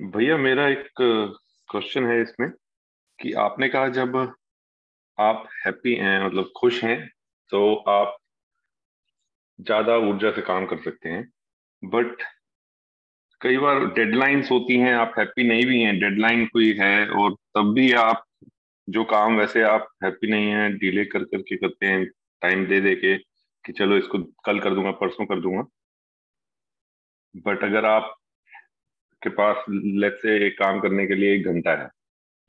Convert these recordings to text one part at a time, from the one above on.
भैया मेरा एक क्वेश्चन है इसमें कि आपने कहा जब आप हैप्पी हैं मतलब खुश हैं तो आप ज्यादा ऊर्जा से काम कर सकते हैं। बट कई बार डेडलाइंस होती हैं, आप हैप्पी नहीं भी हैं, डेडलाइन कोई है और तब भी आप जो काम वैसे आप हैप्पी नहीं हैं डिले कर करके करते हैं, टाइम दे दे के कि चलो इसको कल कर दूंगा परसों कर दूंगा। बट अगर आप के पास लेट्स से एक काम करने के लिए 1 घंटा है,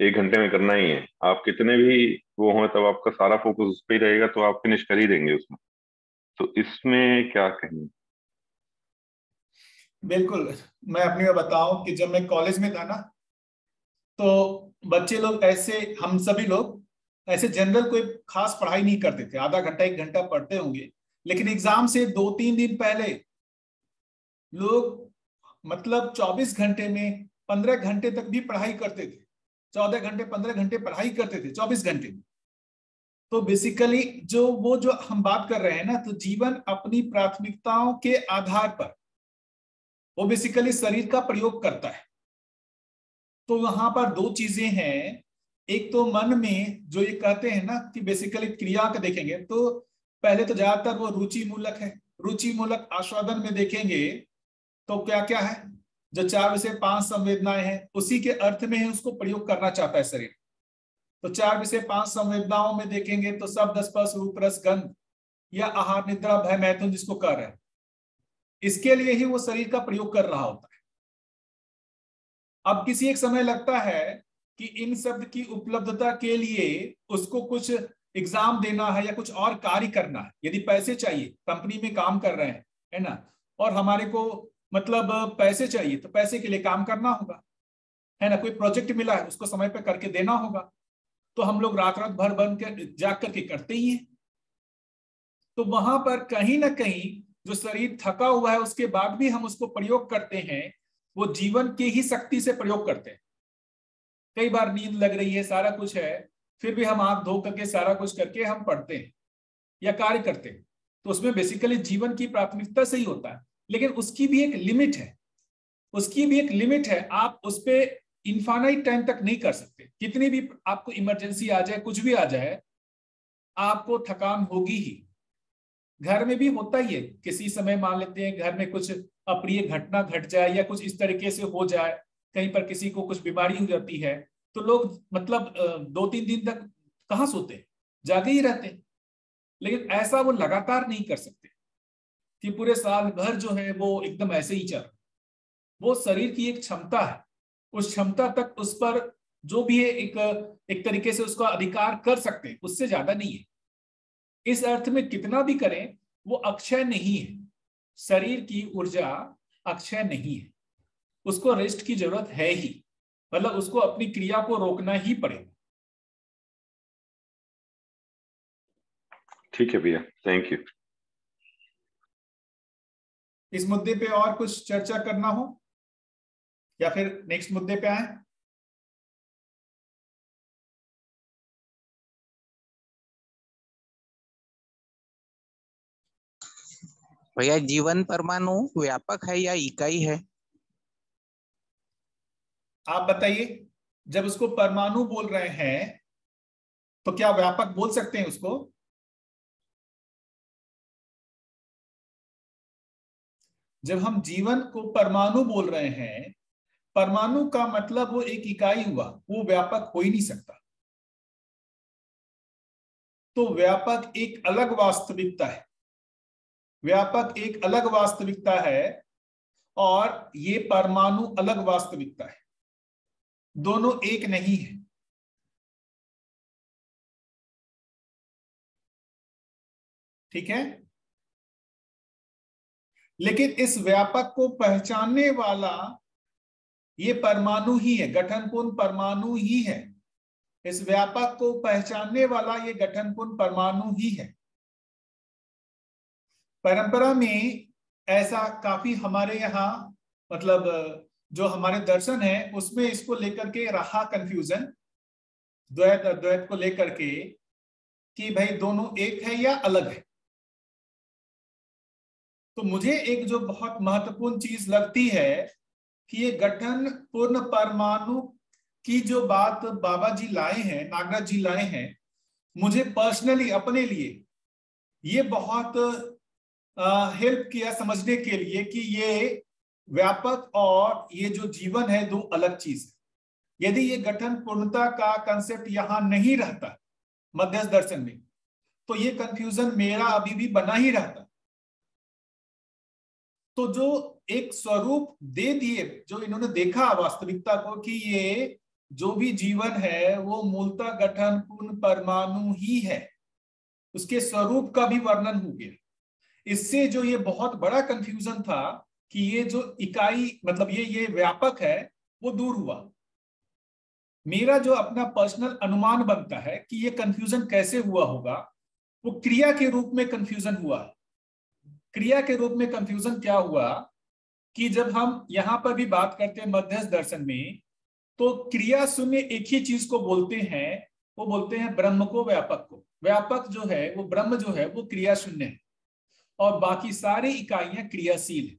1 घंटे में करना ही है, आप कितने भी वो हो तब आपका सारा फोकस उस पर ही रहेगा तो आप फिनिश कर ही देंगे उसमें। तो इसमें क्या कहेंगे? बिल्कुल। मैं अपनी में बताऊं कि जब मैं कॉलेज में था ना, तो बच्चे लोग ऐसे, हम सभी लोग ऐसे जनरल कोई खास पढ़ाई नहीं करते थे। आधा घंटा 1 घंटा पढ़ते होंगे, लेकिन एग्जाम से 2-3 दिन पहले लोग मतलब 24 घंटे में 15 घंटे तक भी पढ़ाई करते थे। 14 घंटे 15 घंटे पढ़ाई करते थे 24 घंटे में। तो बेसिकली जो हम बात कर रहे हैं ना, तो जीवन अपनी प्राथमिकताओं के आधार पर वो बेसिकली शरीर का प्रयोग करता है। तो वहां पर दो चीजें हैं। एक तो मन में जो ये कहते हैं ना कि बेसिकली क्रिया का देखेंगे तो पहले तो ज्यादातर वो रुचि मूलक है। रुचि मूलक आस्वादन में देखेंगे तो क्या क्या है, जो 4 विषय 5 संवेदनाएं हैं उसी के अर्थ में है, उसको प्रयोग करना चाहता है शरीर। तो 4 विषय 5 संवेदनाओं में देखेंगे तो शब्द स्पर्श रूप रस गंध या आहार निद्रा भय मैथुन जिसको कह रहे हैं, इसके लिए ही वो शरीर का प्रयोग कर रहा होता है। अब किसी एक समय लगता है कि इन शब्द की उपलब्धता के लिए उसको कुछ एग्जाम देना है या कुछ और कार्य करना है। यदि पैसे चाहिए, कंपनी में काम कर रहे हैं, है ना, और हमारे को मतलब पैसे चाहिए तो पैसे के लिए काम करना होगा, है ना। कोई प्रोजेक्ट मिला है उसको समय पे करके देना होगा, तो हम लोग रात रात भर बन के जाग करके करते ही हैं। तो वहां पर कहीं ना कहीं जो शरीर थका हुआ है उसके बाद भी हम उसको प्रयोग करते हैं, वो जीवन की ही शक्ति से प्रयोग करते हैं। कई बार नींद लग रही है, सारा कुछ है, फिर भी हम आंख धो करके सारा कुछ करके हम पढ़ते हैं या कार्य करते हैं। तो उसमें बेसिकली जीवन की प्राथमिकता से ही होता है, लेकिन उसकी भी एक लिमिट है। उसकी भी एक लिमिट है। आप उस पर इनफाइनाइट टाइम तक नहीं कर सकते। कितनी भी आपको इमरजेंसी आ जाए, कुछ भी आ जाए, आपको थकान होगी ही। घर में भी होता ही है। किसी समय मान लेते हैं घर में कुछ अप्रिय घटना घट जाए या कुछ इस तरीके से हो जाए, कहीं पर किसी को कुछ बीमारी हो जाती है, तो लोग मतलब 2-3 दिन तक कहाँ सोते हैं, जागे ही रहते हैं। लेकिन ऐसा वो लगातार नहीं कर सकते कि पूरे साल भर जो है वो एकदम ऐसे ही चल। वो शरीर की एक क्षमता है, उस क्षमता तक उस पर जो भी है एक एक तरीके से उसका अधिकार कर सकते हैं, उससे ज्यादा नहीं है। इस अर्थ में कितना भी करें वो अक्षय नहीं है। शरीर की ऊर्जा अक्षय नहीं है, उसको रेस्ट की जरूरत है ही। मतलब उसको अपनी क्रिया को रोकना ही पड़ेगा। ठीक है भैया, थैंक यू। इस मुद्दे पे और कुछ चर्चा करना हो या फिर नेक्स्ट मुद्दे पे आए? भैया जीवन परमाणु व्यापक है या इकाई है? आप बताइए। जब उसको परमाणु बोल रहे हैं तो क्या व्यापक बोल सकते हैं उसको? जब हम जीवन को परमाणु बोल रहे हैं, परमाणु का मतलब वो एक इकाई हुआ, वो व्यापक हो ही नहीं सकता। तो व्यापक एक अलग वास्तविकता है। व्यापक एक अलग वास्तविकता है और ये परमाणु अलग वास्तविकता है। दोनों एक नहीं है। ठीक है। लेकिन इस व्यापक को पहचानने वाला ये परमाणु ही है, गठनपूर्ण परमाणु ही है। इस व्यापक को पहचानने वाला ये गठनपूर्ण परमाणु ही है। परंपरा में ऐसा काफी हमारे यहाँ मतलब जो हमारे दर्शन है उसमें इसको लेकर के रहा कंफ्यूजन, द्वैत अद्वैत को लेकर के, कि भाई दोनों एक है या अलग है। तो मुझे एक जो बहुत महत्वपूर्ण चीज लगती है कि ये गठन पूर्ण परमाणु की जो बात बाबा जी लाए हैं, नागराज जी लाए हैं, मुझे पर्सनली अपने लिए ये बहुत हेल्प किया समझने के लिए कि ये व्यापक और ये जो जीवन है दो अलग चीज है। यदि ये गठन पूर्णता का कंसेप्ट यहां नहीं रहता मध्यस्थ दर्शन में, तो ये कंफ्यूजन मेरा अभी भी बना ही रहता। तो जो एक स्वरूप दे दिए, जो इन्होंने देखा वास्तविकता को कि ये जो भी जीवन है वो मूलतः गठन पूर्ण परमाणु ही है, उसके स्वरूप का भी वर्णन हो गया। इससे जो ये बहुत बड़ा कंफ्यूजन था कि ये जो इकाई मतलब ये व्यापक है, वो दूर हुआ। मेरा जो अपना पर्सनल अनुमान बनता है कि ये कंफ्यूजन कैसे हुआ होगा, वो क्रिया के रूप में कंफ्यूजन हुआ। क्रिया के रूप में कंफ्यूजन क्या हुआ कि जब हम यहां पर भी बात करते हैं मध्यस्थ दर्शन में, तो क्रिया शून्य एक ही चीज को बोलते हैं, वो बोलते हैं ब्रह्म को, व्यापक को। व्यापक जो है वो ब्रह्म जो है वो क्रिया शून्य है और बाकी सारी इकाइयां क्रियाशील है।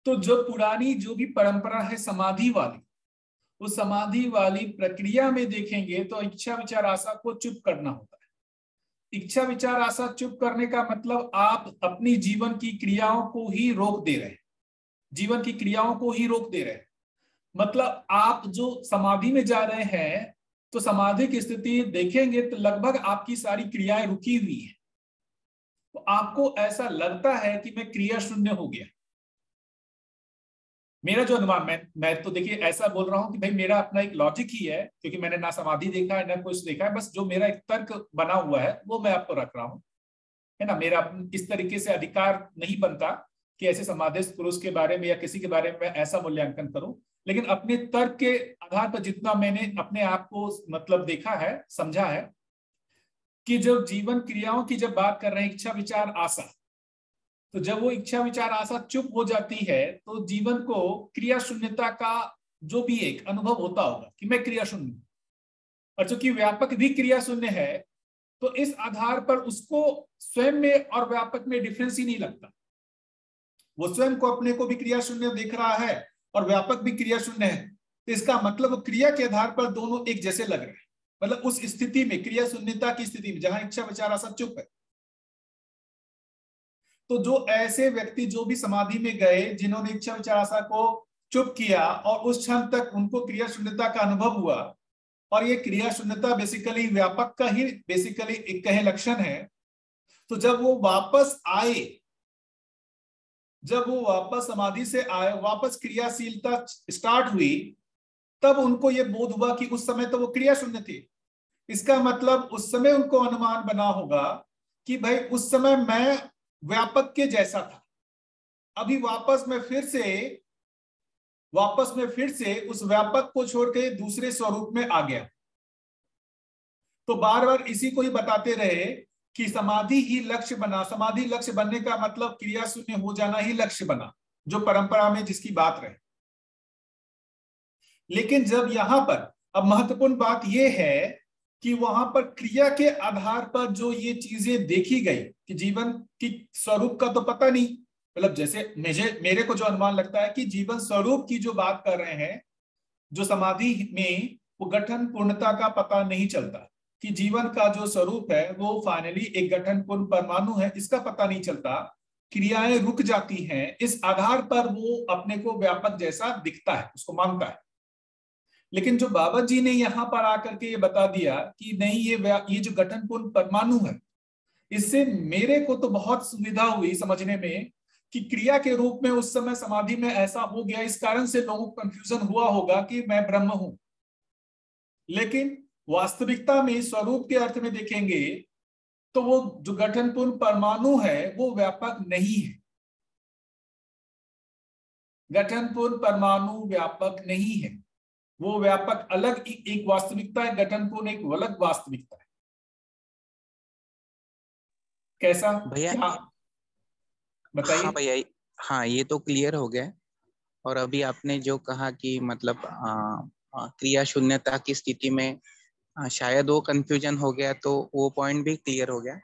तो जो पुरानी जो भी परंपरा है समाधि वाली, उस समाधि वाली प्रक्रिया में देखेंगे तो इच्छा विचार आशा को चुप करना होता है। इच्छा विचार आशा चुप करने का मतलब आप अपनी जीवन की क्रियाओं को ही रोक दे रहे हैं, जीवन की क्रियाओं को ही रोक दे रहे हैं। मतलब आप जो समाधि में जा रहे हैं, तो समाधि की स्थिति देखेंगे तो लगभग आपकी सारी क्रियाएं रुकी हुई है। तो आपको ऐसा लगता है कि मैं क्रिया शून्य हो गया। मेरा जो अनुमान, मैं तो देखिए ऐसा बोल रहा हूं कि भाई मेरा अपना एक लॉजिक ही है, क्योंकि मैंने ना समाधि देखा है ना कुछ देखा है, बस जो मेरा एक तर्क बना हुआ है वो मैं आपको रख रहा हूं, है ना। मेरा इस तरीके से अधिकार नहीं बनता कि ऐसे समाधिस्थ पुरुष के बारे में या किसी के बारे में मैं ऐसा मूल्यांकन करूं, लेकिन अपने तर्क के आधार पर जितना मैंने अपने आप को मतलब देखा है, समझा है, कि जब जीवन क्रियाओं की जब बात कर रहे हैं, इच्छा विचार आशा, तो जब वो इच्छा विचार आशा चुप हो जाती है तो जीवन को क्रिया शून्यता का जो भी एक अनुभव होता होगा कि मैं क्रिया शून्य हूं, और चूंकि व्यापक भी क्रिया शून्य है, तो इस आधार पर उसको स्वयं में और व्यापक में डिफरेंस ही नहीं लगता। वो स्वयं को अपने को भी क्रिया शून्य देख रहा है और व्यापक भी क्रिया शून्य है। तो इसका मतलब क्रिया के आधार पर दोनों एक जैसे लग रहे हैं। मतलब उस स्थिति में, क्रिया शून्यता की स्थिति में जहां इच्छा विचार आशा चुप है, तो जो ऐसे व्यक्ति जो भी समाधि में गए, जिन्होंने इच्छा विचार आशा को चुप किया और उस क्षण तक उनको क्रिया शून्यता का अनुभव हुआ, और ये क्रिया शून्यता बेसिकली व्यापक का ही बेसिकली एक कहे लक्षण है। तो जब वो वापस आए, जब वो वापस समाधि से आए, वापस क्रियाशीलता स्टार्ट हुई, तब उनको ये बोध हुआ कि उस समय तो वो क्रिया शून्य थे। इसका मतलब उस समय उनको अनुमान बना होगा कि भाई उस समय मैं व्यापक के जैसा था, अभी वापस में फिर से उस व्यापक को छोड़ के दूसरे स्वरूप में आ गया। तो बार बार इसी को ही बताते रहे कि समाधि ही लक्ष्य बना। समाधि लक्ष्य बनने का मतलब क्रिया शून्य हो जाना ही लक्ष्य बना, जो परंपरा में जिसकी बात रहे। लेकिन जब यहां पर अब महत्वपूर्ण बात यह है कि वहां पर क्रिया के आधार पर जो ये चीजें देखी गई कि जीवन की स्वरूप का तो पता नहीं, मतलब जैसे मेरे को जो अनुमान लगता है कि जीवन स्वरूप की जो बात कर रहे हैं, जो समाधि में वो गठन पूर्णता का पता नहीं चलता कि जीवन का जो स्वरूप है वो फाइनली एक गठन पूर्ण परमाणु है, इसका पता नहीं चलता। क्रियाएं रुक जाती हैं, इस आधार पर वो अपने को व्यापक जैसा दिखता है, उसको मानता है। लेकिन जो बाबा जी ने यहां पर आकर के ये बता दिया कि नहीं, ये जो गठन पूर्ण परमाणु है, इससे मेरे को तो बहुत सुविधा हुई समझने में कि क्रिया के रूप में उस समय समाधि में ऐसा हो गया, इस कारण से लोगों को कंफ्यूजन हुआ होगा कि मैं ब्रह्म हूं। लेकिन वास्तविकता में स्वरूप के अर्थ में देखेंगे तो वो जो गठन पूर्ण परमाणु है वो व्यापक नहीं है। गठन पूर्ण परमाणु व्यापक नहीं है, वो व्यापक अलग एक वास्तविकता है, गठन पूर्ण एक अलग वास्तविकता है। कैसा भैया? क्या बताइए। हाँ भैया, हाँ ये तो क्लियर हो गया। और अभी आपने जो कहा कि मतलब क्रिया शून्यता की स्थिति में शायद वो कंफ्यूजन हो गया, तो वो पॉइंट भी क्लियर हो गया।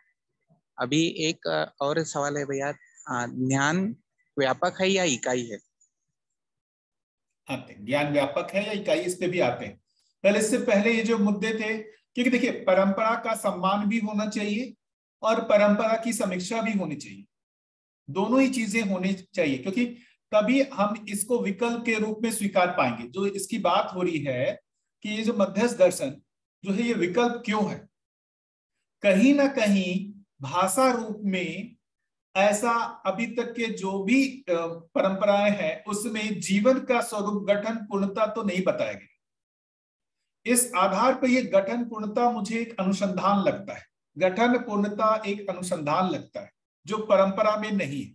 अभी एक और सवाल है भैया, ध्यान व्यापक है या इकाई है? आते हैं, ज्ञान व्यापक है या इकाई, इस पे भी आते हैं। पहले इससे पहले ये जो मुद्दे थे, क्योंकि देखिए परंपरा का सम्मान भी होना चाहिए और परंपरा की समीक्षा भी होनी चाहिए, दोनों ही चीजें होनी चाहिए, क्योंकि तभी हम इसको विकल्प के रूप में स्वीकार पाएंगे। जो इसकी बात हो रही है कि ये जो मध्यस्थ दर्शन जो है ये विकल्प क्यों है, कहीं ना कहीं भाषा रूप में ऐसा अभी तक के जो भी परंपराएं हैं उसमें जीवन का स्वरूप गठन पूर्णता तो नहीं बताया गया। इस आधार पर यह गठन पूर्णता मुझे एक अनुसंधान लगता है, गठन पूर्णता एक अनुसंधान लगता है जो परंपरा में नहीं है।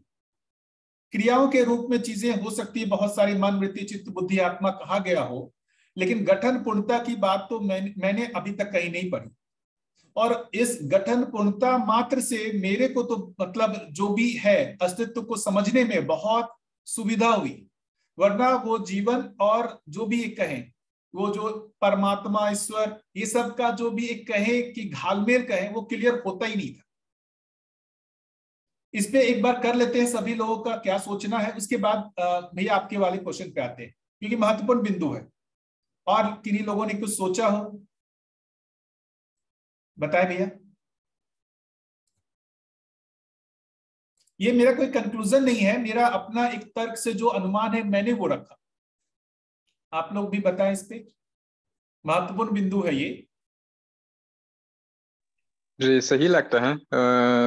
क्रियाओं के रूप में चीजें हो सकती है, बहुत सारी मन वृत्ति चित्त बुद्धि आत्मा कहा गया हो, लेकिन गठन पूर्णता की बात तो मैंने अभी तक कहीं नहीं पढ़ी। और इस गठन पूर्णता मात्र से मेरे को तो मतलब जो भी है अस्तित्व को समझने में बहुत सुविधा हुई, वरना वो जीवन और जो भी एक कहें, वो जो परमात्मा ईश्वर ये सब का जो भी एक कहे कि घालमेल कहे, वो क्लियर होता ही नहीं था। इस पे एक बार कर लेते हैं सभी लोगों का क्या सोचना है, उसके बाद भैया आपके वाले क्वेश्चन पे आते हैं, क्योंकि महत्वपूर्ण बिंदु है। और किन्हीं लोगों ने कुछ सोचा हो बताए भैया। ये मेरा कोई कंक्लूजन नहीं है, मेरा अपना एक तर्क से जो अनुमान है मैंने वो रखा, आप लोग भी बताएं इस पे, महत्वपूर्ण बिंदु है ये। जी सही लगता है,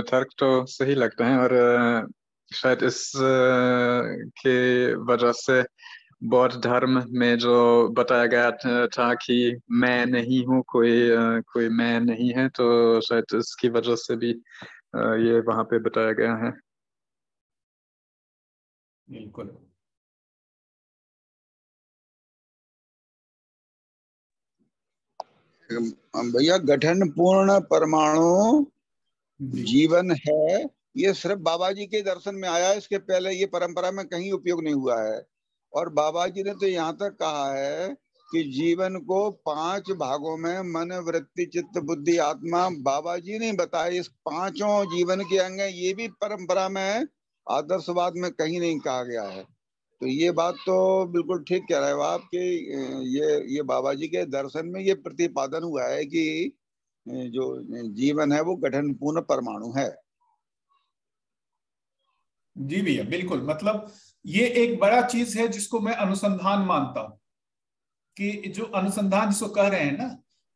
तर्क तो सही लगता है। और शायद इस के वजह से बौद्ध धर्म में जो बताया गया था कि मैं नहीं हूँ, कोई मैं नहीं है, तो शायद इसकी वजह से भी ये वहां पे बताया गया है। बिल्कुल भैया, गठन पूर्ण परमाणु जीवन है, ये सिर्फ बाबा जी के दर्शन में आया है, इसके पहले ये परंपरा में कहीं उपयोग नहीं हुआ है। और बाबा जी ने तो यहाँ तक कहा है कि जीवन को 5 भागों में मन वृत्ति चित्त बुद्धि आत्मा, बाबा जी ने बताया इस 5 जीवन के अंग हैं, ये भी परंपरा में आदर्शवाद में कहीं नहीं कहा गया है। तो ये बात तो बिल्कुल ठीक कह रहे हो आप कि ये बाबा जी के दर्शन में ये प्रतिपादन हुआ है कि जो जीवन है वो गठन पूर्ण परमाणु है। जी भैया बिल्कुल, मतलब ये एक बड़ा चीज है जिसको मैं अनुसंधान मानता हूं, कि जो अनुसंधान जिसको कह रहे हैं ना,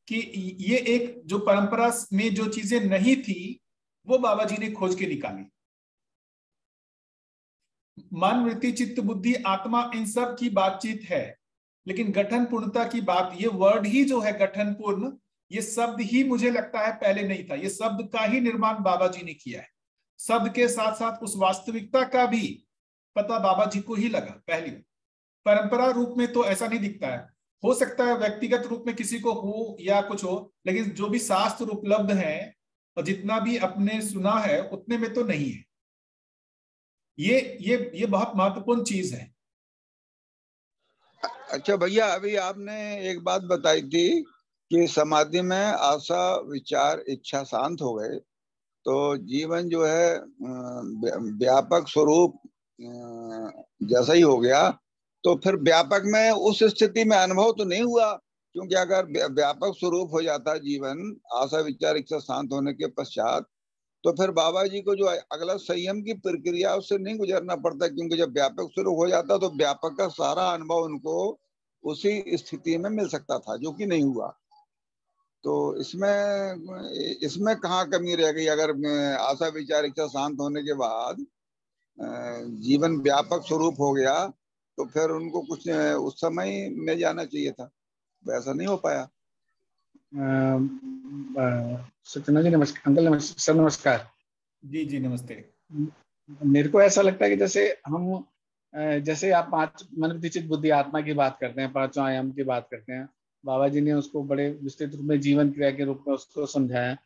कि ये एक जो परंपरा में जो चीजें नहीं थी वो बाबा जी ने खोज के निकाली। मन वृत्ति चित्त बुद्धि आत्मा इन सब की बातचीत है, लेकिन गठन पूर्णता की बात, ये वर्ड ही जो है गठन पूर्ण, ये शब्द ही मुझे लगता है पहले नहीं था, ये शब्द का ही निर्माण बाबा जी ने किया है। शब्द के साथ साथ उस वास्तविकता का भी पता बाबा जी को ही लगा पहली। परंपरा रूप में तो ऐसा नहीं दिखता है, हो सकता है व्यक्तिगत रूप में किसी को हो या कुछ हो, लेकिन जो भी शास्त्र उपलब्ध है और जितना भी अपने सुना है उतने में तो नहीं है। ये बहुत महत्वपूर्ण चीज है। अच्छा भैया, अभी आपने एक बात बताई थी कि समाधि में आशा विचार इच्छा शांत हो गए तो जीवन जो है व्यापक स्वरूप जैसा ही हो गया। तो फिर व्यापक में उस स्थिति में अनुभव तो नहीं हुआ, क्योंकि अगर व्यापक स्वरूप हो जाता जीवन आशा विचार इच्छा शांत होने के पश्चात, तो फिर बाबा जी को जो अगला संयम की प्रक्रिया उससे नहीं गुजरना पड़ता, क्योंकि जब व्यापक स्वरूप हो जाता तो व्यापक का सारा अनुभव उनको उसी स्थिति में मिल सकता था, जो कि नहीं हुआ। तो इसमें कहाँ कमी रह गई? अगर आशा विचार इच्छा शांत होने के बाद जीवन व्यापक स्वरूप हो गया तो फिर उनको कुछ उस समय में जाना चाहिए था, वैसा नहीं हो पाया। सत्यनारायण जी नमस्कार, अंकल नमस्कार, सर नमस्कार। जी जी नमस्ते। मेरे को ऐसा लगता है कि जैसे आप 5 मन वृत्ति चित्त बुद्धि आत्मा की बात करते हैं, 5 आयाम की बात करते हैं, बाबा जी ने उसको बड़े विस्तृत रूप में जीवन क्रिया के रूप में उसको समझाया।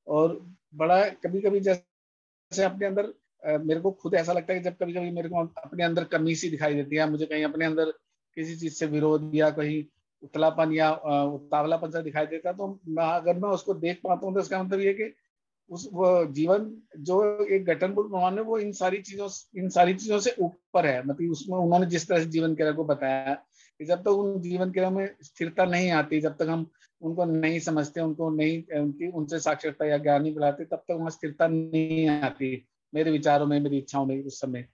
और बड़ा कभी कभी जैसे अपने अंदर मेरे को खुद ऐसा लगता है कि जब कभी कभी मेरे को अपने अंदर कमी सी दिखाई देती है, मुझे कहीं अपने अंदर किसी चीज से विरोध या कहीं उतलापन या उतावलापन सा दिखाई देता, तो अगर मैं उसको देख पाता हूँ तो इसका मतलब ये कि वो जीवन जो एक गठनपूर्ण प्रमाण है वो इन सारी चीजों से ऊपर है। मतलब उसमें उन्होंने जिस तरह से जीवन क्रिया को बताया कि जब तक उन जीवन क्रिया में स्थिरता नहीं आती, जब तक हम उनको नहीं समझते, उनको नहीं उनसे साक्षरता या ज्ञान नहीं दिलाते, तब तक वहाँ स्थिरता नहीं आती मेरे विचारों में, मेरी इच्छाओं में उस समय।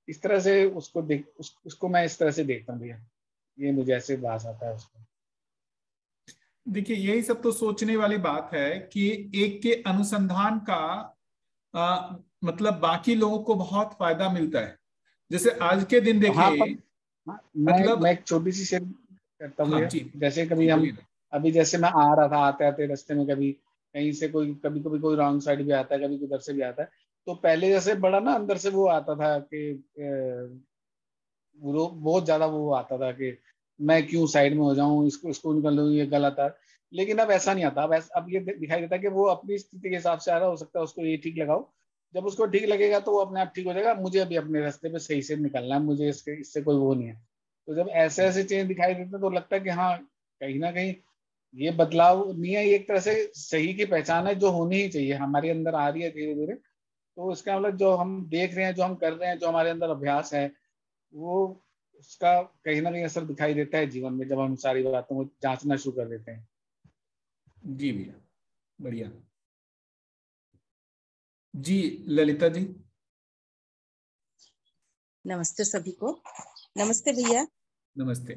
इस तरह से उसको मैं इस तरह से देखता हूँ भैया, ये मुझे ऐसे भास आता है उसको। देखिए यही सब तो सोचने वाली बात है कि एक के अनुसंधान का मतलब बाकी लोगों को बहुत फायदा मिलता है। जैसे आज के दिन देखिए, मतलब मैं एक छोटी सी शेयर करता हूँ हाँ भैया। जी, जैसे कभी हम अभी जैसे मैं आ रहा था, आते आते रास्ते में कभी कहीं से कभी कोई रॉन्ग साइड भी आता है, कभी उधर से भी आता है, तो पहले जैसे बड़ा ना अंदर से वो आता था कि वो बहुत ज्यादा वो आता था कि मैं क्यों साइड में हो जाऊं, इसको निकल लूं, ये गलत है। लेकिन अब ऐसा नहीं आता। अब ये दिखाई देता है कि वो अपनी स्थिति के हिसाब से आ रहा, हो सकता है उसको ये ठीक लगाओ, जब उसको ठीक लगेगा तो वो अपने आप ठीक हो जाएगा। मुझे अभी अपने रास्ते पे सही से निकलना है, मुझे इससे कोई वो नहीं है। तो जब ऐसे ऐसे चेंज दिखाई देते हैं तो लगता है कि हाँ, कहीं ना कहीं ये बदलाव नहीं है, ये एक तरह से सही की पहचान है जो होनी ही चाहिए, हमारे अंदर आ रही है धीरे धीरे। तो इसका मतलब जो हम देख रहे हैं, जो हम कर रहे हैं, जो हमारे अंदर अभ्यास है, वो उसका कहीं ना कहीं असर दिखाई देता है जीवन में, जब हम सारी बातों को जांचना शुरू कर देते हैं। जी भैया, बढ़िया जी। ललिता जी। नमस्ते सभी को। नमस्ते भैया। नमस्ते।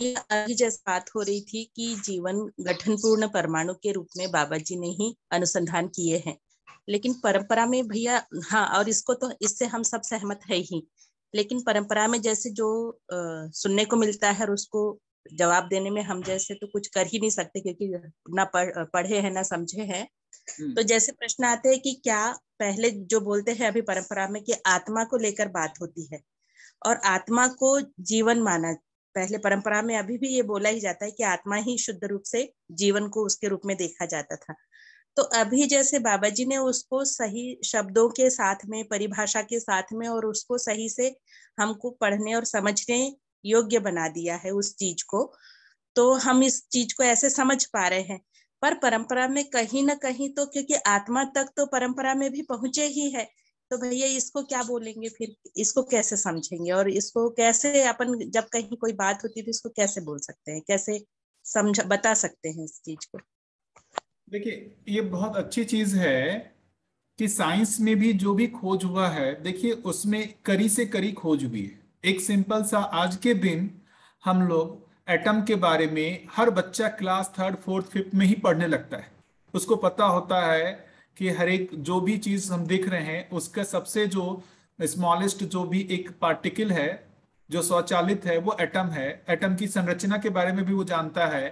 अभी जैसे बात हो रही थी कि जीवन गठनपूर्ण परमाणु के रूप में बाबा जी ने ही अनुसंधान किए हैं, लेकिन परंपरा में भैया, हाँ, और इसको तो इससे हम सब सहमत है ही, लेकिन परंपरा में जैसे जो सुनने को मिलता है और उसको जवाब देने में हम जैसे तो कुछ कर ही नहीं सकते, क्योंकि ना पढ़े हैं ना समझे हैं। तो जैसे प्रश्न आते हैं कि क्या पहले जो बोलते हैं अभी परंपरा में कि आत्मा को लेकर बात होती है और आत्मा को जीवन माना, पहले परंपरा में अभी भी ये बोला ही जाता है कि आत्मा ही शुद्ध रूप से जीवन को उसके रूप में देखा जाता था। तो अभी जैसे बाबा जी ने उसको सही शब्दों के साथ में, परिभाषा के साथ में, और उसको सही से हमको पढ़ने और समझने योग्य बना दिया है उस चीज को, तो हम इस चीज को ऐसे समझ पा रहे हैं। पर परंपरा में कहीं ना कहीं तो, क्योंकि आत्मा तक तो परंपरा में भी पहुंचे ही है, तो भैया इसको क्या बोलेंगे फिर, इसको कैसे समझेंगे, और इसको कैसे अपन जब कहीं कोई बात होती है तो इसको कैसे बोल सकते हैं, कैसे बता सकते हैं इस चीज को। देखिए ये बहुत अच्छी चीज है कि साइंस में भी जो भी खोज हुआ है, देखिए उसमें कड़ी से कड़ी खोज हुई है। एक सिंपल सा, आज के दिन हम लोग एटम के बारे में हर बच्चा क्लास 3, 4, 5 में ही पढ़ने लगता है। उसको पता होता है कि हर एक जो भी चीज हम देख रहे हैं उसका सबसे जो स्मॉलेस्ट जो भी एक पार्टिकल है जो स्वचालित है वो एटम है। एटम की संरचना के बारे में भी वो जानता है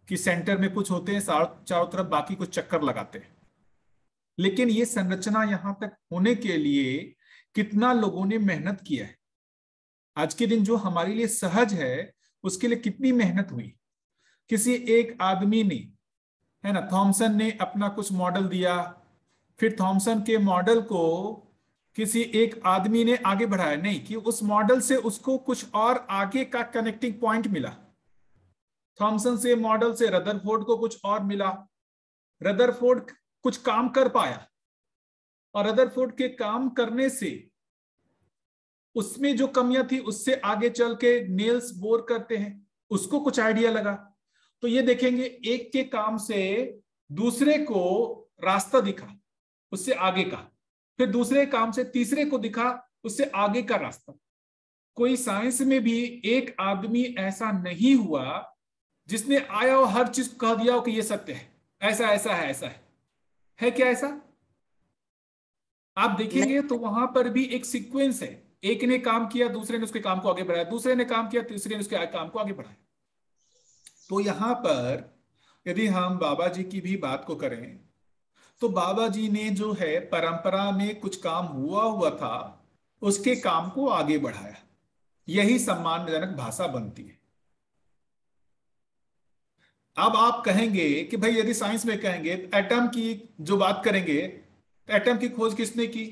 कि सेंटर में कुछ होते हैं, चारों तरफ बाकी कुछ चक्कर लगाते हैं। लेकिन ये संरचना यहां तक होने के लिए कितना लोगों ने मेहनत किया है। आज के दिन जो हमारे लिए सहज है उसके लिए कितनी मेहनत हुई। किसी एक आदमी ने, है ना, थॉमसन ने अपना कुछ मॉडल दिया, फिर थॉमसन के मॉडल को किसी एक आदमी ने आगे बढ़ाया, नहीं कि उस मॉडल से उसको कुछ और आगे का कनेक्टिंग पॉइंट मिला। थॉमसन से मॉडल से रदरफोर्ड को कुछ और मिला, रदरफोर्ड कुछ काम कर पाया, और रदरफोर्ड के काम करने से उसमें जो कमियां थी उससे आगे चल के नेल्स बोर करते हैं, उसको कुछ आइडिया लगा। तो ये देखेंगे एक के काम से दूसरे को रास्ता दिखा, उससे आगे का, फिर दूसरे काम से तीसरे को दिखा, उससे आगे का रास्ता। कोई साइंस में भी एक आदमी ऐसा नहीं हुआ जिसने आया और हर चीज कह दिया हो कि ये सत्य है, ऐसा ऐसा है, ऐसा है क्या ऐसा? आप देखेंगे तो वहां पर भी एक सीक्वेंस है। एक ने काम किया, दूसरे ने उसके काम को आगे बढ़ाया, दूसरे ने काम किया, तीसरे ने उसके काम को आगे बढ़ाया। तो यहां पर यदि हम बाबा जी की भी बात को करें तो बाबा जी ने जो है परंपरा में कुछ काम हुआ था उसके काम को आगे बढ़ाया। यही सम्मानजनक भाषा बनती है। अब आप कहेंगे कि भाई यदि साइंस में कहेंगे एटम की जो बात करेंगे, एटम की खोज किसने की?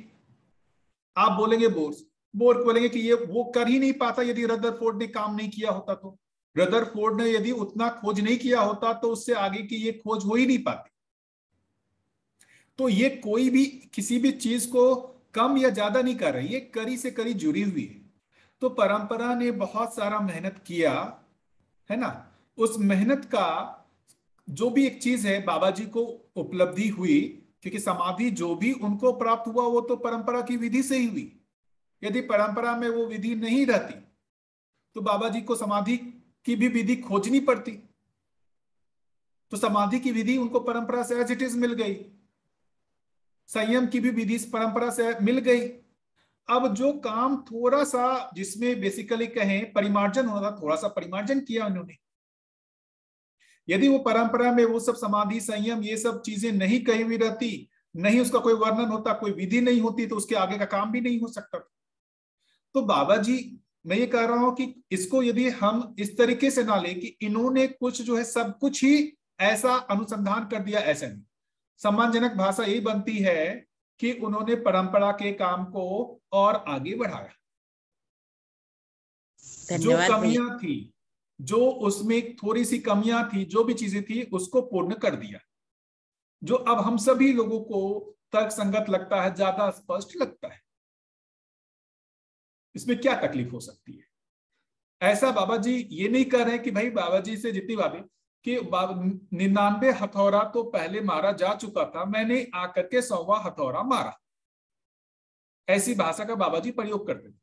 आप बोलेंगे बोर बोलेंगे कि ये वो कर ही नहीं पाता यदि रदरफोर्ड ने काम नहीं किया होता तो। रदरफोर्ड ने यदि उतना खोज नहीं किया होता तो उससे आगे की ये खोज हो ही नहीं पाती। तो ये कोई भी किसी भी चीज को कम या ज्यादा नहीं कर रही, ये करी से करी जुड़ी हुई है। तो परंपरा ने बहुत सारा मेहनत किया है ना, उस मेहनत का जो भी एक चीज है बाबा जी को उपलब्धि हुई, क्योंकि समाधि जो भी उनको प्राप्त हुआ वो तो परंपरा की विधि से ही हुई। यदि परंपरा में वो विधि नहीं रहती तो बाबा जी को समाधि की भी विधि खोजनी पड़ती। तो समाधि की विधि उनको परंपरा से एज इट इज मिल गई, संयम की भी विधि परंपरा से मिल गई। अब जो काम थोड़ा सा जिसमें बेसिकली कहें परिमार्जन होना था, थोड़ा सा परिमार्जन किया उन्होंने। यदि वो परंपरा में वो सब समाधि संयम ये सब चीजें नहीं कही हुई रहती, नहीं उसका कोई वर्णन होता, कोई विधि नहीं होती, तो उसके आगे का काम भी नहीं हो सकता। तो बाबा जी, मैं ये कह रहा हूं कि इसको यदि हम इस तरीके से ना ले कि इन्होंने कुछ जो है सब कुछ ही ऐसा अनुसंधान कर दिया, ऐसा नहीं। सम्मानजनक भाषा यही बनती है कि उन्होंने परंपरा के काम को और आगे बढ़ाया। जो कमियां थी, जो उसमें थोड़ी सी कमियां थी, जो भी चीजें थी उसको पूर्ण कर दिया, जो अब हम सभी लोगों को तर्क संगत लगता है, ज्यादा स्पष्ट लगता है। इसमें क्या तकलीफ हो सकती है? ऐसा बाबा जी ये नहीं कर रहे कि भाई बाबा जी से जितनी बातें कि 99 हथौड़ा तो पहले मारा जा चुका था, मैंने आकर के 100वां हथौड़ा मारा, ऐसी भाषा का बाबा जी प्रयोग करते थे।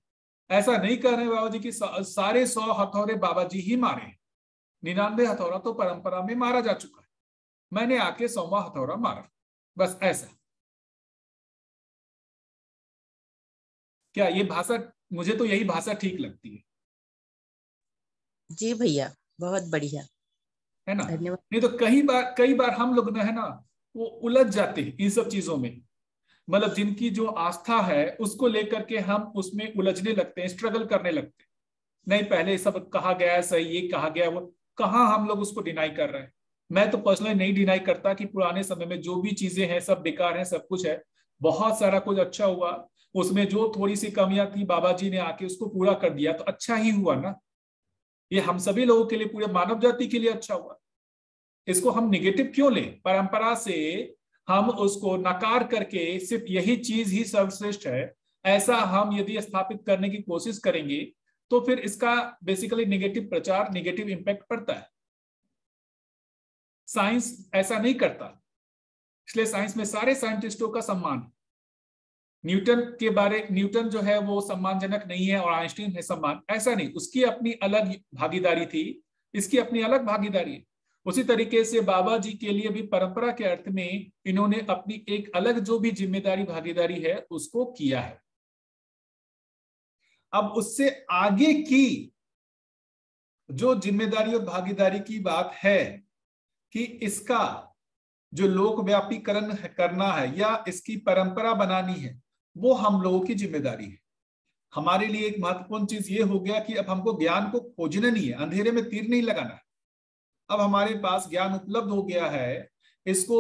ऐसा नहीं कर रहे बाबा जी कि सारे 100 हथौड़े बाबा जी ही मारे, 99 हथौड़ा तो परंपरा में मारा जा चुका है, मैंने आके 100वां हथौड़ा मारा, बस ऐसा। क्या ये भाषा, मुझे तो यही भाषा ठीक लगती है। जी भैया, बहुत बढ़िया, है ना? धन्यवाद। नहीं तो कई बार हम लोग ना है ना वो उलझ जाते हैं इन सब चीजों में, मतलब जिनकी जो आस्था है उसको लेकर के हम उसमें उलझने लगते हैं, स्ट्रगल करने लगते हैं। नहीं, पहले सब कहा गया है सही, ये कहा गया वो, कहाँ हम लोग उसको डिनाई कर रहे हैं। मैं तो पर्सनली नहीं डिनाई करता कि पुराने समय में जो भी चीजें हैं सब बेकार हैं, सब कुछ है, बहुत सारा कुछ अच्छा हुआ, उसमें जो थोड़ी सी कमियां थी बाबा जी ने आके उसको पूरा कर दिया, तो अच्छा ही हुआ ना। ये हम सभी लोगों के लिए, पूरे मानव जाति के लिए अच्छा हुआ। इसको हम निगेटिव क्यों लें? परंपरा से हम उसको नकार करके सिर्फ यही चीज ही सर्वश्रेष्ठ है ऐसा हम यदि स्थापित करने की कोशिश करेंगे तो फिर इसका बेसिकली निगेटिव प्रचार, निगेटिव इंपैक्ट पड़ता है। साइंस ऐसा नहीं करता, इसलिए साइंस में सारे साइंटिस्टों का सम्मान। न्यूटन जो है वो सम्मानजनक नहीं है और आइंस्टीन है सम्मान, ऐसा नहीं, उसकी अपनी अलग भागीदारी थी, इसकी अपनी अलग भागीदारी है। उसी तरीके से बाबा जी के लिए भी परंपरा के अर्थ में इन्होंने अपनी एक अलग जो भी जिम्मेदारी भागीदारी है उसको किया है। अब उससे आगे की जो जिम्मेदारी और भागीदारी की बात है कि इसका जो लोकव्यापीकरण करना है या इसकी परंपरा बनानी है, वो हम लोगों की जिम्मेदारी है। हमारे लिए एक महत्वपूर्ण चीज ये हो गया कि अब हमको ज्ञान को खोजना नहीं है, अंधेरे में तीर नहीं लगाना है। अब हमारे पास ज्ञान उपलब्ध हो गया है, इसको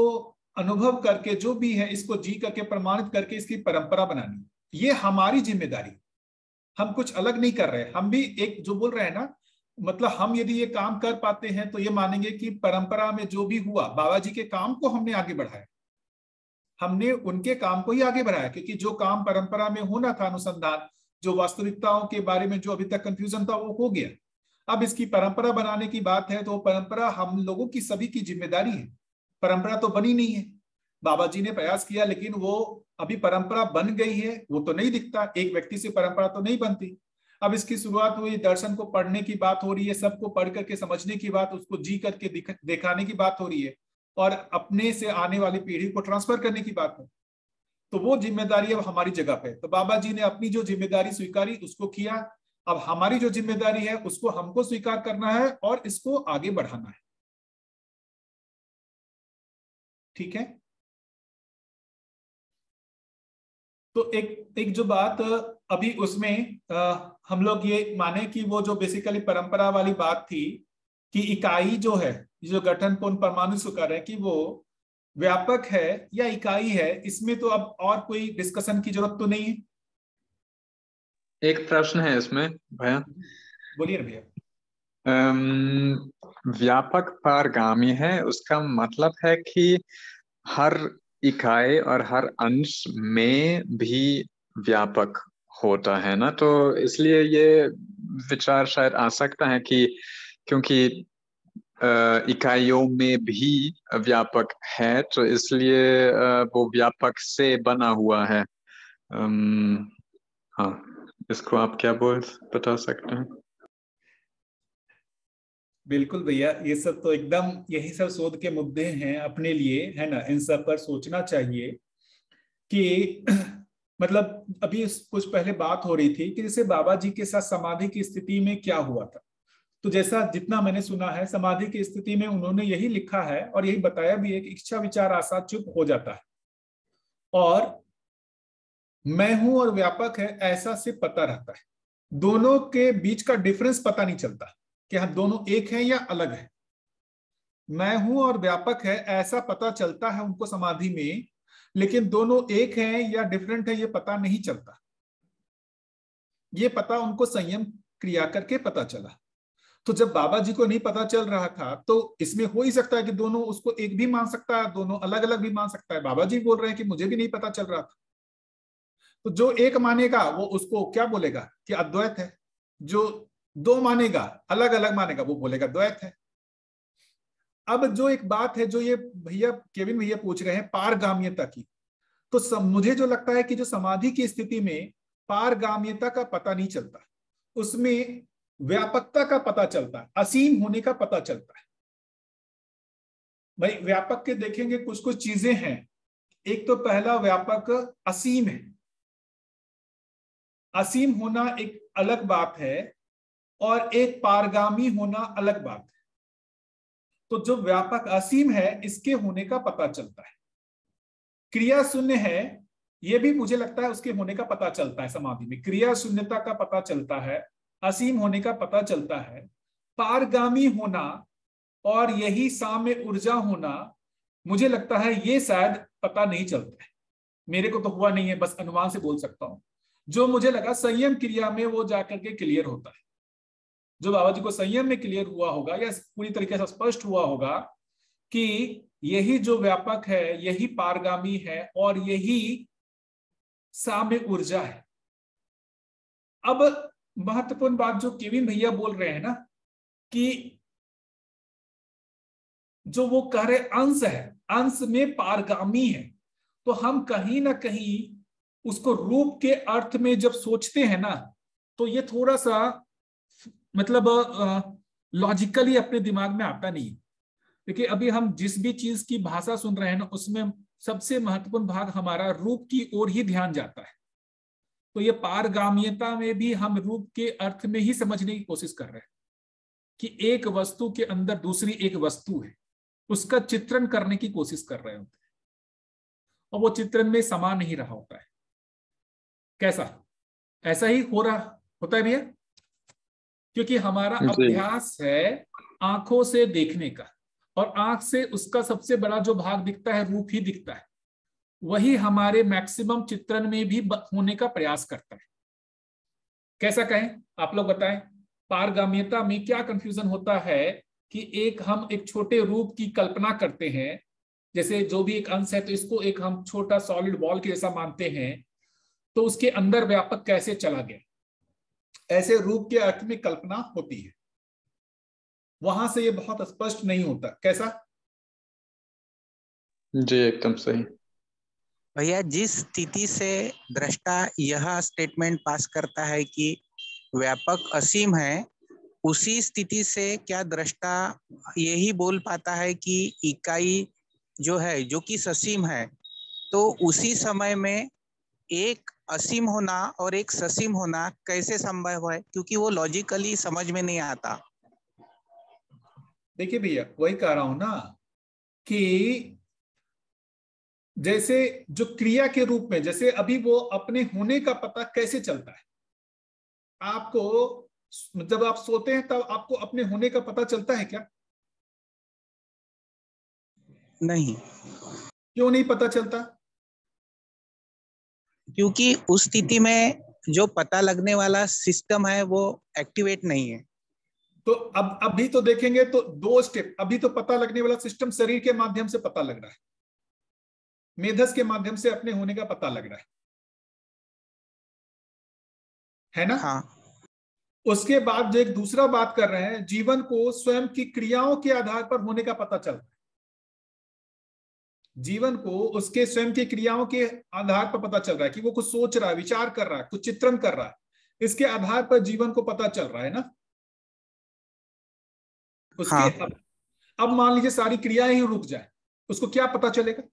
अनुभव करके जो भी है इसको जी करके प्रमाणित करके इसकी परंपरा बनानी, ये हमारी जिम्मेदारी। हम कुछ अलग नहीं कर रहे, हम भी एक जो बोल रहे हैं ना, मतलब हम यदि ये काम कर पाते हैं तो ये मानेंगे कि परंपरा में जो भी हुआ बाबा जी के काम को हमने आगे बढ़ाया, हमने उनके काम को ही आगे बढ़ाया। क्योंकि जो काम परंपरा में होना था, अनुसंधान, जो वास्तविकताओं के बारे में जो अभी तक कंफ्यूजन था वो हो गया। अब इसकी परंपरा बनाने की बात है तो परंपरा हम लोगों की सभी की जिम्मेदारी है। परंपरा तो बनी नहीं है, बाबा जी ने प्रयास किया लेकिन वो अभी परंपरा बन गई है वो तो नहीं दिखता, एक व्यक्ति से परंपरा तो नहीं बनती। अब इसकी शुरुआत हुई, दर्शन को पढ़ने की बात हो रही है, सबको पढ़ करके समझने की बात, उसको जी करके दिखाने की बात हो रही है और अपने से आने वाली पीढ़ी को ट्रांसफर करने की बात है। तो वो जिम्मेदारी अब हमारी जगह पे। तो बाबा जी ने अपनी जो जिम्मेदारी स्वीकारी उसको किया, अब हमारी जो जिम्मेदारी है उसको हमको स्वीकार करना है और इसको आगे बढ़ाना है। ठीक है? तो एक जो बात अभी उसमें हम लोग ये माने कि वो जो बेसिकली परंपरा वाली बात थी कि इकाई जो है, जो गठन पूर्ण परमाणु स्वीकार है कि वो व्यापक है या इकाई है, इसमें तो अब और कोई डिस्कशन की जरूरत तो नहीं है। एक प्रश्न है इसमें भैया, बोलिए ना भैया। व्यापक पारगामी है, उसका मतलब है कि हर इकाई और हर अंश में भी व्यापक होता है ना। तो इसलिए ये विचार शायद आ सकता है कि क्योंकि इकाइयों में भी व्यापक है तो इसलिए वो व्यापक से बना हुआ है। हाँ, इसको आप क्या बता सकते हैं? बिल्कुल भैया, ये सब तो एकदम यही सब शोध के मुद्दे हैं अपने लिए, है ना। इन सब पर सोचना चाहिए कि मतलब अभी कुछ पहले बात हो रही थी कि जैसे बाबा जी के साथ समाधि की स्थिति में क्या हुआ था। तो जैसा जितना मैंने सुना है, समाधि की स्थिति में उन्होंने यही लिखा है और यही बताया भी है कि इच्छा विचार आशा चुप हो जाता है और मैं हूं और व्यापक है ऐसा से पता रहता है। दोनों के बीच का डिफरेंस पता नहीं चलता कि हाँ दोनों एक हैं या अलग है। मैं हूं और व्यापक है ऐसा पता चलता है उनको समाधि में, लेकिन दोनों एक हैं या डिफरेंट है ये पता नहीं चलता। ये पता उनको संयम क्रिया करके पता चला। तो जब बाबा जी को नहीं पता चल रहा था तो इसमें हो ही सकता है कि दोनों उसको एक भी मान सकता है, दोनों अलग अलग भी मान सकता है। बाबा जी बोल रहे हैं कि मुझे भी नहीं पता चल रहा था। तो जो एक मानेगा वो उसको क्या बोलेगा कि अद्वैत है, जो दो मानेगा अलग अलग मानेगा वो बोलेगा द्वैत है। अब जो एक बात है जो ये भैया केविन भैया पूछ रहे हैं पारगाम्यता की, तो मुझे जो लगता है कि जो समाधि की स्थिति में पारगाम्यता का पता नहीं चलता, उसमें व्यापकता का पता चलता है, असीम होने का पता चलता है। भाई व्यापक के देखेंगे कुछ कुछ चीजें हैं। एक तो पहला व्यापक असीम है। असीम होना एक अलग बात है और एक पारगामी होना अलग बात है। तो जो व्यापक असीम है इसके होने का पता चलता है। क्रिया शून्य है ये भी मुझे लगता है उसके होने का पता चलता है। समाधि में क्रिया शून्यता का पता चलता है, असीम होने का पता चलता है। पारगामी होना और यही साम्य ऊर्जा होना मुझे लगता है ये शायद पता नहीं चलता है। मेरे को तो हुआ नहीं है, बस अनुमान से बोल सकता हूं। जो मुझे लगा संयम क्रिया में वो जाकर के क्लियर होता है। जो बाबा जी को संयम में क्लियर हुआ होगा या पूरी तरीके से स्पष्ट हुआ होगा कि यही जो व्यापक है यही पारगामी है और यही साम्य ऊर्जा है। अब महत्वपूर्ण बात जो केविन भैया बोल रहे हैं ना कि जो वो कह रहे अंश है, अंश में पारगामी है, तो हम कहीं ना कहीं उसको रूप के अर्थ में जब सोचते हैं ना तो ये थोड़ा सा मतलब लॉजिकली अपने दिमाग में आता नहीं। देखिए अभी हम जिस भी चीज की भाषा सुन रहे हैं ना उसमें सबसे महत्वपूर्ण भाग हमारा रूप की ओर ही ध्यान जाता है। तो ये पारगाम्यता में भी हम रूप के अर्थ में ही समझने की कोशिश कर रहे हैं कि एक वस्तु के अंदर दूसरी एक वस्तु है, उसका चित्रण करने की कोशिश कर रहे होते हैं और वो चित्रण में समा नहीं रहा होता है। कैसा ऐसा ही हो रहा होता है भैया, क्योंकि हमारा अभ्यास है आंखों से देखने का और आंख से उसका सबसे बड़ा जो भाग दिखता है रूप ही दिखता है। वही हमारे मैक्सिमम चित्रण में भी होने का प्रयास करता है। कैसा कहें आप लोग बताएं। पारगाम्यता में क्या कंफ्यूजन होता है कि हम एक छोटे रूप की कल्पना करते हैं, जैसे जो भी एक अंश है तो इसको एक हम छोटा सॉलिड बॉल के जैसा मानते हैं, तो उसके अंदर व्यापक कैसे चला गया, ऐसे रूप के अर्थ में कल्पना होती है। वहां से ये बहुत स्पष्ट नहीं होता। कैसा जी एकदम सही भैया। जिस स्थिति से दृष्टा यह स्टेटमेंट पास करता है कि व्यापक असीम है, उसी स्थिति से क्या दृष्टा यही बोल पाता है कि इकाई जो है जो कि ससीम है, तो उसी समय में एक असीम होना और एक ससीम होना कैसे संभव है, क्योंकि वो लॉजिकली समझ में नहीं आता। देखिए भैया वही कह रहा हूं ना कि जैसे जो क्रिया के रूप में, जैसे अभी वो अपने होने का पता कैसे चलता है। आपको जब आप सोते हैं तब आपको अपने होने का पता चलता है क्या? नहीं। क्यों नहीं पता चलता? क्योंकि उस स्थिति में जो पता लगने वाला सिस्टम है वो एक्टिवेट नहीं है। तो अब अभी तो देखेंगे तो दो स्टेप, अभी तो पता लगने वाला सिस्टम शरीर के माध्यम से पता लग रहा है, मेधस के माध्यम से अपने होने का पता लग रहा है ना? हाँ उसके बाद जो एक दूसरा बात कर रहे हैं, जीवन को स्वयं की क्रियाओं के आधार पर होने का पता चल रहा है। जीवन को उसके स्वयं की क्रियाओं के आधार पर पता चल रहा है कि वो कुछ सोच रहा है, विचार कर रहा है, कुछ चित्रण कर रहा है, इसके आधार पर जीवन को पता चल रहा है ना उसके। हाँ। अब मान लीजिए सारी क्रियाएं ही रुक जाए, उसको क्या पता चलेगा?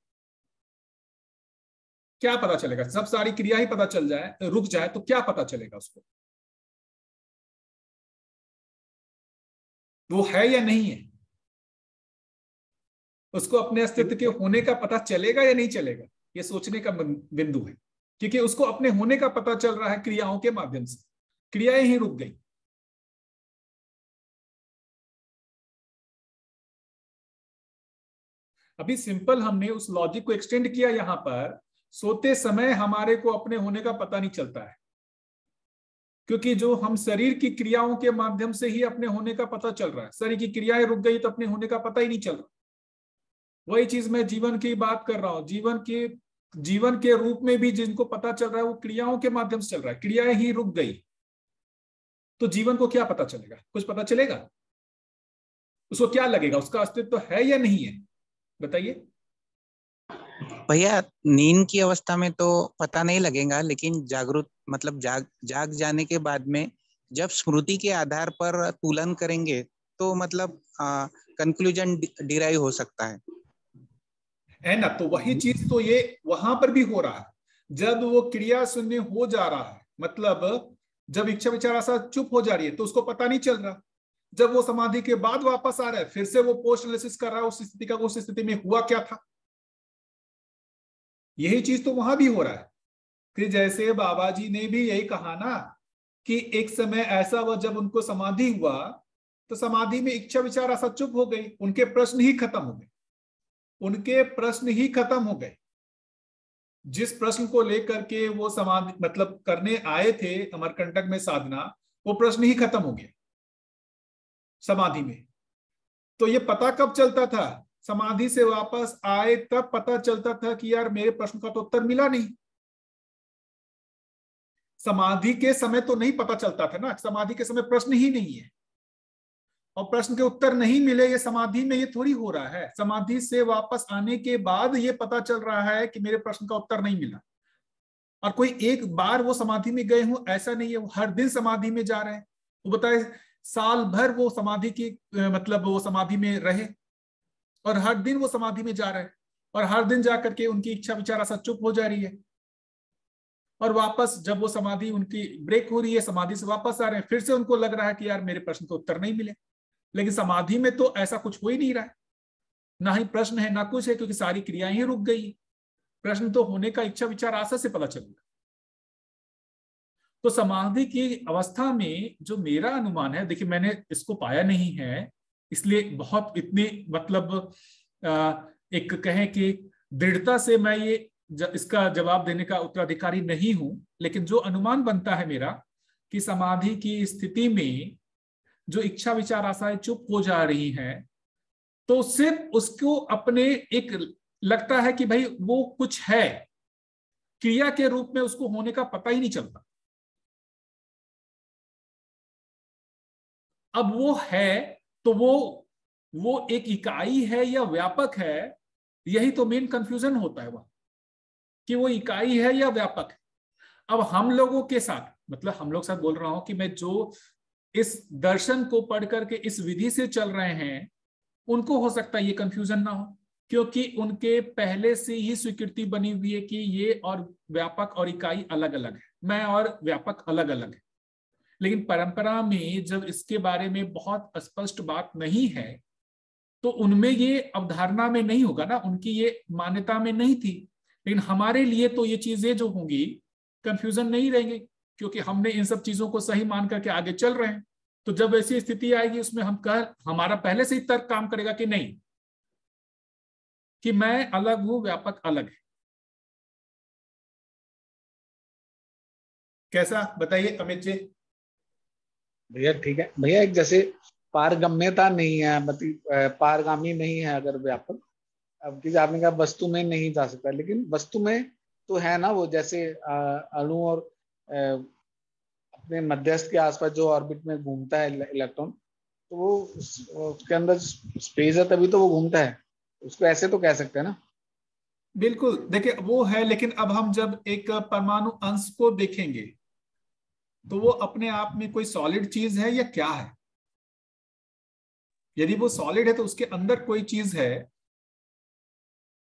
क्या पता चलेगा? सब सारी क्रिया ही पता चल जाए, रुक जाए, तो क्या पता चलेगा उसको? वो है या नहीं है? उसको अपने अस्तित्व के होने का पता चलेगा या नहीं चलेगा, ये सोचने का बिंदु है, क्योंकि उसको अपने होने का पता चल रहा है क्रियाओं के माध्यम से, क्रियाएं ही रुक गई। अभी सिंपल हमने उस लॉजिक को एक्सटेंड किया यहां पर, सोते समय हमारे को अपने होने का पता नहीं चलता है, क्योंकि जो हम शरीर की क्रियाओं के माध्यम से ही अपने होने का पता चल रहा है, शरीर की क्रियाएं रुक गई तो अपने होने का पता ही नहीं चल रहा। वही चीज मैं जीवन की बात कर रहा हूं, जीवन के रूप में भी जिनको पता चल रहा है वो क्रियाओं के माध्यम से चल रहा है, क्रियाएं ही रुक गई तो जीवन को क्या पता चलेगा? कुछ पता चलेगा? उसको क्या लगेगा, उसका अस्तित्व है या नहीं है? बताइए भैया नींद की अवस्था में तो पता नहीं लगेगा, लेकिन जागरूक मतलब जाग जाने के बाद में जब स्मृति के आधार पर तुलन करेंगे तो मतलब कंक्लूजन डिराइव हो सकता है ना? तो वही चीज तो ये वहां पर भी हो रहा है, जब वो क्रिया शून्य हो जा रहा है, मतलब जब इच्छा विचार आशा चुप हो जा रही है तो उसको पता नहीं चल रहा। जब वो समाधि के बाद वापस आ रहा है, फिर से वो पोस्ट एनालिसिस कर रहा है उस स्थिति का, उस स्थिति में हुआ क्या था। यही चीज तो वहां भी हो रहा है। फिर जैसे बाबा जी ने भी यही कहा ना कि एक समय ऐसा हुआ जब उनको समाधि हुआ तो समाधि में इच्छा विचार आशा चुप हो गई, उनके प्रश्न ही खत्म हो गए, उनके प्रश्न ही खत्म हो गए। जिस प्रश्न को लेकर के वो समाधि मतलब करने आए थे अमरकंटक में साधना, वो प्रश्न ही खत्म हो गया समाधि में। तो ये पता कब चलता था? समाधि से वापस आए तब पता चलता था कि यार मेरे प्रश्न का तो उत्तर मिला नहीं। समाधि के समय तो नहीं पता चलता था ना, समाधि के समय प्रश्न ही नहीं है और प्रश्न के उत्तर नहीं मिले, ये समाधि में ये थोड़ी हो रहा है। समाधि से वापस आने के बाद ये पता चल रहा है कि मेरे प्रश्न का उत्तर नहीं मिला। और कोई एक बार वो समाधि में गए हो ऐसा नहीं है, वो हर दिन समाधि में जा रहे हैं। वो बताए साल भर वो समाधि की मतलब वो समाधि में रहे और हर दिन वो समाधि में जा रहे हैं और हर दिन जाकर के उनकी इच्छा विचार आशा चुप हो जा रही है और वापस जब वो समाधि उनकी ब्रेक हो रही है, समाधि से वापस आ रहे हैं, फिर से उनको लग रहा है कि यार मेरे प्रश्न के उत्तर नहीं मिले। लेकिन समाधि में तो ऐसा कुछ हो ही नहीं रहा है, ना ही प्रश्न है ना कुछ है, क्योंकि सारी क्रियाएं ही रुक गई। प्रश्न तो होने का इच्छा विचार आशा से पता चलेगा। तो समाधि की अवस्था में जो मेरा अनुमान है, देखिए मैंने इसको पाया नहीं है इसलिए बहुत इतनी मतलब एक कहें कि दृढ़ता से मैं ये इसका जवाब देने का उत्तराधिकारी नहीं हूं, लेकिन जो अनुमान बनता है मेरा कि समाधि की स्थिति में जो इच्छा विचार आशाएं चुप हो जा रही हैं तो सिर्फ उसको अपने एक लगता है कि भाई वो कुछ है, क्रिया के रूप में उसको होने का पता ही नहीं चलता। अब वो है तो वो एक इकाई है या व्यापक है, यही तो मेन कंफ्यूजन होता है वह कि वो इकाई है या व्यापक है। अब हम लोगों के साथ मतलब हम लोग साथ बोल रहा हूं कि मैं जो इस दर्शन को पढ़ करके इस विधि से चल रहे हैं उनको हो सकता है ये कंफ्यूजन ना हो, क्योंकि उनके पहले से ही स्वीकृति बनी हुई है कि ये और व्यापक और इकाई अलग अलग है, मैं और व्यापक अलग अलग है। लेकिन परंपरा में जब इसके बारे में बहुत स्पष्ट बात नहीं है तो उनमें ये अवधारणा में नहीं होगा ना, उनकी ये मान्यता में नहीं थी। लेकिन हमारे लिए तो ये चीजें जो होंगी कंफ्यूजन नहीं रहेंगे, क्योंकि हमने इन सब चीजों को सही मान करके आगे चल रहे हैं। तो जब ऐसी स्थिति आएगी उसमें हमारा पहले से ही तर्क काम करेगा कि नहीं, कि मैं अलग हूं, व्यापक अलग है। कैसा बताइए अमित जी? भैया ठीक है भैया, एक जैसे पारगम्यता नहीं है, मतलब पारगामी नहीं है अगर व्यापक। अब किसी आपने कहा वस्तु में नहीं जा सकता, लेकिन वस्तु में तो है ना वो, जैसे अणु और अपने मध्यस्थ के आसपास जो ऑर्बिट में घूमता है इलेक्ट्रॉन, तो वो उसके अंदर स्पेस है तभी तो वो घूमता है, उसको ऐसे तो कह सकते हैं ना। बिल्कुल, देखिए वो है, लेकिन अब हम जब एक परमाणु अंश को देखेंगे तो वो अपने आप में कोई सॉलिड चीज है या क्या है? यदि वो सॉलिड है तो उसके अंदर कोई चीज है।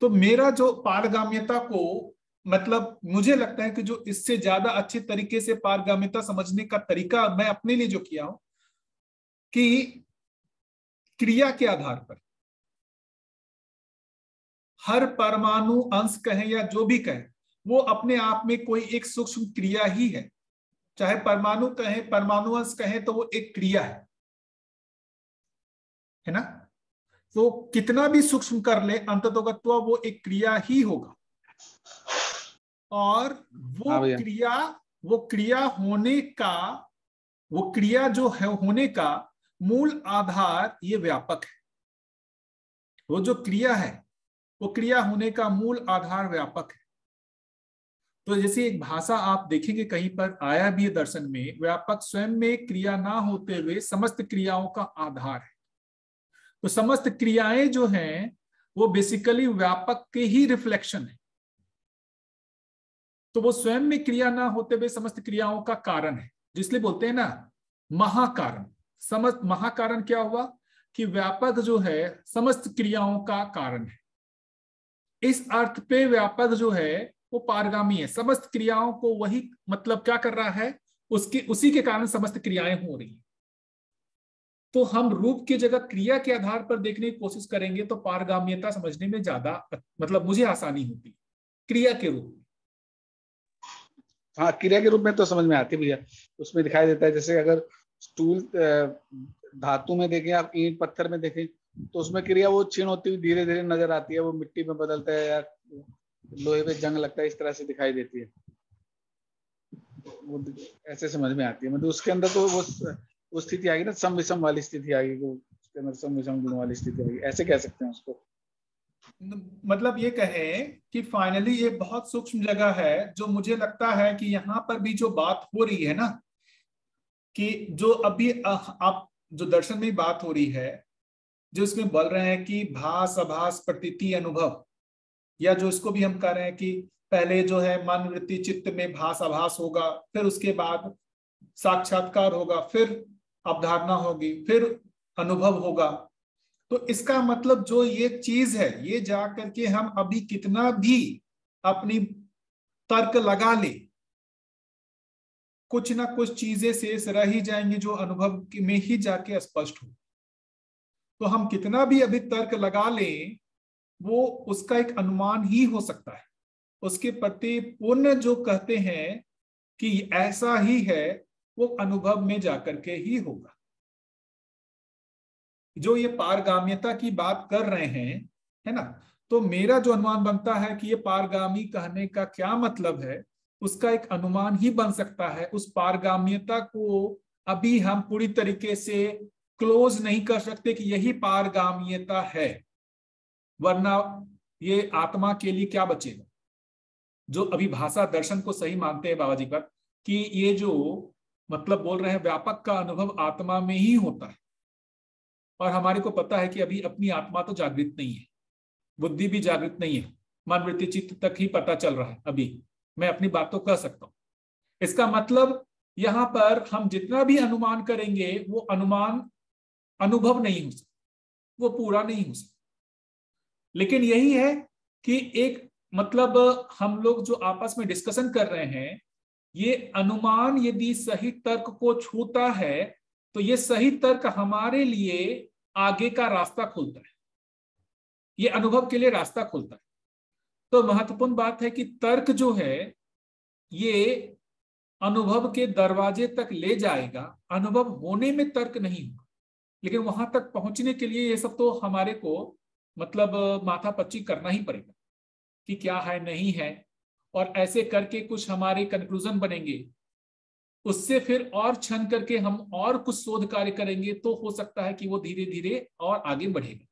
तो मेरा जो पारगाम्यता को, मतलब मुझे लगता है कि जो इससे ज्यादा अच्छे तरीके से पारगाम्यता समझने का तरीका मैं अपने लिए जो किया हूं कि क्रिया के आधार पर हर परमाणु अंश कहें या जो भी कहें, वो अपने आप में कोई एक सूक्ष्म क्रिया ही है। चाहे परमाणु कहें, परमाणु अंश कहें, तो वो एक क्रिया है ना। तो कितना भी सूक्ष्म कर ले, अंततोगत्वा वो एक क्रिया ही होगा। और वो क्रिया होने का, वो क्रिया जो है होने का मूल आधार ये व्यापक है। वो जो क्रिया है, वो क्रिया होने का मूल आधार व्यापक है। तो जैसे एक भाषा आप देखेंगे कहीं पर आया भी है दर्शन में, व्यापक स्वयं में क्रिया ना होते हुए समस्त क्रियाओं का आधार है। तो समस्त क्रियाएं जो हैं वो बेसिकली व्यापक के ही रिफ्लेक्शन है। तो वो स्वयं में क्रिया ना होते हुए समस्त क्रियाओं का कारण है, जिसलिए बोलते हैं ना महाकारण। समस्त महाकारण क्या हुआ कि व्यापक जो है समस्त क्रियाओं का कारण है। इस अर्थ पे व्यापक जो है वो पारगामी है। समस्त क्रियाओं को वही मतलब क्या कर रहा है, उसी के कारण समस्त क्रियाएं हो रही हैं। तो हम रूप की जगह क्रिया के आधार पर देखने की कोशिश करेंगे तो पारगाम्यता समझने में ज्यादा, मतलब मुझे आसानी होती है क्रिया के रूप में। हाँ, क्रिया के रूप में तो समझ में आती है भैया। उसमें दिखाई देता है, जैसे अगर स्टूल धातु में देखें, आप ईंट पत्थर में देखें, तो उसमें क्रिया वो क्षीण होती हुई धीरे धीरे नजर आती है। वो मिट्टी में बदलता है या लोहे पे जंग लगता है, इस तरह से दिखाई देती है। वो ऐसे समझ में आती है, मतलब उसके अंदर तो वो स्थिति आएगी ना, सम विषम वाली स्थिति आएगी, वो उसके अंदर सम विषम गुण वाली स्थिति आएगी, ऐसे कह सकते हैं उसको। मतलब ये कहें कि फाइनली ये बहुत सूक्ष्म जगह है, जो मुझे लगता है कि यहाँ पर भी जो बात हो रही है ना, कि जो अभी आप जो दर्शन में बात हो रही है, जो इसमें बोल रहे हैं कि भास आभास प्रतीति अनुभव, या जो इसको भी हम कह रहे हैं कि पहले जो है मन वृत्ति चित्त में भास आभास होगा, फिर उसके बाद साक्षात्कार होगा, फिर अवधारणा होगी, फिर अनुभव होगा। तो इसका मतलब जो ये चीज है, ये जा करके हम अभी कितना भी अपनी तर्क लगा ले, कुछ ना कुछ चीजें शेष रह ही जाएंगी जो अनुभव में ही जाके स्पष्ट हो। तो हम कितना भी अभी तर्क लगा लें, वो उसका एक अनुमान ही हो सकता है। उसके प्रति पूर्ण जो कहते हैं कि ऐसा ही है, वो अनुभव में जाकर के ही होगा। जो ये पारगाम्यता की बात कर रहे हैं, है ना, तो मेरा जो अनुमान बनता है कि ये पारगामी कहने का क्या मतलब है, उसका एक अनुमान ही बन सकता है। उस पारगाम्यता को अभी हम पूरी तरीके से क्लोज नहीं कर सकते कि यही पारगाम्यता है, वरना ये आत्मा के लिए क्या बचेगा। जो अभी भाषा दर्शन को सही मानते हैं बाबा जी पर, कि ये जो मतलब बोल रहे हैं व्यापक का अनुभव आत्मा में ही होता है, और हमारे को पता है कि अभी अपनी आत्मा तो जागृत नहीं है, बुद्धि भी जागृत नहीं है, मन वृत्ति चित्त तक ही पता चल रहा है। अभी मैं अपनी बात तो कह सकता हूं। इसका मतलब यहां पर हम जितना भी अनुमान करेंगे, वो अनुमान अनुभव नहीं हो सकता, वो पूरा नहीं हो सकता। लेकिन यही है कि एक मतलब हम लोग जो आपस में डिस्कशन कर रहे हैं, ये अनुमान यदि सही तर्क को छूता है तो ये सही तर्क हमारे लिए आगे का रास्ता खोलता है, ये अनुभव के लिए रास्ता खोलता है। तो महत्वपूर्ण बात है कि तर्क जो है ये अनुभव के दरवाजे तक ले जाएगा, अनुभव होने में तर्क नहीं होगा। लेकिन वहां तक पहुंचने के लिए ये सब तो हमारे को मतलब माथापच्ची करना ही पड़ेगा कि क्या है नहीं है, और ऐसे करके कुछ हमारे कंक्लूजन बनेंगे, उससे फिर और छन करके हम और कुछ शोध कार्य करेंगे तो हो सकता है कि वो धीरे धीरे और आगे बढ़ेगा।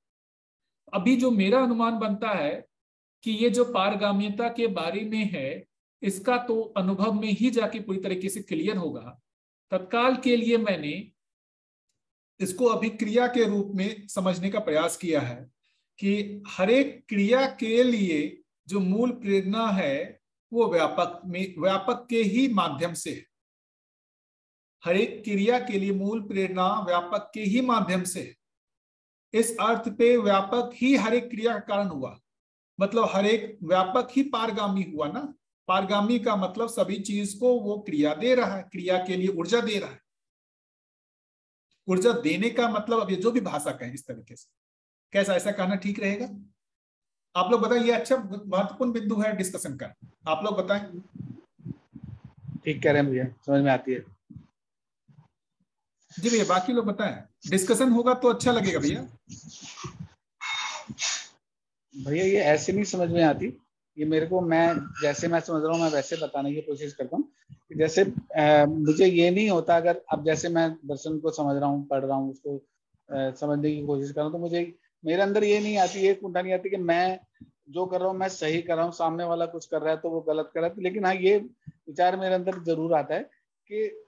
अभी जो मेरा अनुमान बनता है कि ये जो पारगाम्यता के बारे में है, इसका तो अनुभव में ही जाके पूरी तरीके से क्लियर होगा। तत्काल के लिए मैंने इसको अभी क्रिया के रूप में समझने का प्रयास किया है कि हर एक क्रिया के लिए जो मूल प्रेरणा है वो व्यापक के ही माध्यम से है। हर एक क्रिया के लिए मूल प्रेरणा व्यापक के ही माध्यम से है। इस अर्थ पे व्यापक ही हर एक क्रिया का कारण हुआ, मतलब हर एक व्यापक ही पारगामी हुआ ना। पारगामी का मतलब सभी चीज को वो क्रिया दे रहा है, क्रिया के लिए ऊर्जा दे रहा है। ऊर्जा देने का मतलब अब ये जो भी भाषा कहें इस तरीके से, कैसा ऐसा कहना ठीक रहेगा? आप लोग बताएं, ये अच्छा महत्वपूर्ण बिंदु है डिस्कशन का। आप लोग बताएं। ठीक कह रहे हैं भैया, समझ में आती है जी भैया, बाकी लोग बताएं। डिस्कशन होगा तो अच्छा लगेगा भैया। भैया ये ऐसे नहीं समझ में आती, ये मेरे को, मैं जैसे मैं समझ रहा हूँ मैं वैसे बताने की कोशिश करता हूँ। जैसे मुझे ये नहीं होता, अगर अब जैसे मैं दर्शन को समझ रहा हूँ, पढ़ रहा हूँ, उसको समझने की कोशिश कर रहा हूँ, तो मुझे मेरे अंदर ये नहीं आती, ये कुंठा नहीं आती कि मैं जो कर रहा हूँ मैं सही कर रहा हूँ, सामने वाला कुछ कर रहा है तो वो गलत कर रहा है। लेकिन हाँ, ये विचार मेरे अंदर जरूर आता है कि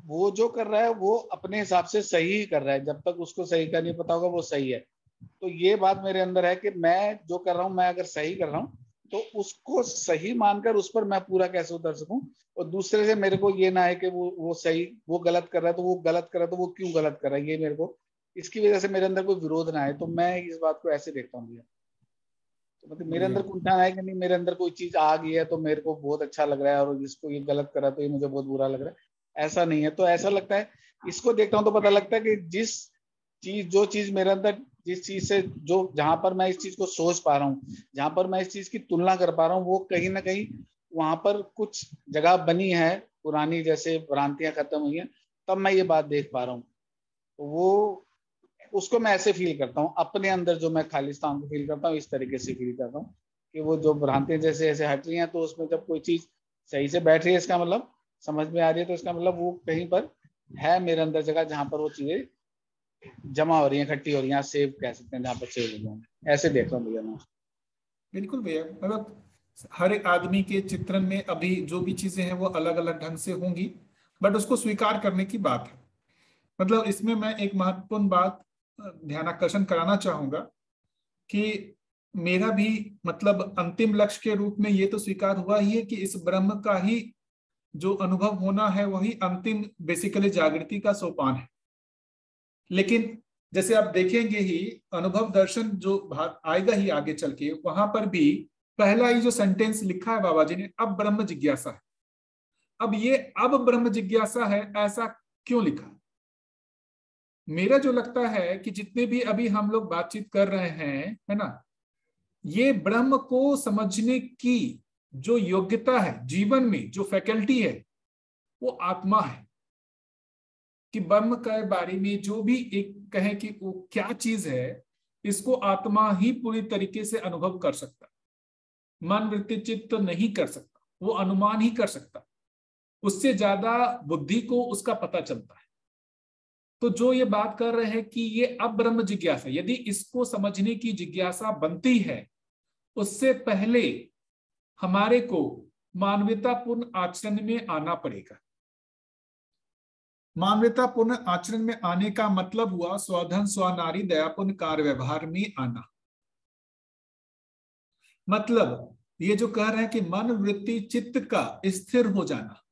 वो जो कर रहा है वो अपने हिसाब से सही ही कर रहा है, जब तक उसको सही का नहीं पता होगा वो सही है। तो ये बात मेरे अंदर है कि मैं जो कर रहा हूँ, मैं अगर सही कर रहा हूँ तो उसको सही मानकर उस पर मैं पूरा कैसे उतर सकूं, और दूसरे से मेरे को ये ना है कि वो सही, वो गलत कर रहा है तो वो गलत कर रहा है तो वो क्यों गलत कर रहा है, ये मेरे को इसकी वजह से मेरे अंदर कोई विरोध ना आए। तो मैं इस बात को ऐसे देखता हूँ। तो मतलब मेरे अंदर कुंठा है कि नहीं, मेरे अंदर कोई चीज आ गई है तो मेरे को बहुत अच्छा लग रहा है, और जिसको ये गलत करा तो ये मुझे बहुत बुरा लग रहा है, ऐसा नहीं है। तो ऐसा लगता है, इसको देखता हूँ तो पता लगता है कि जो चीज मेरे अंदर, जिस चीज से जो जहां पर मैं इस चीज को सोच पा रहा हूँ, जहां पर मैं इस चीज की तुलना कर पा रहा हूँ, वो कहीं ना कहीं वहां पर कुछ जगह बनी है पुरानी, जैसे भ्रांतियां खत्म हुई हैं, तब मैं ये बात देख पा रहा हूँ। तो वो उसको मैं ऐसे फील करता हूँ अपने अंदर, जो मैं खालिस्तान को फील करता हूँ इस तरीके से फील करता हूँ कि वो जो भ्रांतियां जैसे ऐसे हट रही हैं, तो उसमें जब कोई चीज सही से बैठ रही है, इसका मतलब समझ में आ रही है, तो इसका मतलब वो कहीं पर है मेरे अंदर जगह जहां पर वो चीजें जमा हो रही हैं, इकट्ठी हो रही हैं, सेव कह सकते हैं, जहाँ पर सेव हो जाए। ऐसे देख रहा हूँ भैया मैं। बिल्कुल भैया, मतलब हर एक आदमी के चित्रण में अभी जो भी चीजें हैं वो अलग अलग ढंग से होंगी, बट उसको स्वीकार करने की बात है। मतलब इसमें मैं एक महत्वपूर्ण बात ध्यानाकर्षण कराना चाहूंगा कि मेरा भी मतलब अंतिम लक्ष्य के रूप में ये तो स्वीकार हुआ ही है कि इस ब्रह्म का ही जो अनुभव होना है वही अंतिम बेसिकली जागृति का सोपान है। लेकिन जैसे आप देखेंगे ही अनुभव दर्शन जो भाग आएगा ही आगे चल के, वहां पर भी पहला ही जो सेंटेंस लिखा है बाबा जी ने, अब ब्रह्म जिज्ञासा है। अब ये अब ब्रह्म जिज्ञासा है, ऐसा क्यों लिखा? मेरा जो लगता है कि जितने भी अभी हम लोग बातचीत कर रहे हैं, है ना, ये ब्रह्म को समझने की जो योग्यता है जीवन में, जो फैकल्टी है, वो आत्मा है। कि ब्रह्म के बारे में जो भी एक कहे कि वो क्या चीज है, इसको आत्मा ही पूरी तरीके से अनुभव कर सकता, मन वृत्ति चित्त तो नहीं कर सकता, वो अनुमान ही कर सकता, उससे ज्यादा बुद्धि को उसका पता चलता है। तो जो ये बात कर रहे हैं कि ये अब ब्रह्म जिज्ञासा, यदि इसको समझने की जिज्ञासा बनती है, उससे पहले हमारे को मानवतापूर्ण आचरण में आना पड़ेगा। मानवतापूर्ण आचरण में आने का मतलब हुआ स्वधन स्वनारी दयापूर्ण कार्य व्यवहार में आना। मतलब ये जो कह रहे हैं कि मन वृत्ति चित्त का स्थिर हो जाना,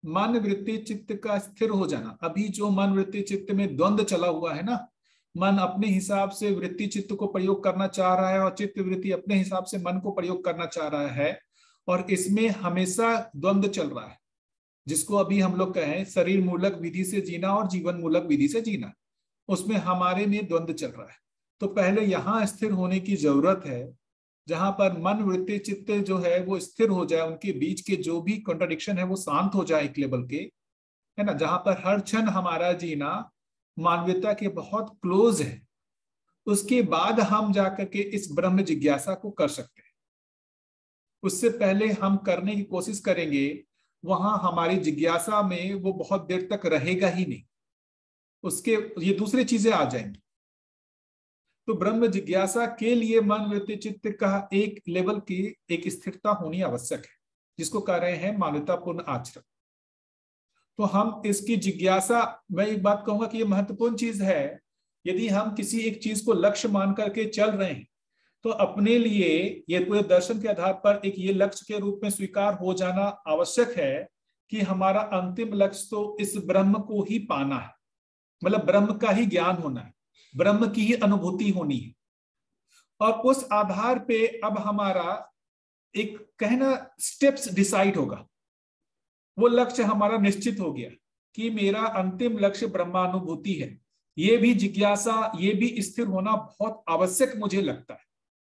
मन वृत्ति चित्त का स्थिर हो जाना। अभी जो मन वृत्ति चित्त में द्वंद्व चला हुआ है ना, मन अपने हिसाब से वृत्ति चित्त को प्रयोग करना चाह रहा है और चित्त वृत्ति अपने हिसाब से मन को प्रयोग करना चाह रहा है, और इसमें हमेशा द्वंद्व चल रहा है, जिसको अभी हम लोग कहें शरीर मूलक विधि से जीना और जीवन मूलक विधि से जीना, उसमें हमारे में द्वंद्व चल रहा है। तो पहले यहाँ स्थिर होने की जरूरत है, जहां पर मन वृत्ति चित्त जो है वो स्थिर हो जाए, उनके बीच के जो भी कॉन्ट्रडिक्शन है वो शांत हो जाए एक लेवल के, है ना, जहां पर हर क्षण हमारा जीना मानवता के बहुत क्लोज है। उसके बाद हम जाकर के इस ब्रह्म जिज्ञासा को कर सकते हैं। उससे पहले हम करने की कोशिश करेंगे वहां हमारी जिज्ञासा में वो बहुत देर तक रहेगा ही नहीं, उसके ये दूसरी चीजें आ जाएंगी। तो ब्रह्म जिज्ञासा के लिए मन वृत्ति चित्त का एक लेवल की एक स्थिरता होनी आवश्यक है, जिसको कह रहे हैं मानवतापूर्ण आचरण। तो हम इसकी जिज्ञासा, मैं एक बात कहूंगा कि ये महत्वपूर्ण चीज है। यदि हम किसी एक चीज को लक्ष्य मान करके चल रहे हैं तो अपने लिए ये पूरे दर्शन के आधार पर एक ये लक्ष्य के रूप में स्वीकार हो जाना आवश्यक है कि हमारा अंतिम लक्ष्य तो इस ब्रह्म को ही पाना है, मतलब ब्रह्म का ही ज्ञान होना है, ब्रह्म की ही अनुभूति होनी है। और उस आधार पे अब हमारा एक कहना स्टेप्स डिसाइड होगा। वो लक्ष्य हमारा निश्चित हो गया कि मेरा अंतिम लक्ष्य ब्रह्मानुभूति है। ये भी जिज्ञासा, ये भी स्थिर होना बहुत आवश्यक मुझे लगता है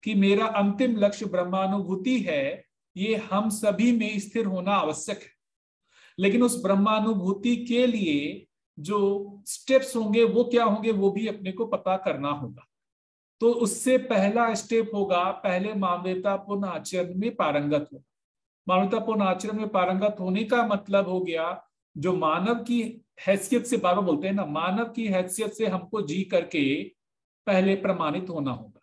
कि मेरा अंतिम लक्ष्य ब्रह्मानुभूति है। ये हम सभी में स्थिर होना आवश्यक है। लेकिन उस ब्रह्मानुभूति के लिए जो स्टेप्स होंगे वो क्या होंगे, वो भी अपने को पता करना होगा। तो उससे पहला स्टेप होगा, पहले मानवतापूर्ण आचरण में पारंगत हो। मानवतापूर्ण आचरण में पारंगत होने का मतलब हो गया, जो मानव की हैसियत से, बाबा बोलते हैं ना, मानव की हैसियत से हमको जी करके पहले प्रमाणित होना होगा।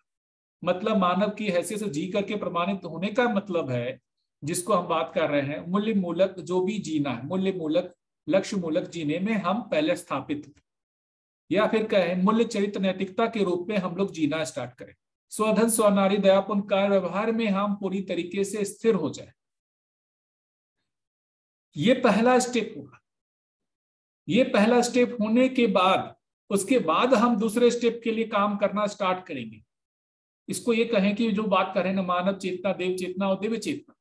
मतलब मानव की हैसियत से जी करके प्रमाणित होने का मतलब है, जिसको हम बात कर रहे हैं, मूल्य मूलक जो भी जीना है, मूल्य मूलक लक्ष्य मूलक जीने में हम पहले स्थापित, या फिर कहें मूल्य चरित्र नैतिकता के रूप में हम लोग जीना स्टार्ट करें। स्वधन स्वनारी दयापूर्ण कार्य व्यवहार में हम पूरी तरीके से स्थिर हो जाए। ये पहला स्टेप होगा। ये पहला स्टेप होने के बाद उसके बाद हम दूसरे स्टेप के लिए काम करना स्टार्ट करेंगे। इसको ये कहें कि जो बात करें ना, मानव चेतना, देव चेतना और दिव्य चेतना,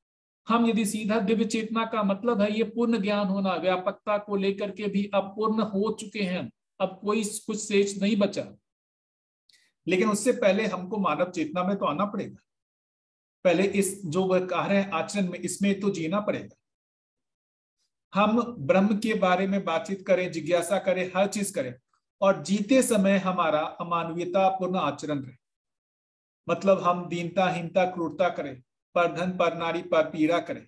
हम यदि सीधा दिव्य चेतना का मतलब है ये पूर्ण ज्ञान होना, व्यापकता को लेकर के भी अब पूर्ण हो चुके हैं, अब कोई कुछ शेष नहीं बचा। लेकिन उससे पहले हमको मानव चेतना में तो आना पड़ेगा। पहले इस जो वह कह रहे हैं आचरण में, इसमें तो जीना पड़ेगा। हम ब्रह्म के बारे में बातचीत करें, जिज्ञासा करें, हर चीज करें, और जीते समय हमारा अमानवीयतापूर्ण आचरण रहे। मतलब हम दीनता, हीनता, क्रूरता करें, पर धन, पर नारी, पर पीड़ा करें,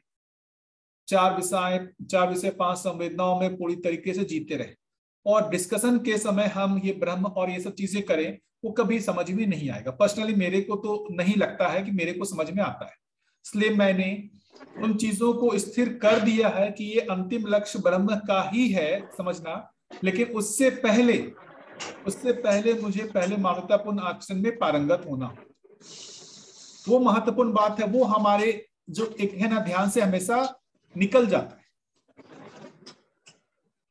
चार विषय 5 संवेदनाओं में पूरी तरीके से जीते रहे। और डिस्कशन के समय हम ये ब्रह्म और ये सब चीजें करें, वो कभी समझ में नहीं आएगा। पर्सनली मेरे को तो नहीं लगता है कि मेरे को समझ में आता है। इसलिए मैंने उन चीजों को स्थिर कर दिया है कि ये अंतिम लक्ष्य ब्रह्म का ही है समझना। लेकिन उससे पहले मुझे पहले मानवतापूर्ण आचरण में पारंगत होना, वो महत्वपूर्ण बात है। वो हमारे जो एक है ना, ध्यान से हमेशा निकल जाता है।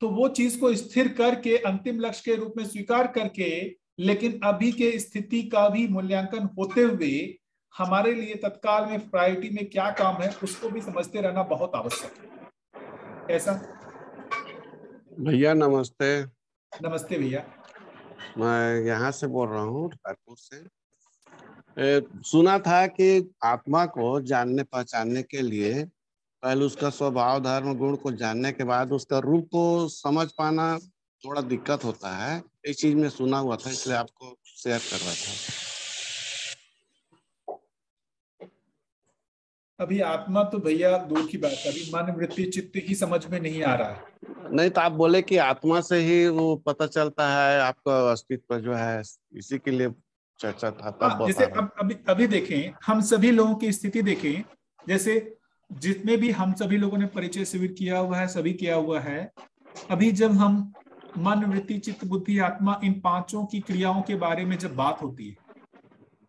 तो वो चीज को स्थिर करके अंतिम लक्ष्य के रूप में स्वीकार करके, लेकिन अभी के स्थिति का भी मूल्यांकन होते हुए हमारे लिए तत्काल में प्रायोरिटी में क्या काम है उसको भी समझते रहना बहुत आवश्यक है। ऐसा भैया नमस्ते। नमस्ते भैया। मैं यहाँ से बोल रहा हूँ, रायपुर से। सुना था कि आत्मा को जानने पहचानने के लिए पहले उसका स्वभाव, धर्म, गुण को जानने के बाद उसका रूप को समझ पाना थोड़ा दिक्कत होता है। इस चीज में सुना हुआ था, इसलिए आपको शेयर कर रहा था। अभी आत्मा तो भैया दूर की बात है, अभी मन, वृत्ति, चित्त ही समझ में नहीं आ रहा है। नहीं तो आप बोले कि आत्मा से ही वो पता चलता है आपका अस्तित्व जो है, इसी के लिए चर्चा था, तब जैसे अभी देखें, हम सभी लोगों की स्थिति देखें। जैसे जितने भी हम सभी लोगों ने परिचय शिविर किया हुआ है, सभी किया हुआ है। अभी जब हम मन, वृत्ति, चित्त, बुद्धि, आत्मा, इन 5 की क्रियाओं के बारे में जब बात होती है,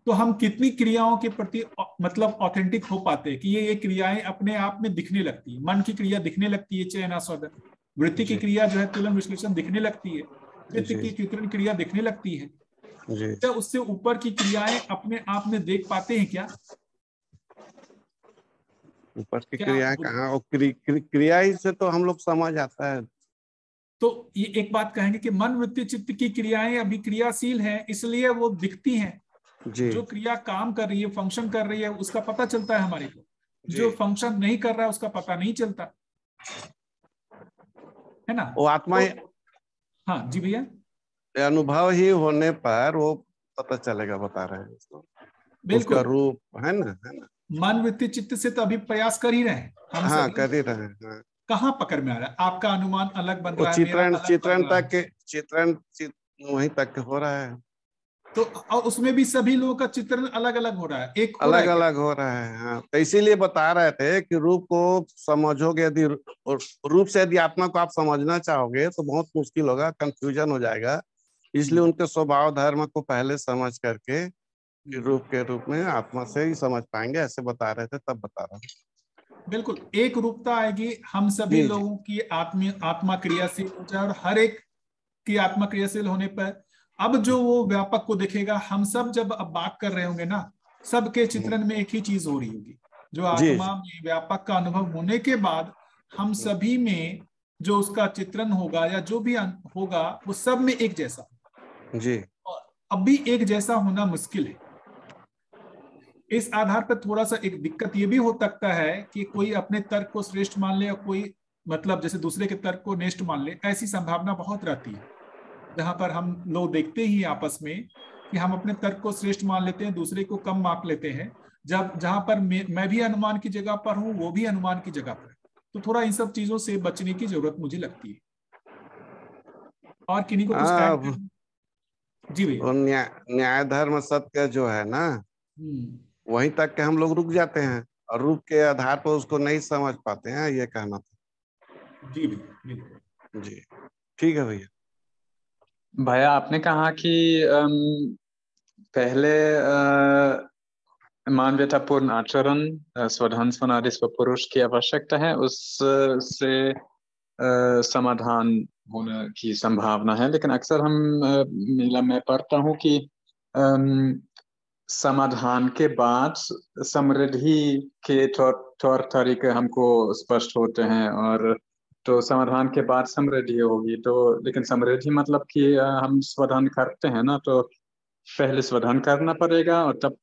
तो हम कितनी क्रियाओं के प्रति मतलब ऑथेंटिक हो पाते हैं कि ये क्रियाएं अपने आप में दिखने लगती है। मन की क्रिया दिखने लगती है, चयन आस्वादन। वृत्ति की क्रिया जो है तुलन विश्लेषण दिखने लगती है। चित्त की कीर्तन क्रिया दिखने लगती है। क्या उससे ऊपर की क्रियाएं अपने आप में देख पाते हैं क्या? ऊपर की क्रियाएं कहाँ, क्रिया ही से तो हम लोग समझ आता है। तो ये एक बात कहेंगे कि मन, वृत्ति, चित्त की क्रियाएं अभी क्रियाशील हैं, इसलिए वो दिखती हैं। जो क्रिया काम कर रही है, फंक्शन कर रही है, उसका पता चलता है हमारे को। जो फंक्शन नहीं कर रहा है उसका पता नहीं चलता है ना। वो आत्मा तो, हाँ जी भैया, अनुभव ही होने पर वो पता चलेगा, बता रहे हैं उसको। बिल्कुल, उसका रूप है ना। मन, वृत्ति, चित्त से तो अभी प्रयास कर ही रहे हैं हम। हाँ, कर ही रहे हैं। कहाँ पकड़ में आ रहा है? आपका अनुमान अलग बन वो रहा है, मेरा अलग चित्रण बन रहा तक के चित्रण वहीं तक के हो रहा है। तो और उसमें भी सभी लोगों का चित्रण अलग अलग हो रहा है, एक हो रहा अलग है क्या? अलग हो रहा है। हाँ, तो इसीलिए बता रहे थे कि रूप को समझोगे, यदि रूप से यदि आत्मा को आप समझना चाहोगे तो बहुत मुश्किल होगा, कंफ्यूजन हो जाएगा। इसलिए उनके स्वभाव धर्म को पहले समझ करके रूप के रूप में आत्मा से ही समझ पाएंगे, ऐसे बता रहे थे, तब बता रहा हूँ। बिल्कुल एक रूपता आएगी, हम सभी लोगों की आत्मा क्रियाशील हो जाए, और हर एक की आत्मा क्रियाशील होने पर अब जो वो व्यापक को देखेगा, हम सब जब अब बात कर रहे होंगे ना, सबके चित्रण में एक ही चीज हो रही होगी। जो आत्मा में व्यापक का अनुभव होने के बाद हम सभी में जो उसका चित्रण होगा या जो भी होगा वो सब में एक जैसा जी। और अब भी एक जैसा होना मुश्किल है। इस आधार पर थोड़ा सा एक दिक्कत ये भी हो सकता है कि कोई अपने तर्क को श्रेष्ठ मान ले और कोई मतलब जैसे दूसरे के तर्क को नेष्ट मान ले। ऐसी संभावना बहुत रहती है, जहां पर हम लोग देखते ही आपस में कि हम अपने तर्क को श्रेष्ठ मान लेते हैं, दूसरे को कम मार्क लेते हैं, जहां पर मैं भी अनुमान की जगह पर हूं, वो भी अनुमान की जगह पर। तो थोड़ा इन सब चीजों से बचने की जरूरत मुझे लगती है। और किन्हीं को कुछ ऐड करना? जी भैया। न्याय धर्म सत्य जो है ना, वहीं तक के हम लोग रुक जाते हैं और रूप के आधार पर उसको नहीं समझ पाते हैं, ये कहना था। जी भैया। जी ठीक है भैया। भैया आपने कहा कि पहले मानवतापूर्ण आचरण, स्वधर्म स्वनादि स्वपुरुष की आवश्यकता है, उससे समाधान होने की संभावना है। लेकिन अक्सर मैं पढ़ता हूँ कि समाधान के बाद समृद्धि के तौर तरीके हमको स्पष्ट होते हैं, और तो समाधान के बाद समृद्धि होगी। तो लेकिन समृद्धि मतलब कि हम स्वधन करते हैं ना, तो पहले स्वधन करना पड़ेगा और तब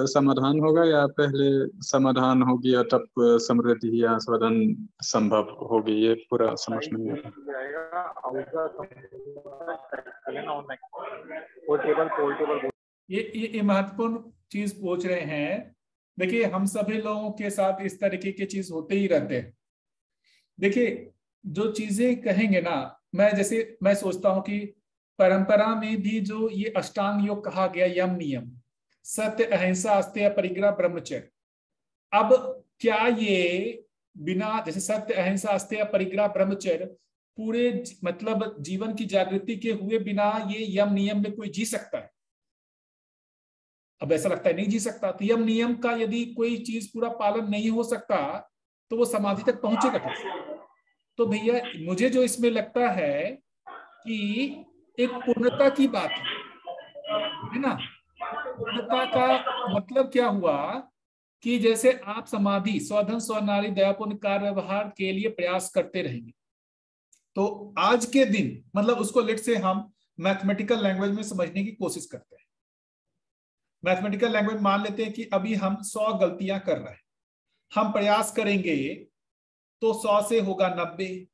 समाधान होगा, या पहले समाधान होगी और तब समृद्धि या स्वधन संभव होगी? ये पूरा समझ में नहीं आता। ये महत्वपूर्ण चीज पूछ रहे हैं। देखिए हम सभी लोगों के साथ इस तरीके की चीज होते ही रहते हैं। देखिए जो चीजें कहेंगे ना, मैं सोचता हूं कि परंपरा में भी जो ये अष्टांग योग कहा गया, यम नियम, सत्य अहिंसा अस्तेय परिग्रह ब्रह्मचर्य, अब क्या ये बिना जैसे सत्य अहिंसा अस्तेय परिग्रह ब्रह्मचर्य पूरे मतलब जीवन की जागृति के हुए बिना ये यम नियम में कोई जी सकता है? अब ऐसा लगता है नहीं जी सकता। तो यम नियम का यदि कोई चीज पूरा पालन नहीं हो सकता तो वो समाधि तक पहुंचेगा कैसे? तो भैया मुझे जो इसमें लगता है कि एक पूर्णता की बात है ना। पूर्णता का मतलब क्या हुआ कि जैसे आप समाधि स्वधन स्वनारी दयापूर्ण कार्य व्यवहार के लिए प्रयास करते रहेंगे, तो आज के दिन मतलब उसको लेट से हम मैथमेटिकल लैंग्वेज में समझने की कोशिश करते हैं। मैथमेटिकल लैंग्वेज मान लेते हैं कि अभी हम 100 गलतियां कर रहे हैं, हम प्रयास करेंगे तो 100 से होगा 90,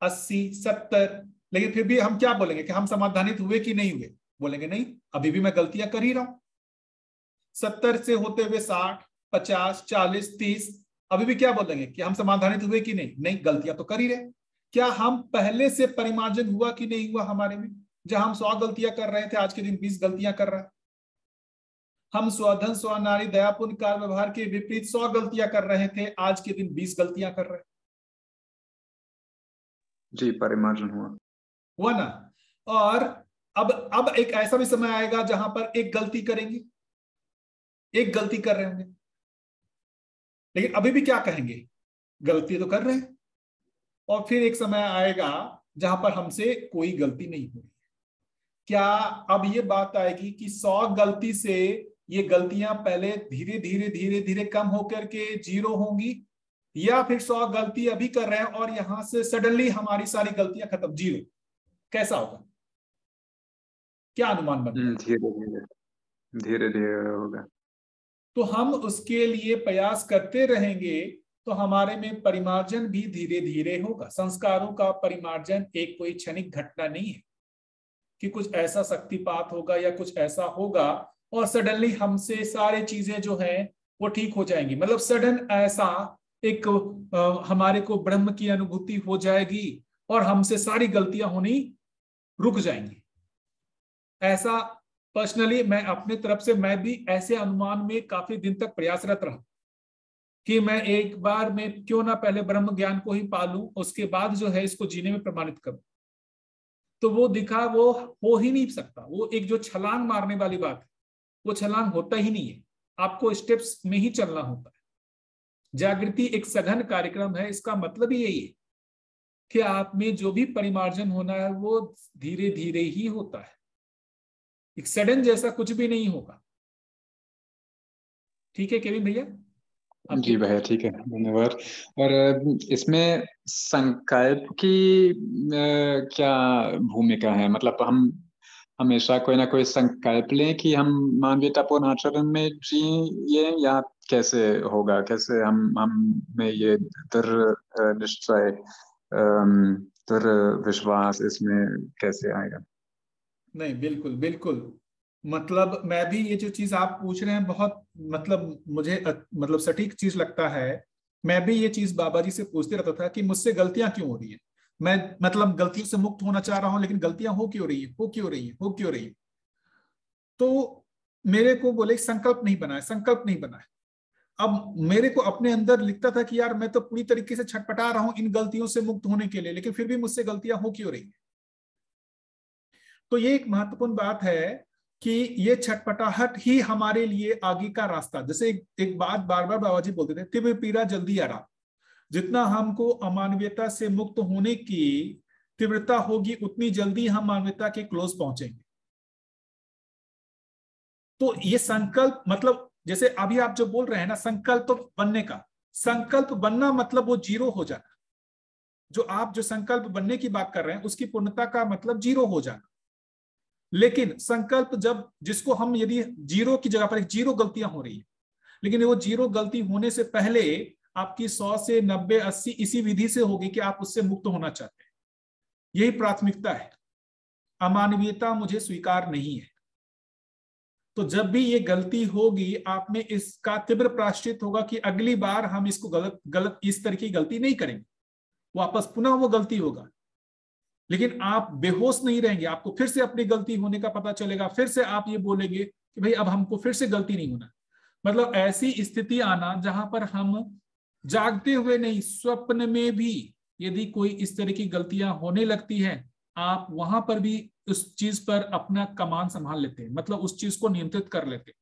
80, 70, लेकिन फिर भी हम क्या बोलेंगे कि हम समाधानित हुए कि नहीं हुए? बोलेंगे नहीं, अभी भी मैं गलतियां कर ही रहा हूं। 70 से होते हुए 60, 50, 40, 30, अभी भी क्या बोलेंगे कि हम समाधानित हुए कि नहीं? नहीं, गलतियां तो कर ही रहे। क्या हम पहले से परिमार्जन हुआ कि नहीं हुआ हमारे में? जहां हम 100 गलतियां कर रहे थे, आज के दिन 20 गलतियां कर रहे हैं। हम स्वधन स्वनारी दयापूर्ण कार्य व्यवहार के विपरीत 100 गलतियां कर रहे थे, आज के दिन 20 गलतियां कर रहे हैं। जी परिमार्जन हुआ ना। और अब एक ऐसा भी समय आएगा जहां पर एक गलती करेंगे, एक गलती कर रहे होंगे, लेकिन अभी भी क्या कहेंगे? गलती तो कर रहे हैं। और फिर एक समय आएगा जहां पर हमसे कोई गलती नहीं हुई। क्या अब ये बात आएगी कि 100 गलती से ये गलतियां पहले धीरे धीरे धीरे धीरे कम होकर के 0 होंगी, या फिर 100 गलती अभी कर रहे हैं और यहां से सडनली हमारी सारी गलतियां खत्म, 0? कैसा होगा? क्या अनुमान बनता है? धीरे धीरे होगा। तो हम उसके लिए प्रयास करते रहेंगे तो हमारे में परिमार्जन भी धीरे धीरे होगा। संस्कारों का परिमार्जन एक कोई क्षणिक घटना नहीं है कि कुछ ऐसा शक्तिपात होगा या कुछ ऐसा होगा और सडनली हमसे सारी चीजें जो हैं वो ठीक हो जाएंगी। मतलब सडन ऐसा एक हमारे को ब्रह्म की अनुभूति हो जाएगी और हमसे सारी गलतियां होनी रुक जाएंगी। ऐसा पर्सनली मैं अपने तरफ से मैं भी ऐसे अनुमान में काफी दिन तक प्रयासरत रहा कि मैं एक बार में क्यों ना पहले ब्रह्म ज्ञान को ही पालूं, उसके बाद जो है इसको जीने में प्रमाणित करूं। तो वो दिखा वो हो ही नहीं सकता। वो एक जो छलांग मारने वाली बात है, वो छलांग होता ही नहीं है। आपको स्टेप्स में ही चलना होता है। जागृति एक सघन कार्यक्रम है। इसका मतलब ही यही है कि आप में जो भी परिमार्जन होना है वो धीरे धीरे ही होता है। एक सडन जैसा कुछ भी नहीं होगा। ठीक है केविन भैया? जी भैया ठीक है, धन्यवाद। और इसमें संकल्प की क्या भूमिका है? मतलब हम हमेशा कोई ना कोई संकल्प लें कि हम मानवीयतापूर्ण आचरण में जिए, या कैसे होगा? कैसे हम में ये दृढ़ निश्चय, दृढ़ विश्वास इसमें कैसे आएगा? नहीं, बिल्कुल बिल्कुल। मतलब मैं भी ये जो चीज आप पूछ रहे हैं बहुत मतलब मुझे मतलब सटीक चीज लगता है। मैं भी ये चीज बाबा जी से पूछते रहता था कि मुझसे गलतियां क्यों हो रही है। मैं मतलब गलतियों से मुक्त होना चाह रहा हूं, लेकिन गलतियां हो क्यों रही है, हो क्यों रही है, हो क्यों रही है। तो मेरे को बोले संकल्प नहीं बना है, संकल्प नहीं बना है। अब मेरे को अपने अंदर लिखता था कि यार मैं तो पूरी तरीके से छटपटा रहा हूं इन गलतियों से मुक्त होने के लिए, लेकिन फिर भी मुझसे गलतियां हो क्यों रही है। तो ये एक महत्वपूर्ण बात है कि ये छटपटाहट ही हमारे लिए आगे का रास्ता। जैसे एक बात बार बार बाबा जी बोलते थे, तीव्र पीड़ा जल्दी आराम। जितना हमको अमानवीयता से मुक्त होने की तीव्रता होगी, उतनी जल्दी हम मानवीयता के क्लोज पहुंचेंगे। तो ये संकल्प मतलब जैसे अभी आप जो बोल रहे हैं ना, संकल्प बनने का, संकल्प बनना मतलब वो जीरो हो जाना। जो आप जो संकल्प बनने की बात कर रहे हैं उसकी पूर्णता का मतलब जीरो हो जाना। लेकिन संकल्प जब जिसको हम यदि जीरो की जगह पर एक जीरो गलतियां हो रही है, लेकिन वो जीरो गलती होने से पहले आपकी 100 से 90 80 इसी विधि से होगी कि आप उससे मुक्त होना चाहते हैं। यही प्राथमिकता है। अमानवीयता मुझे स्वीकार नहीं है। तो जब भी ये गलती होगी आप में इसका तीव्र प्रायश्चित होगा कि अगली बार हम इसको गलत इस तरह की गलती नहीं करेंगे। वापस पुनः वो गलती होगा, लेकिन आप बेहोश नहीं रहेंगे। आपको फिर से अपनी गलती होने का पता चलेगा, फिर से आप ये बोलेंगे कि भाई अब हमको फिर से गलती नहीं होना। मतलब ऐसी स्थिति आना जहां पर हम जागते हुए नहीं, स्वप्न में भी यदि कोई इस तरह की गलतियां होने लगती हैं, आप वहां पर भी उस चीज पर अपना कमान संभाल लेते हैं, मतलब उस चीज को नियंत्रित कर लेते हैं।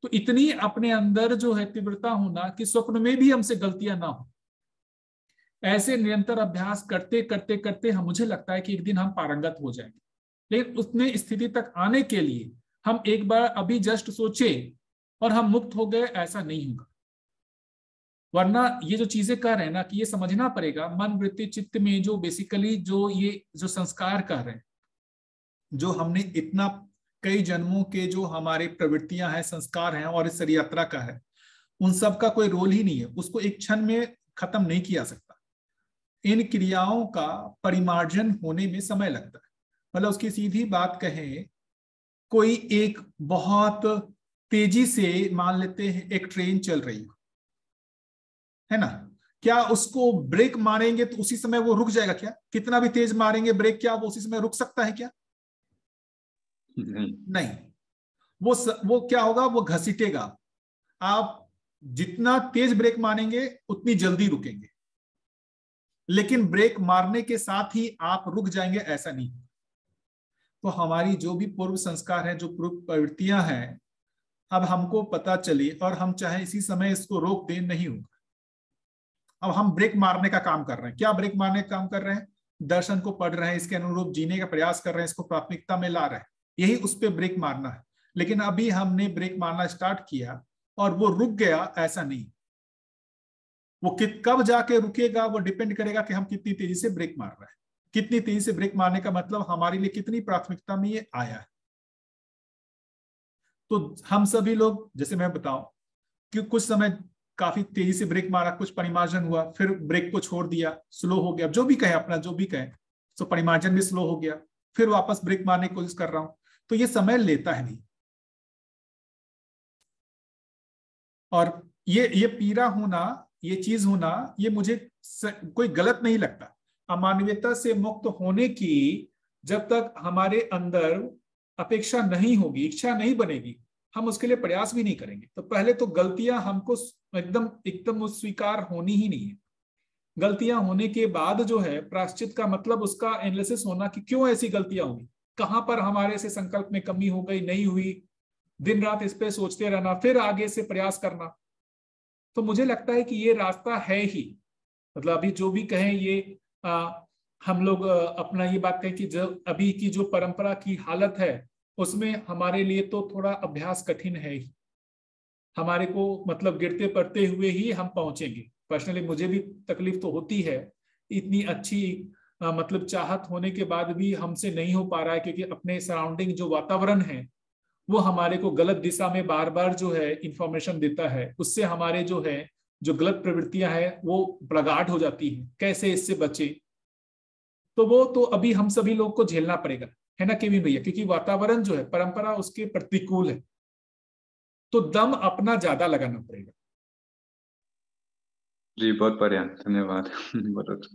तो इतनी अपने अंदर जो है तीव्रता होना कि स्वप्न में भी हमसे गलतियां ना हो। ऐसे निरंतर अभ्यास करते करते करते हम, मुझे लगता है कि एक दिन हम पारंगत हो जाएंगे। लेकिन उतने स्थिति तक आने के लिए हम एक बार अभी जस्ट सोचे और हम मुक्त हो गए, ऐसा नहीं होगा। वरना ये जो चीजें कह रहे हैं ना कि ये समझना पड़ेगा, मन वृत्ति चित्त में जो बेसिकली जो ये जो संस्कार कर रहे हैं, जो हमने इतना कई जन्मों के जो हमारे प्रवृत्तियां हैं, संस्कार हैं और इस यात्रा का है, उन सब का कोई रोल ही नहीं है। उसको एक क्षण में खत्म नहीं किया सकता। इन क्रियाओं का परिमार्जन होने में समय लगता है। मतलब उसकी सीधी बात कहें, कोई एक बहुत तेजी से मान लेते हैं एक ट्रेन चल रही है ना, क्या उसको ब्रेक मारेंगे तो उसी समय वो रुक जाएगा क्या? कितना भी तेज मारेंगे ब्रेक, क्या वो उसी समय रुक सकता है क्या? नहीं। वो क्या होगा, वो घसीटेगा। आप जितना तेज ब्रेक मारेंगे उतनी जल्दी रुकेंगे, लेकिन ब्रेक मारने के साथ ही आप रुक जाएंगे, ऐसा नहीं। तो हमारी जो भी पूर्व संस्कार है, जो पूर्व प्रवृत्तियां हैं, अब हमको पता चली और हम चाहे इसी समय इसको रोक दें, नहीं होगा। अब हम ब्रेक मारने का काम कर रहे हैं। क्या ब्रेक मारने का काम कर रहे हैं? दर्शन को पढ़ रहे हैं, इसके अनुरूप जीने का प्रयास कर रहे हैं, इसको प्राथमिकता में ला रहे हैं, यही उस पर ब्रेक मारना है। लेकिन अभी हमने ब्रेक मारना स्टार्ट किया और वो रुक गया, ऐसा नहीं। वो कब जाके रुकेगा वो डिपेंड करेगा कि हम कितनी तेजी से ब्रेक मार रहे हैं। कितनी तेजी से ब्रेक मारने का मतलब हमारे लिए कितनी प्राथमिकता में ये आया है। तो हम सभी लोग, जैसे मैं बताऊं कि कुछ समय काफी तेजी से ब्रेक मारा, कुछ परिमार्जन हुआ, फिर ब्रेक को छोड़ दिया, स्लो हो गया, जो भी कहे अपना जो भी कहे, तो परिमार्जन भी स्लो हो गया, फिर वापस ब्रेक मारने की कोशिश कर रहा हूं। तो ये समय लेता है नहीं। और ये पीड़ा होना ये चीज होना, ये मुझे कोई गलत नहीं लगता। अमानवीयता से मुक्त होने की जब तक हमारे अंदर अपेक्षा नहीं होगी, इच्छा नहीं बनेगी, हम उसके लिए प्रयास भी नहीं करेंगे। तो पहले तो गलतियां हमको एकदम एकदम स्वीकार होनी ही नहीं है। गलतियां होने के बाद जो है प्रायश्चित का मतलब उसका एनालिसिस होना कि क्यों ऐसी गलतियां हुई, कहां पर हमारे से संकल्प में कमी हो गई, नहीं हुई, दिन रात इस पे सोचते रहना, फिर आगे से प्रयास करना। तो मुझे लगता है कि ये रास्ता है ही। मतलब अभी जो भी कहें ये हम लोग अपना ये बात कहें कि जो अभी की जो परंपरा की हालत है उसमें हमारे लिए तो थोड़ा अभ्यास कठिन है ही। हमारे को मतलब गिरते पड़ते हुए ही हम पहुंचेंगे। पर्सनली मुझे भी तकलीफ तो होती है, इतनी अच्छी मतलब चाहत होने के बाद भी हमसे नहीं हो पा रहा है, क्योंकि अपने सराउंडिंग जो वातावरण है वो हमारे को गलत दिशा में बार बार जो है इंफॉर्मेशन देता है। उससे हमारे जो है जो गलत प्रवृत्तियां हैं वो प्रगाढ़ हो जाती हैं। कैसे इससे बचे, तो वो तो अभी हम सभी लोग को झेलना पड़ेगा, है ना केवी भैया, क्योंकि वातावरण जो है परंपरा उसके प्रतिकूल है। तो दम अपना ज्यादा लगाना पड़ेगा। जी बहुत बढ़िया, धन्यवाद। बहुत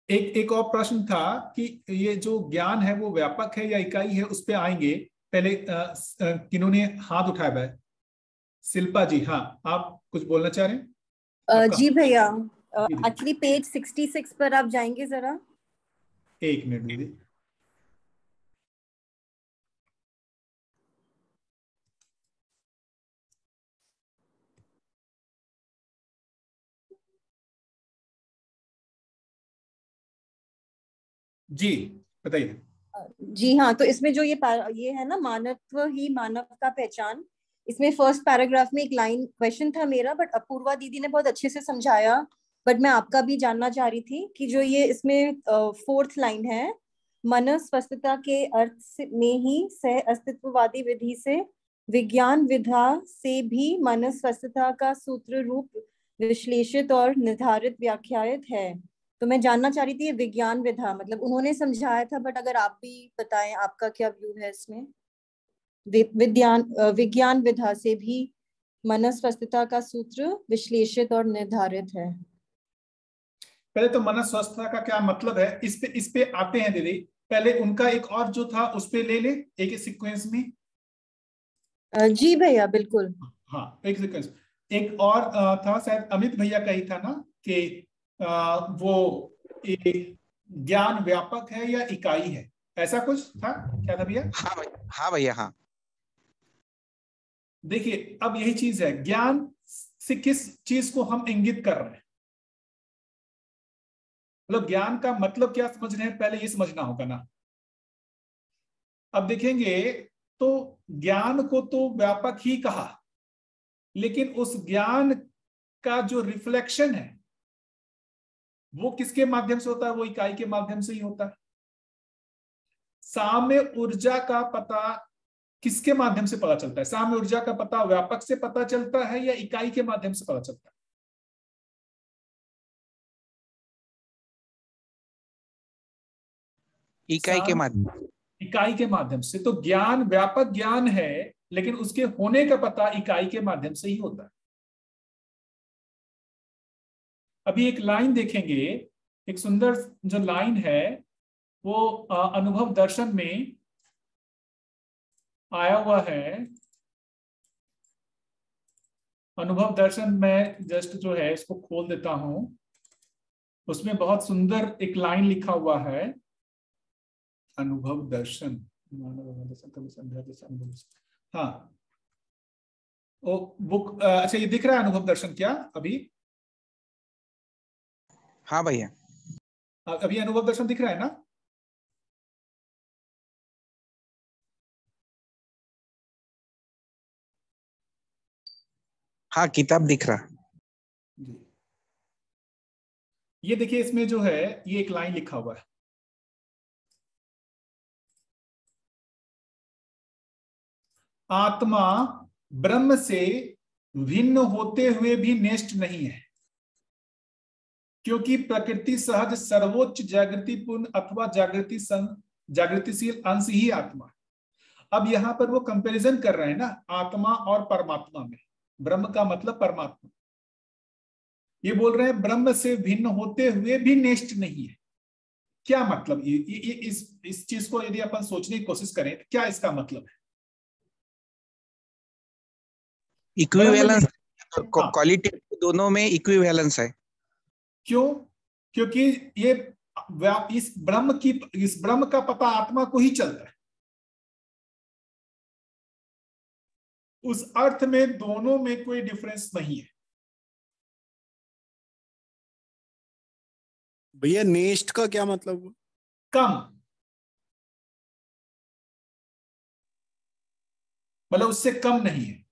एक और प्रश्न था कि ये जो ज्ञान है वो व्यापक है या इकाई है, उस पे आएंगे। पहले किन्होंने हाथ उठाया है? शिल्पा जी, हाँ आप कुछ बोलना चाह रहे हैं? जी भैया, एक्चुअली पेज 66 पर आप जाएंगे जरा। एक मिनट दीदी। जी बताइए। जी हाँ, तो इसमें जो ये है ना, मानवत्व ही मानव का पहचान, इसमें फर्स्ट पैराग्राफ में एक लाइन क्वेश्चन था मेरा, बट अपूर्वा दीदी ने बहुत अच्छे से समझाया। बट मैं आपका भी जानना चाह रही थी कि जो ये इसमें फोर्थ लाइन है, मन स्वस्थता के अर्थ में ही सह अस्तित्ववादी विधि से विज्ञान विधा से भी मन स्वस्थता का सूत्र रूप विश्लेषित और निर्धारित व्याख्यात है। तो मैं जानना चाह रही थी ये विज्ञान विधा मतलब उन्होंने समझाया था, बट अगर आप भी बताएं आपका क्या व्यू है इसमें। विज्ञान विधा से भी मनस्वस्थता का सूत्र विश्लेषित और निर्धारित है। पहले तो मनस्वस्थता का क्या मतलब है, इस पे आते हैं दीदी। पहले उनका एक और जो था उस पे ले ले एक सीक्वेंस में। जी भैया बिल्कुल। हाँ एक सीक्वेंस। एक और था शायद अमित भैया का ही था ना कि वो ज्ञान व्यापक है या इकाई है, ऐसा कुछ था, क्या था भैया? हाँ भैया हाँ। देखिए अब यही चीज है, ज्ञान से किस चीज को हम इंगित कर रहे हैं, मतलब ज्ञान का मतलब क्या समझ रहे हैं, पहले ये समझना होगा ना। अब देखेंगे तो ज्ञान को तो व्यापक ही कहा, लेकिन उस ज्ञान का जो रिफ्लेक्शन है वो किसके माध्यम से होता है, वो इकाई के माध्यम से ही होता है। साम्य ऊर्जा का पता किसके माध्यम से पता चलता है? साम्य ऊर्जा का पता व्यापक से पता चलता है या इकाई के माध्यम से पता चलता है? इकाई के माध्यम। इकाई के माध्यम से। तो ज्ञान व्यापक ज्ञान है, लेकिन उसके होने का पता इकाई के माध्यम से ही होता है। अभी एक लाइन देखेंगे, एक सुंदर जो लाइन है वो अनुभव दर्शन में आया हुआ है। अनुभव दर्शन में जस्ट जो है इसको खोल देता हूं, उसमें बहुत सुंदर एक लाइन लिखा हुआ है, अनुभव दर्शन। हाँ वो बुक, अच्छा ये दिख रहा है अनुभव दर्शन क्या अभी? हाँ भैया अभी अनुभव दर्शन दिख रहा है ना? हाँ किताब दिख रहा। जी ये देखिए इसमें जो है ये एक लाइन लिखा हुआ है, आत्मा ब्रह्म से भिन्न होते हुए भी नेष्ट नहीं है, क्योंकि प्रकृति सहज सर्वोच्च जागृतिपूर्ण अथवा जागृतिशील अंश ही आत्मा है। अब यहां पर वो कंपैरिजन कर रहे हैं ना आत्मा और परमात्मा में। ब्रह्म का मतलब परमात्मा, ये बोल रहे हैं ब्रह्म से भिन्न होते हुए भी नेष्ट नहीं है। क्या मतलब? ये इस चीज को यदि अपन सोचने की कोशिश करें तो क्या इसका मतलब है? इक्विवेलेंस, क्वालिटी दोनों में इक्विवेलेंस है। क्यों? क्योंकि ये इस ब्रह्म का पता आत्मा को ही चलता है। उस अर्थ में दोनों में कोई डिफरेंस नहीं है। भैया नेस्ट का क्या मतलब? कम, मतलब उससे कम नहीं है,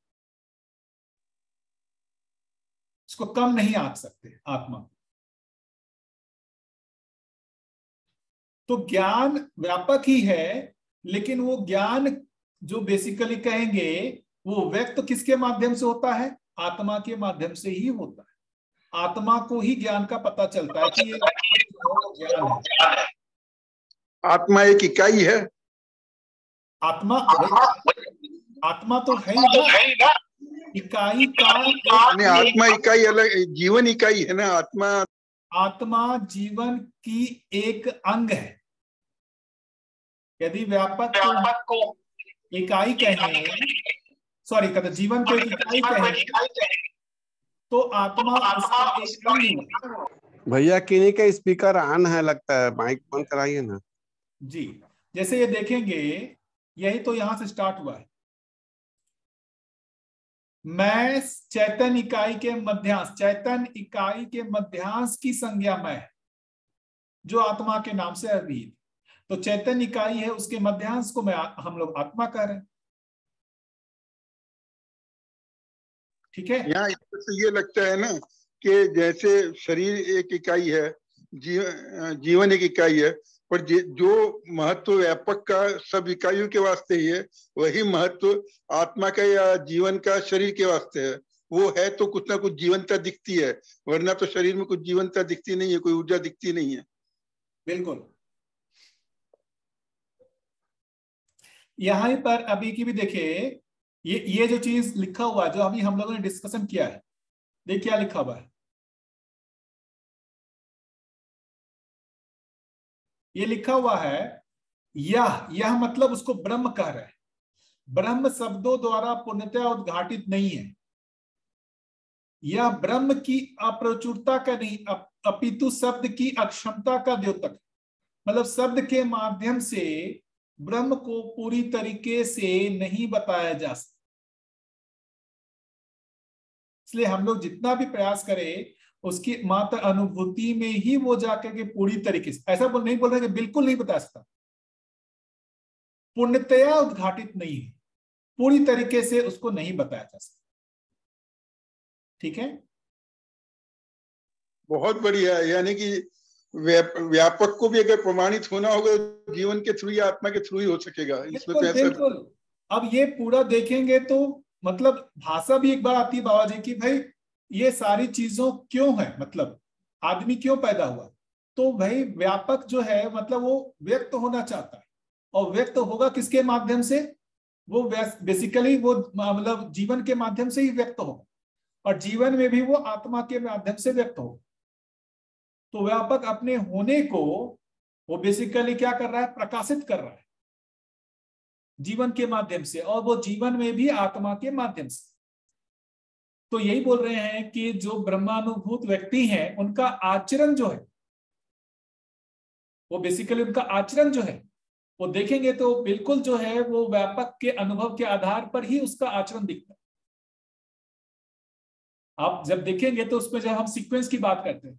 उसको कम नहीं आंक सकते आत्मा। तो ज्ञान व्यापक ही है, लेकिन वो ज्ञान जो बेसिकली कहेंगे वो व्यक्त किसके माध्यम से होता है? आत्मा के माध्यम से ही होता है। आत्मा को ही ज्ञान का पता चलता है कि ये ज्ञान है। आत्मा एक इकाई है। आत्मा तो है ही ना, इकाई काल। आत्मा इकाई अलग, जीवन इकाई है ना। आत्मा जीवन की एक अंग है। यदि व्यापक को इकाई कहें, सॉरी कहते जीवन को एक इकाई कहें, तो आत्मा उसका एक अंग। भैया किन्हीं का स्पीकर ऑन है लगता है, माइक बंद कराइए ना जी। जैसे ये देखेंगे, यही तो यहां से स्टार्ट हुआ है। मैं चैतन्य इकाई के मध्यांश, चैतन्य इकाई के मध्यांश की संज्ञा मैं, जो आत्मा के नाम से अभिहित। तो चैतन्य इकाई है, उसके मध्यांश को हम लोग आत्मा कह रहे हैं। ठीक है। यहाँ ये लगता है ना कि जैसे शरीर एक इकाई है, जीवन एक इकाई है, पर जो महत्व व्यापक का सब इकाइयों के वास्ते ही है, वही महत्व आत्मा का या जीवन का शरीर के वास्ते है। वो है तो कुछ ना कुछ जीवनता दिखती है, वरना तो शरीर में कुछ जीवनता दिखती नहीं है, कोई ऊर्जा दिखती नहीं है। बिल्कुल। यहाँ पर अभी की भी देखिए, ये जो चीज लिखा हुआ है, जो अभी हम लोगों ने डिस्कशन किया है, देखिए क्या लिखा हुआ है। ये लिखा हुआ है यह मतलब उसको ब्रह्म कह रहे हैं। ब्रह्म शब्दों द्वारा पूर्णतया उद्घाटित नहीं है। यह ब्रह्म की अप्रचुरता का नहीं, अपितु शब्द की अक्षमता का द्योतक। मतलब शब्द के माध्यम से ब्रह्म को पूरी तरीके से नहीं बताया जा सकता। इसलिए हम लोग जितना भी प्रयास करें, उसकी मात्र अनुभूति में ही वो जाकर के पूरी तरीके से, ऐसा नहीं बोल रहे कि बिल्कुल नहीं बता सकता, पूर्णतया उद्घाटित नहीं है, पूरी तरीके से उसको नहीं बताया जा सकता। ठीक है, बहुत बढ़िया। यानी कि व्यापक को भी अगर प्रमाणित होना होगा, जीवन के थ्रू या आत्मा के थ्रू ही हो सकेगा। इसमें तो ऐसा बिल्कुल। अब ये पूरा देखेंगे तो मतलब भाषा भी एक बार आती है बाबा जी की, भाई ये सारी चीजों क्यों है, मतलब आदमी क्यों पैदा हुआ। तो भाई व्यापक जो है मतलब वो व्यक्त होना चाहता है, और व्यक्त होगा किसके माध्यम से? वो बेसिकली वो मतलब जीवन के माध्यम से ही व्यक्त होगा, और जीवन में भी वो आत्मा के माध्यम से व्यक्त होगा। तो व्यापक अपने होने को वो बेसिकली क्या कर रहा है? प्रकाशित कर रहा है जीवन के माध्यम से, और वो जीवन में भी आत्मा के माध्यम से। तो यही बोल रहे हैं कि जो ब्रह्मानुभूत व्यक्ति हैं, उनका आचरण जो है, वो बेसिकली उनका आचरण जो है वो देखेंगे तो बिल्कुल जो है वो व्यापक के अनुभव के आधार पर ही उसका आचरण दिखता है। आप जब देखेंगे तो उसमें जब हम सीक्वेंस की बात करते हैं,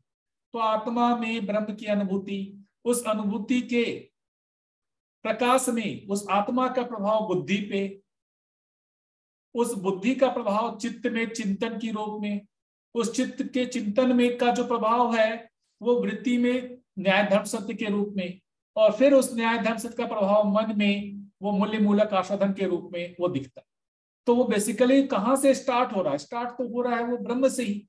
तो आत्मा में ब्रह्म की अनुभूति, उस अनुभूति के प्रकाश में उस आत्मा का प्रभाव बुद्धि पे, उस बुद्धि का प्रभाव चित्त में चिंतन की रूप में, उस चित्त के चिंतन में का जो प्रभाव है वो वृत्ति में न्याय धर्म सत्य के रूप में, और फिर उस न्याय धर्म सत्य का प्रभाव मन में वो मूल्य मूलक आस्वादन के रूप में वो दिखता है। तो वो बेसिकली कहां से स्टार्ट हो रहा है? स्टार्ट तो हो रहा है वो ब्रह्म से ही।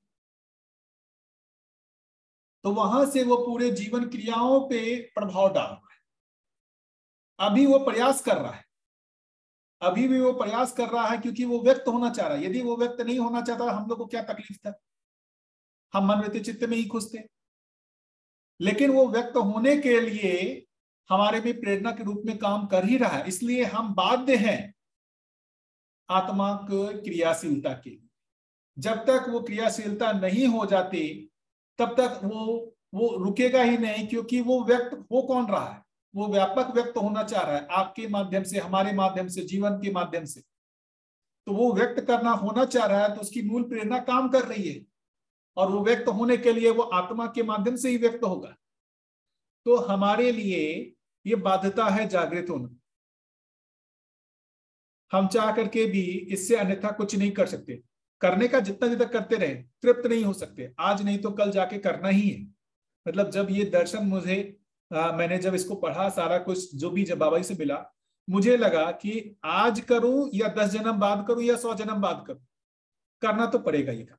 तो वहां से वो पूरे जीवन क्रियाओं पे प्रभाव डाल रहा है। अभी वो प्रयास कर रहा है, अभी भी वो प्रयास कर रहा है, क्योंकि वो व्यक्त होना चाह रहा है। यदि वो व्यक्त नहीं होना चाहता, हम लोग को क्या तकलीफ था? हम मन वृत्ति चित्त में ही खुश थे, लेकिन वो व्यक्त होने के लिए हमारे भी प्रेरणा के रूप में काम कर ही रहा है, इसलिए हम बाध्य हैं आत्मा को क्रियाशीलता के। जब तक वो क्रियाशीलता नहीं हो जाती तब तक वो रुकेगा ही नहीं, क्योंकि वो व्यक्त हो कौन रहा है, वो व्यापक व्यक्त होना चाह रहा है आपके माध्यम से, हमारे माध्यम से, जीवन के माध्यम से। तो वो व्यक्त करना होना चाह रहा है तो उसकी मूल प्रेरणा काम कर रही है, और वो व्यक्त होने के लिए वो आत्मा के माध्यम से ही व्यक्त होगा। तो हमारे लिए ये बाध्यता है जागृत होना। हम चाह करके भी इससे अन्यथा कुछ नहीं कर सकते। करने का जितना तक करते रहे तृप्त नहीं हो सकते, आज नहीं तो कल जाके करना ही है। मतलब जब ये दर्शन मुझे मैंने जब इसको पढ़ा, सारा कुछ जो भी जब बाबा जी से मिला, मुझे लगा कि आज करूं या 10 जन्म बाद करूं या 100 जन्म बाद करूं, करना तो पड़ेगा ये काम,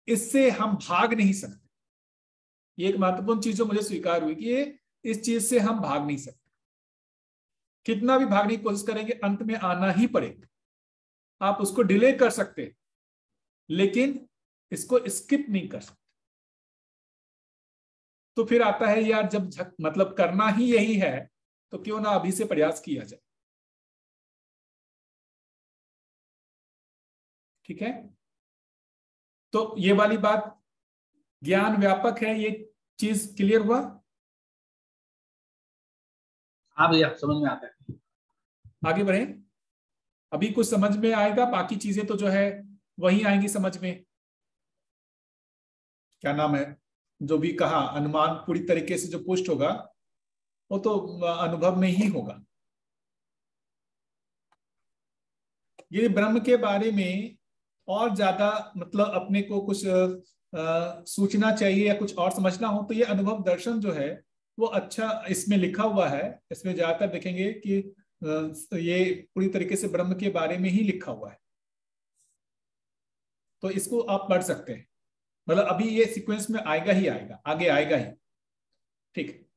इससे हम भाग नहीं सकते। ये एक महत्वपूर्ण चीज जो मुझे स्वीकार हुई कि इस चीज से हम भाग नहीं सकते। कितना भी भागने की कोशिश करेंगे अंत में आना ही पड़ेगा। आप उसको डिले कर सकते हैं लेकिन इसको स्किप नहीं कर सकते। तो फिर आता है यार, जब मतलब करना ही यही है तो क्यों ना अभी से प्रयास किया जाए। ठीक है, तो ये वाली बात, ज्ञान व्यापक है, ये चीज क्लियर हुआ? हाँ भैया, समझ में आता है। आगे बढ़े, अभी कुछ समझ में आएगा, बाकी चीजें तो जो है वही आएंगी समझ में। क्या नाम है, जो भी कहा, अनुमान पूरी तरीके से जो पुष्ट होगा वो तो अनुभव में ही होगा। ये ब्रह्म के बारे में और ज्यादा मतलब अपने को कुछ सोचना चाहिए या कुछ और समझना हो तो ये अनुभव दर्शन जो है वो अच्छा इसमें लिखा हुआ है। इसमें ज्यादातर देखेंगे कि ये पूरी तरीके से ब्रह्म के बारे में ही लिखा हुआ है, तो इसको आप पढ़ सकते हैं। मतलब अभी ये सीक्वेंस में आएगा ही आएगा, आगे आएगा ही। ठीक,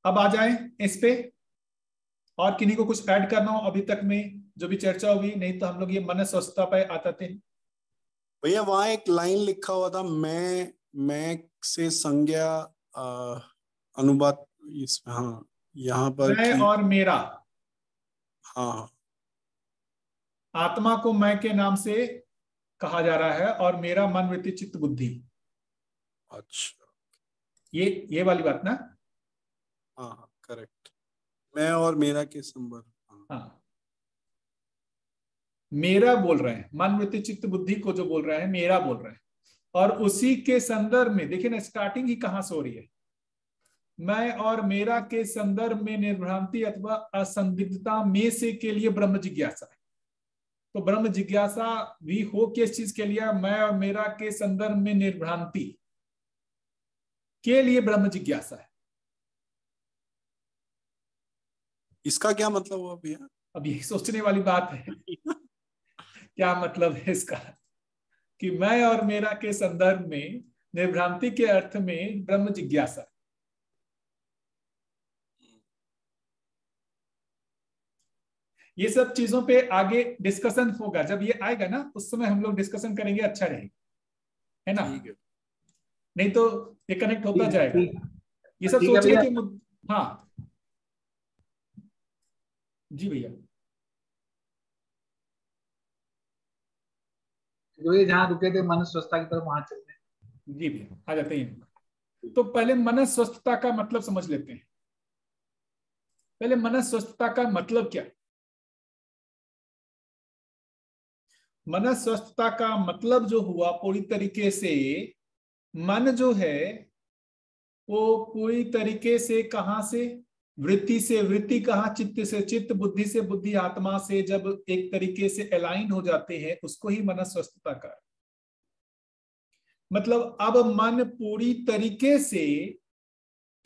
अब आ जाए इस पे, और किन्हीं को कुछ ऐड करना हो अभी तक में जो भी चर्चा होगी, नहीं तो हम लोग ये मन स्वस्थता पे आते हैं। भैया वहां एक लाइन लिखा हुआ था, मैं से संज्ञा अनुबात, इसमें हाँ यहाँ पर मैं और मेरा, हाँ आत्मा को मैं के नाम से कहा जा रहा है और मेरा मन वृत्ति चित्त बुद्धि। अच्छा, ये वाली बात ना? हाँ करेक्ट, मैं और मेरा के संबंध। हाँ, मेरा बोल रहे हैं, मन वृत्ति चित्त बुद्धि को जो बोल रहे हैं मेरा बोल रहे हैं, और उसी के संदर्भ में देखिए ना, स्टार्टिंग ही कहां से हो रही है, मैं और मेरा के संदर्भ में निर्भ्रांति अथवा असंदिग्धता में से के लिए ब्रह्म जिज्ञासा है। तो ब्रह्म जिज्ञासा भी हो किस चीज के लिए? मैं और मेरा के संदर्भ में निर्भ्रांति के लिए ब्रह्म जिज्ञासा है। इसका क्या मतलब हुआ भैया? अब यही सोचने वाली बात है क्या मतलब है इसका, कि मैं और मेरा के संदर्भ में निर्भ्रांति के अर्थ में ब्रह्म जिज्ञासा। ये सब चीजों पे आगे डिस्कशन होगा, जब ये आएगा ना उस समय हम लोग डिस्कशन करेंगे, अच्छा रहेगा, है ना? नहीं तो ये कनेक्ट होता जाएगा। ये सब सोचने के हाँ जी भैया, तो ये जहाँ रुके थे मन स्वस्थता की तरफ, वहां चलते हैं। जी भैया, आ जाते हैं। तो पहले मन स्वस्थता का मतलब समझ लेते हैं। पहले मन स्वस्थता का मतलब क्या? मन स्वस्थता का मतलब जो हुआ पूरी तरीके से, मन जो है वो पूरी तरीके से कहां से, वृत्ति से, वृत्ति कहां, चित्त से चित्त, बुद्धि से बुद्धि, आत्मा से जब एक तरीके से अलाइन हो जाते हैं उसको ही मन स्वस्थता का। मतलब अब मन पूरी तरीके से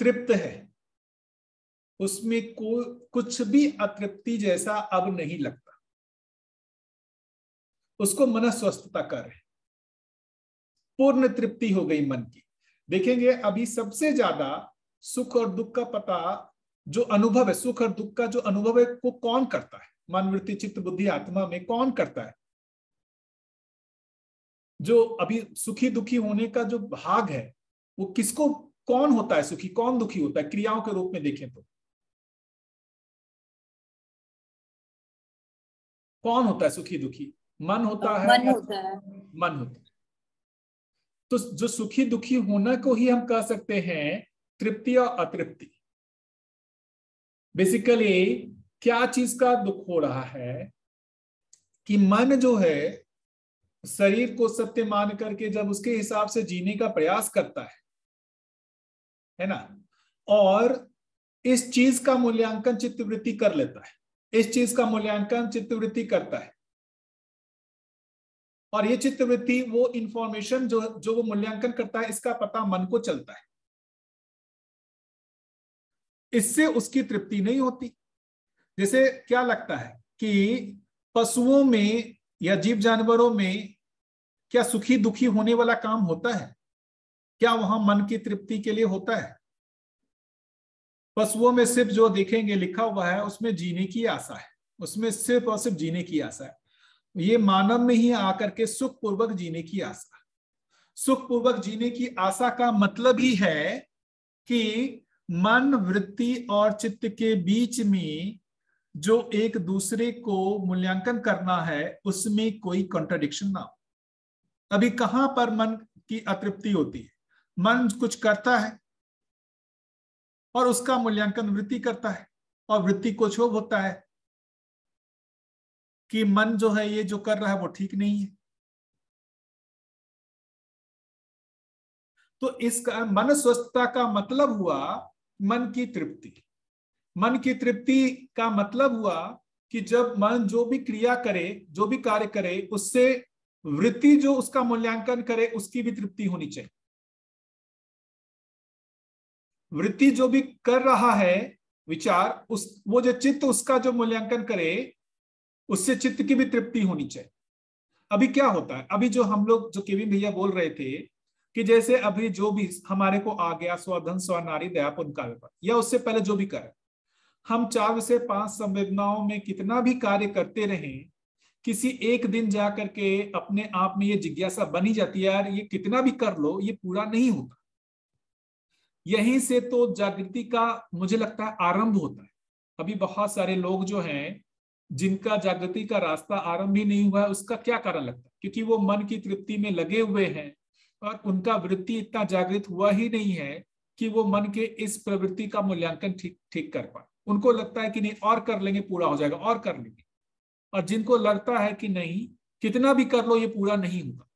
तृप्त है, उसमें कुछ भी अतृप्ति जैसा अब नहीं लगता, उसको मन स्वस्थता कर है, पूर्ण तृप्ति हो गई मन की। देखेंगे अभी सबसे ज्यादा सुख और दुख का पता जो अनुभव है, सुख और दुख का जो अनुभव है वो कौन करता है? मन वृत्ति चित्त बुद्धि आत्मा में कौन करता है? जो अभी सुखी दुखी होने का जो भाग है वो किसको, कौन होता है सुखी, कौन दुखी होता है क्रियाओं के रूप में देखें तो? कौन होता है सुखी दुखी? मन होता है, मन होता है। मन होता है। तो जो सुखी दुखी होना को ही हम कह सकते हैं तृप्ति और अतृप्ति। बेसिकली क्या चीज का दुख हो रहा है कि मन जो है शरीर को सत्य मान करके जब उसके हिसाब से जीने का प्रयास करता है ना, और इस चीज का मूल्यांकन चित्तवृत्ति कर लेता है, इस चीज का मूल्यांकन चित्तवृत्ति करता है, और ये चित्तवृत्ति वो इंफॉर्मेशन जो वो मूल्यांकन करता है इसका पता मन को चलता है, इससे उसकी तृप्ति नहीं होती। जैसे क्या लगता है कि पशुओं में या जीव जानवरों में क्या सुखी दुखी होने वाला काम होता है? क्या वहां मन की तृप्ति के लिए होता है? पशुओं में सिर्फ जो देखेंगे लिखा हुआ है उसमें जीने की आशा है, उसमें सिर्फ और सिर्फ जीने की आशा है। ये मानव में ही आकर के सुख पूर्वक जीने की आशा। सुख पूर्वक जीने की आशा का मतलब ही है कि मन वृत्ति और चित्त के बीच में जो एक दूसरे को मूल्यांकन करना है उसमें कोई कॉन्ट्रडिक्शन ना हो। अभी कहां पर मन की अतृप्ति होती है? मन कुछ करता है और उसका मूल्यांकन वृत्ति करता है, और वृत्ति को क्षोभ होता है कि मन जो है ये जो कर रहा है वो ठीक नहीं है। तो इसका मन स्वस्थता का मतलब हुआ मन की तृप्ति। मन की तृप्ति का मतलब हुआ कि जब मन जो भी क्रिया करे, जो भी कार्य करे, उससे वृत्ति जो उसका मूल्यांकन करे उसकी भी तृप्ति होनी चाहिए। वृत्ति जो भी कर रहा है विचार, उस वो जो चित्त उसका जो मूल्यांकन करे उससे चित्त की भी तृप्ति होनी चाहिए। अभी क्या होता है, अभी जो हम लोग, जो केविन भैया बोल रहे थे कि जैसे अभी जो भी हमारे को आ गया स्वधन स्वनारी दया पुण्य का व्यापार, या उससे पहले जो भी करे, हम 4 से 5 संवेदनाओं में कितना भी कार्य करते रहे, किसी एक दिन जा करके अपने आप में ये जिज्ञासा बनी जाती है यार ये कितना भी कर लो ये पूरा नहीं होता। यहीं से तो जागृति का मुझे लगता है आरंभ होता है। अभी बहुत सारे लोग जो हैं जिनका जागृति का रास्ता आरंभ ही नहीं हुआ है, उसका क्या कारण लगता है? क्योंकि वो मन की तृप्ति में लगे हुए हैं और उनका वृत्ति इतना जागृत हुआ ही नहीं है कि वो मन के इस प्रवृत्ति का मूल्यांकन ठीक कर पाए। उनको लगता है कि नहीं और कर लेंगे पूरा हो जाएगा, और कर लेंगे। और जिनको लगता है कि नहीं कितना भी कर लो ये पूरा नहीं होगा।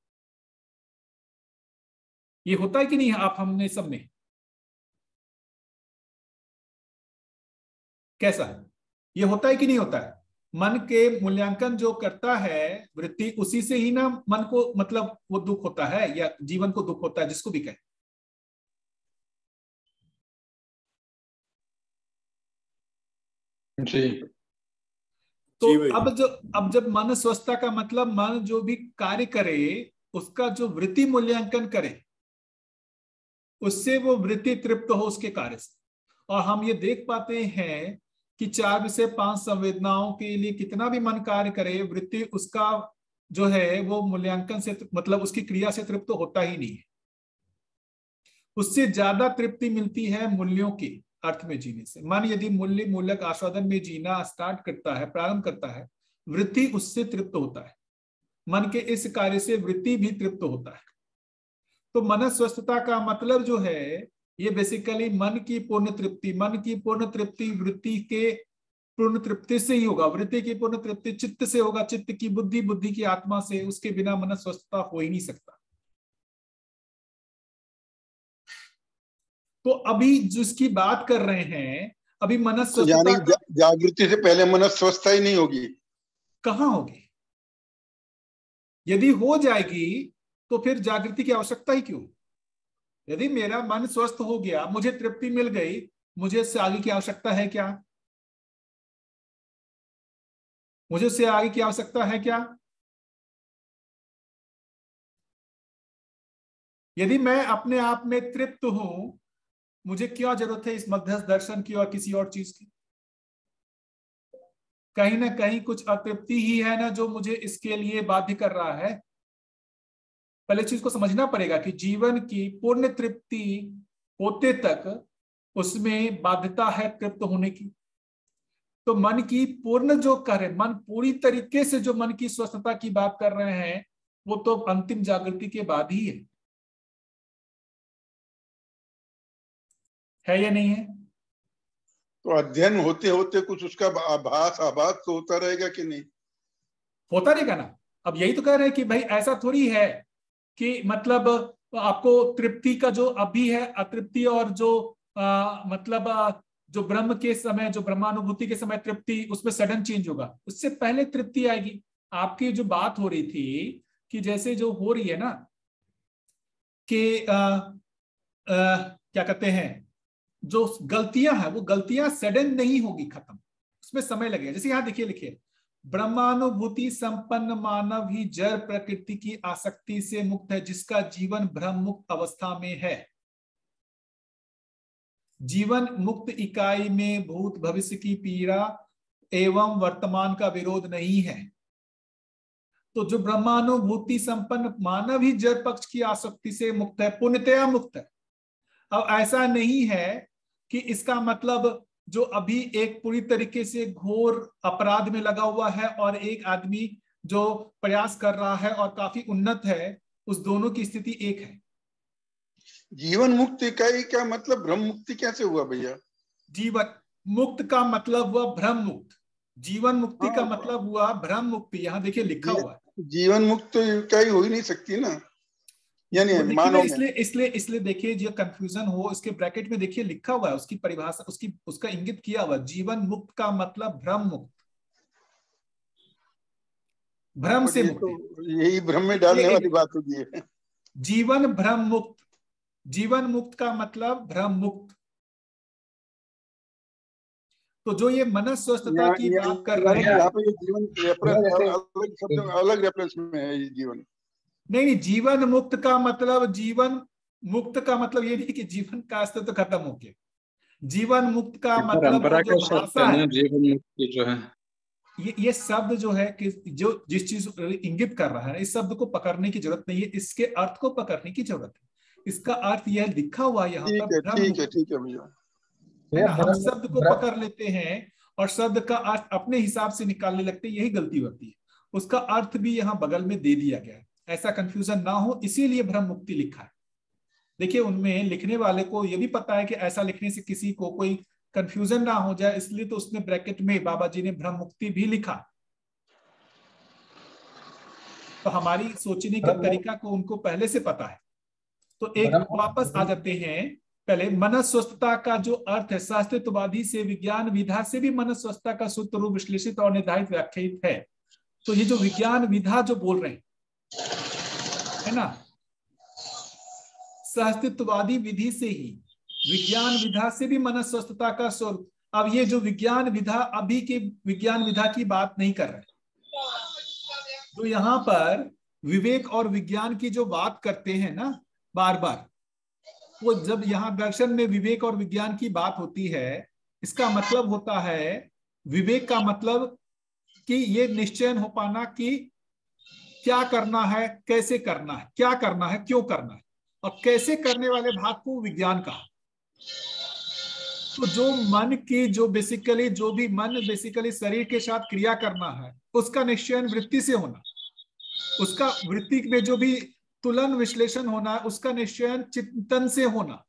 ये होता है कि नहीं आप हमने सब में? कैसा है, ये होता है कि नहीं होता है? मन के मूल्यांकन जो करता है वृत्ति, उसी से ही ना मन को मतलब वो दुख होता है या जीवन को दुख होता है, जिसको भी कहे। जी। तो अब जब मन स्वस्थता का मतलब मन जो भी कार्य करे उसका जो वृत्ति मूल्यांकन करे उससे वो वृत्ति तृप्त हो उसके कार्य से। और हम ये देख पाते हैं कि 4 से 5 संवेदनाओं के लिए कितना भी मन कार्य करे, वृत्ति उसका जो है वो मूल्यांकन से मतलब उसकी क्रिया से तृप्त होता ही नहीं है। उससे ज्यादा तृप्ति मिलती है मूल्यों के अर्थ में जीने से। मन यदि मूल्य मूलक आस्वादन में जीना स्टार्ट करता है, प्रारंभ करता है, वृत्ति उससे तृप्त होता है। मन के इस कार्य से वृत्ति भी तृप्त होता है। तो मन स्वस्थता का मतलब जो है ये बेसिकली मन की पूर्ण तृप्ति, मन की पूर्ण तृप्ति वृत्ति के पूर्ण तृप्ति से ही होगा। वृत्ति की पूर्ण तृप्ति चित्त से होगा, चित्त की बुद्धि, बुद्धि की आत्मा से। उसके बिना मन स्वस्थता हो ही नहीं सकता। तो अभी जिसकी बात कर रहे हैं अभी मन स्वस्थता तो जागृति से पहले मन स्वस्थता ही नहीं होगी। कहाँ होगी? यदि हो जाएगी तो फिर जागृति की आवश्यकता ही क्यों? यदि मेरा मन स्वस्थ हो गया, मुझे तृप्ति मिल गई, मुझे इससे आगे की आवश्यकता है क्या? मुझे इससे आगे की आवश्यकता है क्या? यदि मैं अपने आप में तृप्त हूं, मुझे क्या जरूरत है इस मध्यस्थ दर्शन की और किसी और चीज की? कहीं ना कहीं कुछ अतृप्ति ही है ना जो मुझे इसके लिए बाध्य कर रहा है। पहले चीज को समझना पड़ेगा कि जीवन की पूर्ण तृप्ति होते तक उसमें बाध्यता है तृप्त होने की। तो मन की पूर्ण जो करे, मन पूरी तरीके से जो मन की स्वस्थता की बात कर रहे हैं, वो तो अंतिम जागृति के बाद ही है या नहीं है? तो अध्ययन होते होते कुछ उसका आभास तो होता रहेगा कि नहीं? होता रहेगा ना। अब यही तो कह रहे हैं कि भाई ऐसा थोड़ी है कि मतलब आपको तृप्ति का जो अभी है, अतृप्ति और जो मतलब जो ब्रह्म के समय, जो ब्रह्मानुभूति के समय तृप्ति, उसमें सडन चेंज होगा। उससे पहले तृप्ति आएगी। आपकी जो बात हो रही थी कि जैसे जो हो रही है ना कि क्या कहते हैं, जो गलतियां हैं वो गलतियां सडन नहीं होगी खत्म, उसमें समय लगेगा। जैसे यहां देखिए, लिखिए, ब्रह्मानुभूति संपन्न मानव ही जड़ प्रकृति की आसक्ति से मुक्त है, जिसका जीवन ब्रह्म मुक्त अवस्था में है। जीवन मुक्त इकाई में भूत भविष्य की पीड़ा एवं वर्तमान का विरोध नहीं है। तो जो ब्रह्मानुभूति संपन्न मानव ही जड़ पक्ष की आसक्ति से मुक्त है, पूर्णतया मुक्त है। अब ऐसा नहीं है कि इसका मतलब जो अभी एक पूरी तरीके से घोर अपराध में लगा हुआ है और एक आदमी जो प्रयास कर रहा है और काफी उन्नत है, उस दोनों की स्थिति एक है। जीवन मुक्त इकाई का मतलब ब्रह्म मुक्ति कैसे हुआ भैया? जीवन मुक्त का मतलब हुआ ब्रह्म मुक्त, जीवन मुक्ति का मतलब हुआ ब्रह्म मुक्ति। यहाँ देखिए लिखा हुआ है। जीवन मुक्त इकाई हो ही नहीं सकती ना, यानी मानव में। इसलिए देखिए, जो कंफ्यूजन हो, इसके ब्रैकेट में देखिए लिखा हुआ है, उसकी परिभाषा, उसका इंगित किया हुआ। जीवन मुक्त का मतलब ब्रह्म मुक्त, भ्रम से मुक्त। तो यही भ्रम में डालने वाली बात होती है। जीवन भ्रम मुक्त, जीवन मुक्त का मतलब भ्रम मुक्त। तो जो ये मनस स्वस्थता की बात कर रहे हैं, यहाँ पे जीवन रेफरेंस अलग रेफरेंस में है ये जीवन। नहीं, जीवन मुक्त का मतलब, जीवन मुक्त का मतलब ये नहीं कि जीवन का अस्तित्व तो खत्म हो गया। जीवन मुक्त का मतलब जो भाषा है, जीवन मुक्ति जो है, ये शब्द जो है कि जो जिस चीज इंगित कर रहा है, इस शब्द को पकड़ने की जरूरत नहीं है, इसके अर्थ को पकड़ने की जरूरत है। इसका अर्थ यह लिखा हुआ यहाँ पर। ठीक है भैया। हम शब्द को पकड़ लेते हैं और शब्द का अर्थ अपने हिसाब से निकालने लगते हैं, यही गलती होती है। उसका अर्थ भी यहाँ बगल में दे दिया गया है, ऐसा कंफ्यूजन ना हो, इसीलिए ब्रह्म मुक्ति लिखा है। देखिए, उनमें लिखने वाले को यह भी पता है कि ऐसा लिखने से किसी को कोई कंफ्यूजन ना हो जाए, इसलिए तो उसने ब्रैकेट में बाबा जी ने ब्रह्म मुक्ति भी लिखा। तो हमारी सोचने के तरीका को उनको पहले से पता है। तो एक वापस आ जाते हैं पहले, मनस स्वस्थता का जो अर्थ है, शास्त्रीयवादी से विज्ञान विधा से भी मनस स्वस्थता का सूत्र रूप विश्लेषित और निर्धारित व्याख्यायित है। तो ये जो विज्ञान विधा जो बोल रहे हैं, है ना, सहस्तित्ववादी विधि से ही, विज्ञान विधा से भी मनस स्वस्थता का स्वरूप। अब ये जो विज्ञान विधा, अभी के विज्ञान विधा की बात नहीं कर रहे, जो यहाँ पर विवेक और विज्ञान की जो बात करते हैं ना बार बार, वो जब यहाँ दर्शन में विवेक और विज्ञान की बात होती है, इसका मतलब होता है, विवेक का मतलब कि ये निश्चयन हो पाना कि क्या करना है, कैसे करना है, क्या करना है, क्यों करना है, और कैसे करने वाले भाग को विज्ञान कहा। तो जो मन की, जो बेसिकली, जो भी मन बेसिकली शरीर के साथ क्रिया करना है, उसका निश्चयन वृत्ति से होना, उसका वृत्ति में जो भी तुलन विश्लेषण होना है, उसका निश्चयन चिंतन से होना।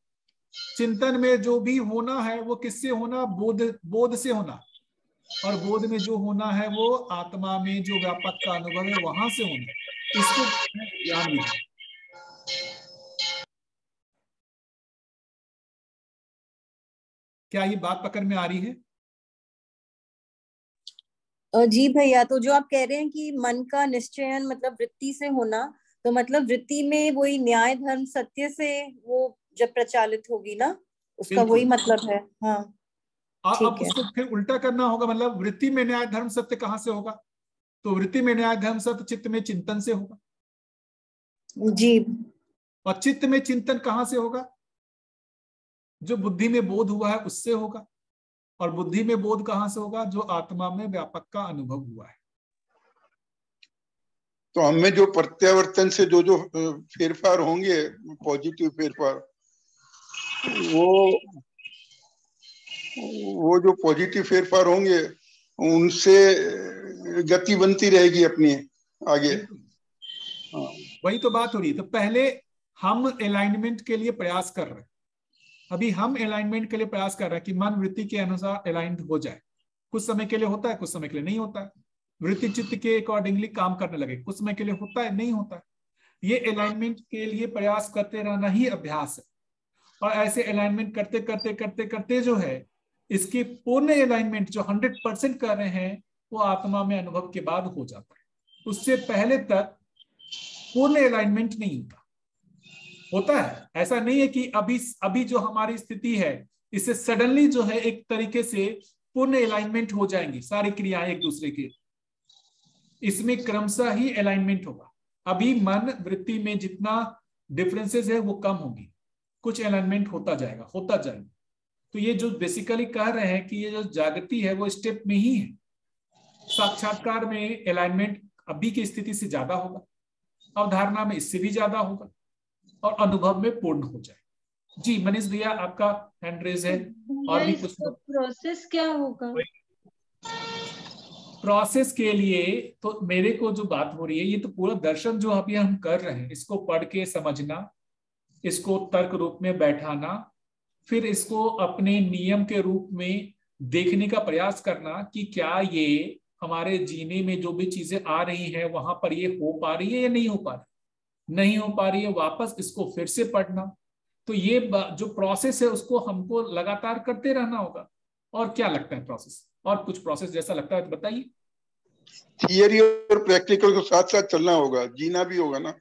चिंतन में जो भी होना है वो किससे होना? बोध से होना। और बोध में जो होना है वो आत्मा में जो व्यापक का अनुभव है वहां से होना। इसको ज्ञान विधा। क्या ये बात पकड़ में आ रही है? जी भैया, तो जो आप कह रहे हैं कि मन का निश्चयन मतलब वृत्ति से होना, तो मतलब वृत्ति में वही न्याय धर्म सत्य से वो जब प्रचालित होगी ना, उसका वही मतलब है। हाँ, अब उसको फिर उल्टा करना होगा, मतलब वृत्ति में न्याय धर्म सत्य कहाँ से होगा? तो वृत्ति में न्याय धर्म सत्य चित्त में चिंतन से होगा जी। और चित्त में चिंतन कहाँ से होगा? जो बुद्धि में बोध हुआ है उससे होगा। और बुद्धि में बोध कहाँ से होगा? जो आत्मा में व्यापक का अनुभव हुआ है। तो हमें जो प्रत्यावर्तन से जो जो फेरफार होंगे, पॉजिटिव फेरफार, वो जो पॉजिटिव फेरफार होंगे उनसे गति बनती रहेगी अपनी आगे। वही तो बात हो रही है। तो पहले हम अलाइनमेंट के लिए प्रयास कर रहे हैं, अभी हम अलाइनमेंट के लिए प्रयास कर रहे हैं कि मन वृत्ति के अनुसार अलाइंड हो जाए। कुछ समय के लिए होता है, कुछ समय के लिए नहीं होता है। वृत्ति चित्त के अकॉर्डिंगली काम करने लगे, कुछ समय के लिए होता है, नहीं होता है। ये अलाइनमेंट के लिए प्रयास करते रहना ही अभ्यास है। और ऐसे अलाइनमेंट करते करते करते करते जो है, इसकी पूर्ण अलाइनमेंट जो 100% कर रहे हैं वो आत्मा में अनुभव के बाद हो जाता है। उससे पहले तक पूर्ण अलाइनमेंट नहीं होता है। ऐसा नहीं है कि अभी जो हमारी स्थिति है इससे सडनली जो है एक तरीके से पूर्ण अलाइनमेंट हो जाएंगी सारी क्रियाएं एक दूसरे के। इसमें क्रमशः ही अलाइनमेंट होगा। अभी मन वृत्ति में जितना डिफरेंसेस है वो कम होगी, कुछ अलाइनमेंट होता जाएगा होता जाएगा। तो ये जो बेसिकली कह रहे हैं कि ये जो जागृति है वो स्टेप में ही है। साक्षात्कार में अलाइनमेंट अभी की स्थिति से ज्यादा होगा, अवधारणा में इससे भी ज्यादा होगा, और अनुभव में पूर्ण हो जाए। जी मनीष भैया आपका हैंड रेज है। और भी कुछ प्रोसेस क्या होगा? प्रोसेस के लिए तो मेरे को जो बात हो रही है, ये तो पूरा दर्शन जो अभी हम कर रहे हैं, इसको पढ़ के समझना, इसको तर्क रूप में बैठाना, फिर इसको अपने नियम के रूप में देखने का प्रयास करना कि क्या ये हमारे जीने में जो भी चीजें आ रही हैं वहां पर ये हो पा रही है या नहीं हो पा रही। नहीं हो पा रही है, वापस इसको फिर से पढ़ना। तो ये जो प्रोसेस है उसको हमको लगातार करते रहना होगा। और क्या लगता है प्रोसेस? और कुछ प्रोसेस जैसा लगता है तो बताइए। थियरी और प्रैक्टिकल को साथ साथ चलना होगा, जीना भी होगा ना।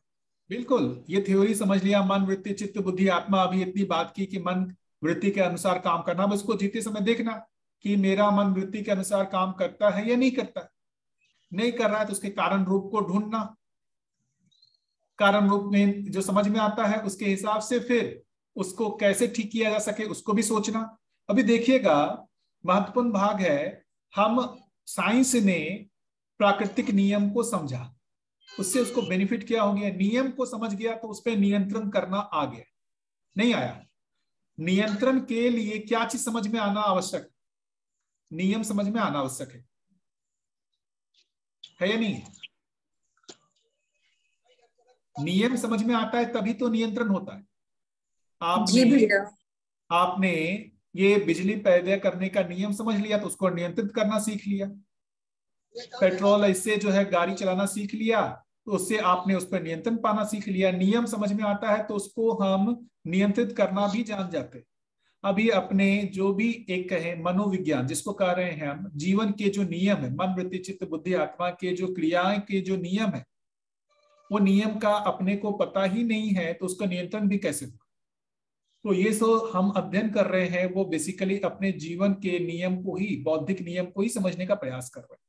बिल्कुल, ये थ्योरी समझ लिया, मन वृत्ति चित्त बुद्धि आत्मा, अभी इतनी बात की कि मन वृत्ति के अनुसार काम करना। अब इसको जीते समय देखना कि मेरा मन वृत्ति के अनुसार काम करता है या नहीं करता। नहीं कर रहा है तो उसके कारण रूप को ढूंढना, कारण रूप में जो समझ में आता है उसके हिसाब से फिर उसको कैसे ठीक किया जा सके उसको भी सोचना। अभी देखिएगा महत्वपूर्ण भाग है, हम साइंस ने प्राकृतिक नियम को समझा, उससे उसको बेनिफिट क्या हो गया? नियम को समझ गया तो उस पर नियंत्रण करना आ गया। नहीं आया? नियंत्रण के लिए क्या चीज समझ में आना आवश्यक है? नियम समझ में आना आवश्यक है या नहीं? नियम समझ में आता है तभी तो नियंत्रण होता है। आपने ये बिजली पैदा करने का नियम समझ लिया तो उसको नियंत्रित करना सीख लिया। पेट्रोल इससे जो है गाड़ी चलाना सीख लिया तो उससे आपने उस पर नियंत्रण पाना सीख लिया। नियम समझ में आता है तो उसको हम नियंत्रित करना भी जान जाते। अभी अपने जो भी एक कहे मनोविज्ञान जिसको कह रहे हैं हम, जीवन के जो नियम है, मन वृत्ति चित्त बुद्धि आत्मा के जो क्रियाएं के जो नियम है, वो नियम का अपने को पता ही नहीं है तो उसका नियंत्रण भी कैसे होगा? तो ये सो हम अध्ययन कर रहे हैं वो बेसिकली अपने जीवन के नियम को ही, बौद्धिक नियम को ही समझने का प्रयास कर रहे हैं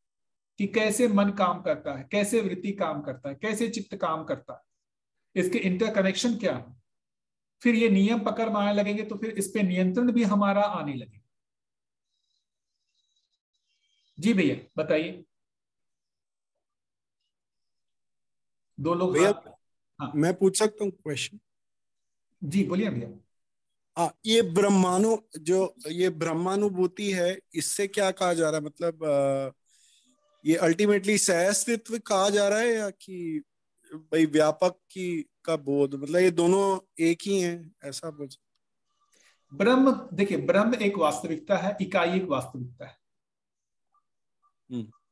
कि कैसे मन काम करता है, कैसे वृत्ति काम करता है, कैसे चित्त काम करता है, इसके इंटरकनेक्शन क्या है। फिर ये नियम पकड़ में आने लगेंगे तो फिर इस पे नियंत्रण भी हमारा आने लगेगा। जी भैया बताइए। दो लोग भैया हाँ। मैं पूछ सकता हूँ क्वेश्चन? जी बोलिए भैया। हाँ, ये ब्रह्मानुभूति है, इससे क्या कहा जा रहा है? मतलब ये अल्टीमेटली सहअस्तित्व कहा जा रहा है या कि भाई व्यापक की का बोध, मतलब ये दोनों एक ही हैं, ऐसा बोल सकते? ब्रह्म, देखिए ब्रह्म एक वास्तविकता है, इकाई एक वास्तविकता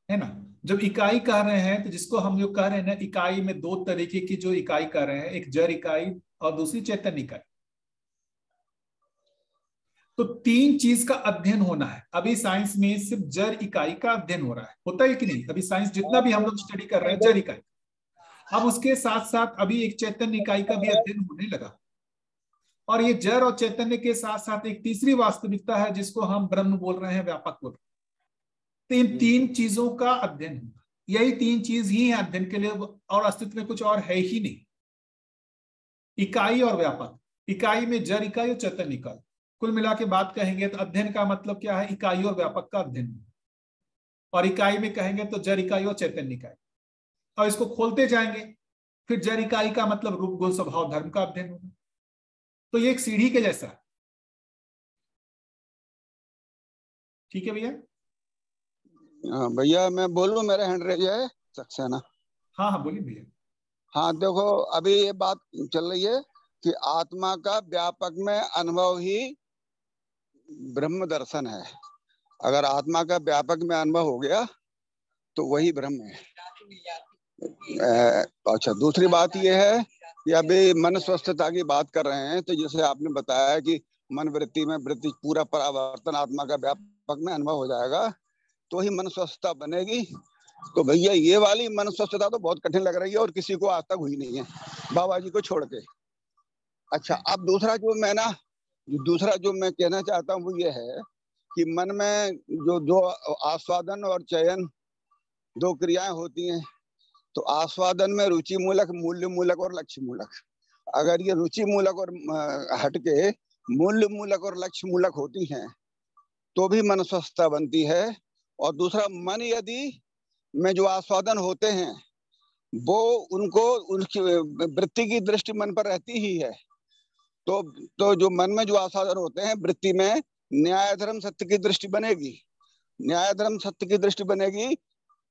है ना। जब इकाई कह रहे हैं तो जिसको हम जो कह रहे हैं ना, इकाई में दो तरीके की जो इकाई कह रहे हैं, एक जड़ इकाई और दूसरी चैतन्य इकाई। तो तीन चीज का अध्ययन होना है। अभी साइंस में सिर्फ जड़ इकाई का अध्ययन हो रहा है, होता है कि नहीं? अभी साइंस जितना भी हम लोग स्टडी कर रहे हैं जड़ इकाई। अब उसके साथ साथ अभी एक चैतन्य इकाई का भी अध्ययन होने लगा। और ये जड़ और चैतन्य के साथ साथ एक तीसरी वास्तविकता है जिसको हम ब्रह्म बोल रहे हैं, व्यापक बोल रहे हैं। तो इन तीन चीजों का अध्ययन होगा। यही तीन चीज ही है अध्ययन के लिए, और अस्तित्व में कुछ और है ही नहीं। इकाई और व्यापक, इकाई में जड़ इकाई और चैतन्य इकाई, कुल मिला के बात कहेंगे तो अध्ययन का मतलब क्या है? इकाई और व्यापक का अध्ययन। और इकाई में कहेंगे तो जड़ इकाई और चैतन्य इकाई। और इसको खोलते जाएंगे, फिर जड़ इकाई का मतलब रूप गुण स्वभाव धर्म का अध्ययन होगा। तो ये एक सीढ़ी के जैसा है। ठीक है भैया? हाँ भैया, मैं बोलूं, मेरा हैंड रेज है सक्सेना। हाँ हाँ बोलिए भैया। हाँ देखो, अभी ये बात चल रही है कि आत्मा का व्यापक में अनुभव ही ब्रह्म दर्शन है। अगर आत्मा का व्यापक में अनुभव हो गया तो वही ब्रह्म है। अच्छा, दूसरी बात ये है कि अभी मन स्वस्थता की बात कर रहे हैं, तो जैसे आपने बताया कि मन वृत्ति में वृत्ति पूरा परावर्तन आत्मा का व्यापक में अनुभव हो जाएगा तो ही मन स्वस्थता बनेगी। तो भैया ये वाली मन स्वस्थता तो बहुत कठिन लग रही है और किसी को आज तक हुई नहीं है, बाबा जी को छोड़ के। अच्छा, अब दूसरा जो मैं कहना चाहता हूँ वो ये है कि मन में जो आस्वादन और चयन दो क्रियाएं होती हैं, तो आस्वादन में रुचि मूलक, मूल्य मूलक और लक्ष्य मूलक। अगर ये रुचि मूलक और हटके मूल्य मूलक और लक्ष्य मूलक होती हैं तो भी मन स्वस्थता बनती है। और दूसरा, मन यदि में जो आस्वादन होते हैं वो उनकी वृत्ति की दृष्टि मन पर रहती ही है, तो जो मन में जो आस्वादन होते हैं वृत्ति में न्याय धर्म सत्य की दृष्टि बनेगी। न्याय धर्म सत्य की दृष्टि बनेगी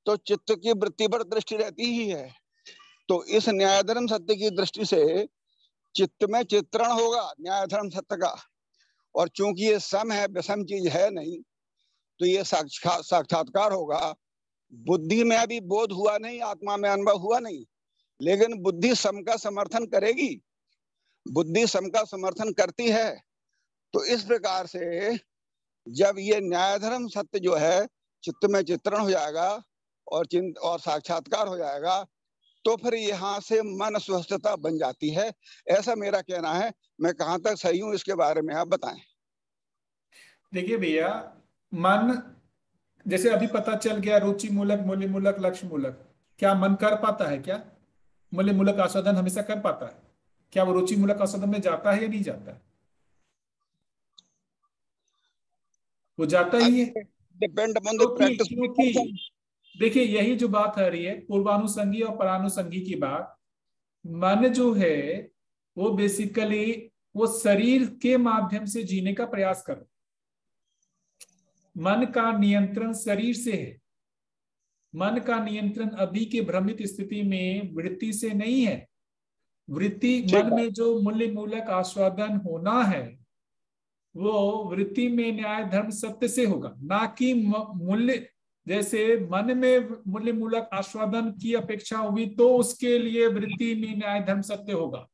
तो चित्त की वृत्ति पर दृष्टि रहती ही है। तो इस न्याय धर्म सत्य की दृष्टि से चित्त में चित्रण होगा न्याय धर्म सत्य का। और चूंकि ये सम है, विषम चीज है नहीं, तो ये साक्षात्कार होगा। बुद्धि में अभी बोध हुआ नहीं, आत्मा में अनुभव हुआ नहीं, लेकिन बुद्धि सम का समर्थन करेगी, बुद्धि सम का समर्थन करती है। तो इस प्रकार से जब ये न्याय धर्म सत्य जो है चित्त में चित्रण हो जाएगा और साक्षात्कार हो जाएगा, तो फिर यहाँ से मन स्वस्थता बन जाती है। ऐसा मेरा कहना है। मैं कहाँ तक सही हूँ इसके बारे में आप बताएं। देखिए भैया, मन जैसे अभी पता चल गया रुचि मूलक, मूल्य मूलक, लक्ष्य मूलक। क्या मन कर पाता है? क्या मूल्य मूलक आस्वादन हमेशा कर पाता है? क्या वो रुचि मूलक आस्वादन में जाता है या नहीं जाता है? वो जाता ही है। Depend upon the practice. क्योंकि देखिए, यही जो बात आ रही है पूर्वानुसंगी और परानुसंगी की बात। मन जो है वो बेसिकली वो शरीर के माध्यम से जीने का प्रयास कर, मन का नियंत्रण शरीर से है। मन का नियंत्रण अभी के भ्रमित स्थिति में वृत्ति से नहीं है। वृत्ति, मन में जो मूल्य मूलक आस्वादन होना है वो वृत्ति में न्याय धर्म सत्य से होगा, ना कि मूल्य। जैसे मन में मूल्य मूलक आस्वादन की अपेक्षा हुई तो उसके लिए वृत्ति में न्याय धर्म सत्य होगा।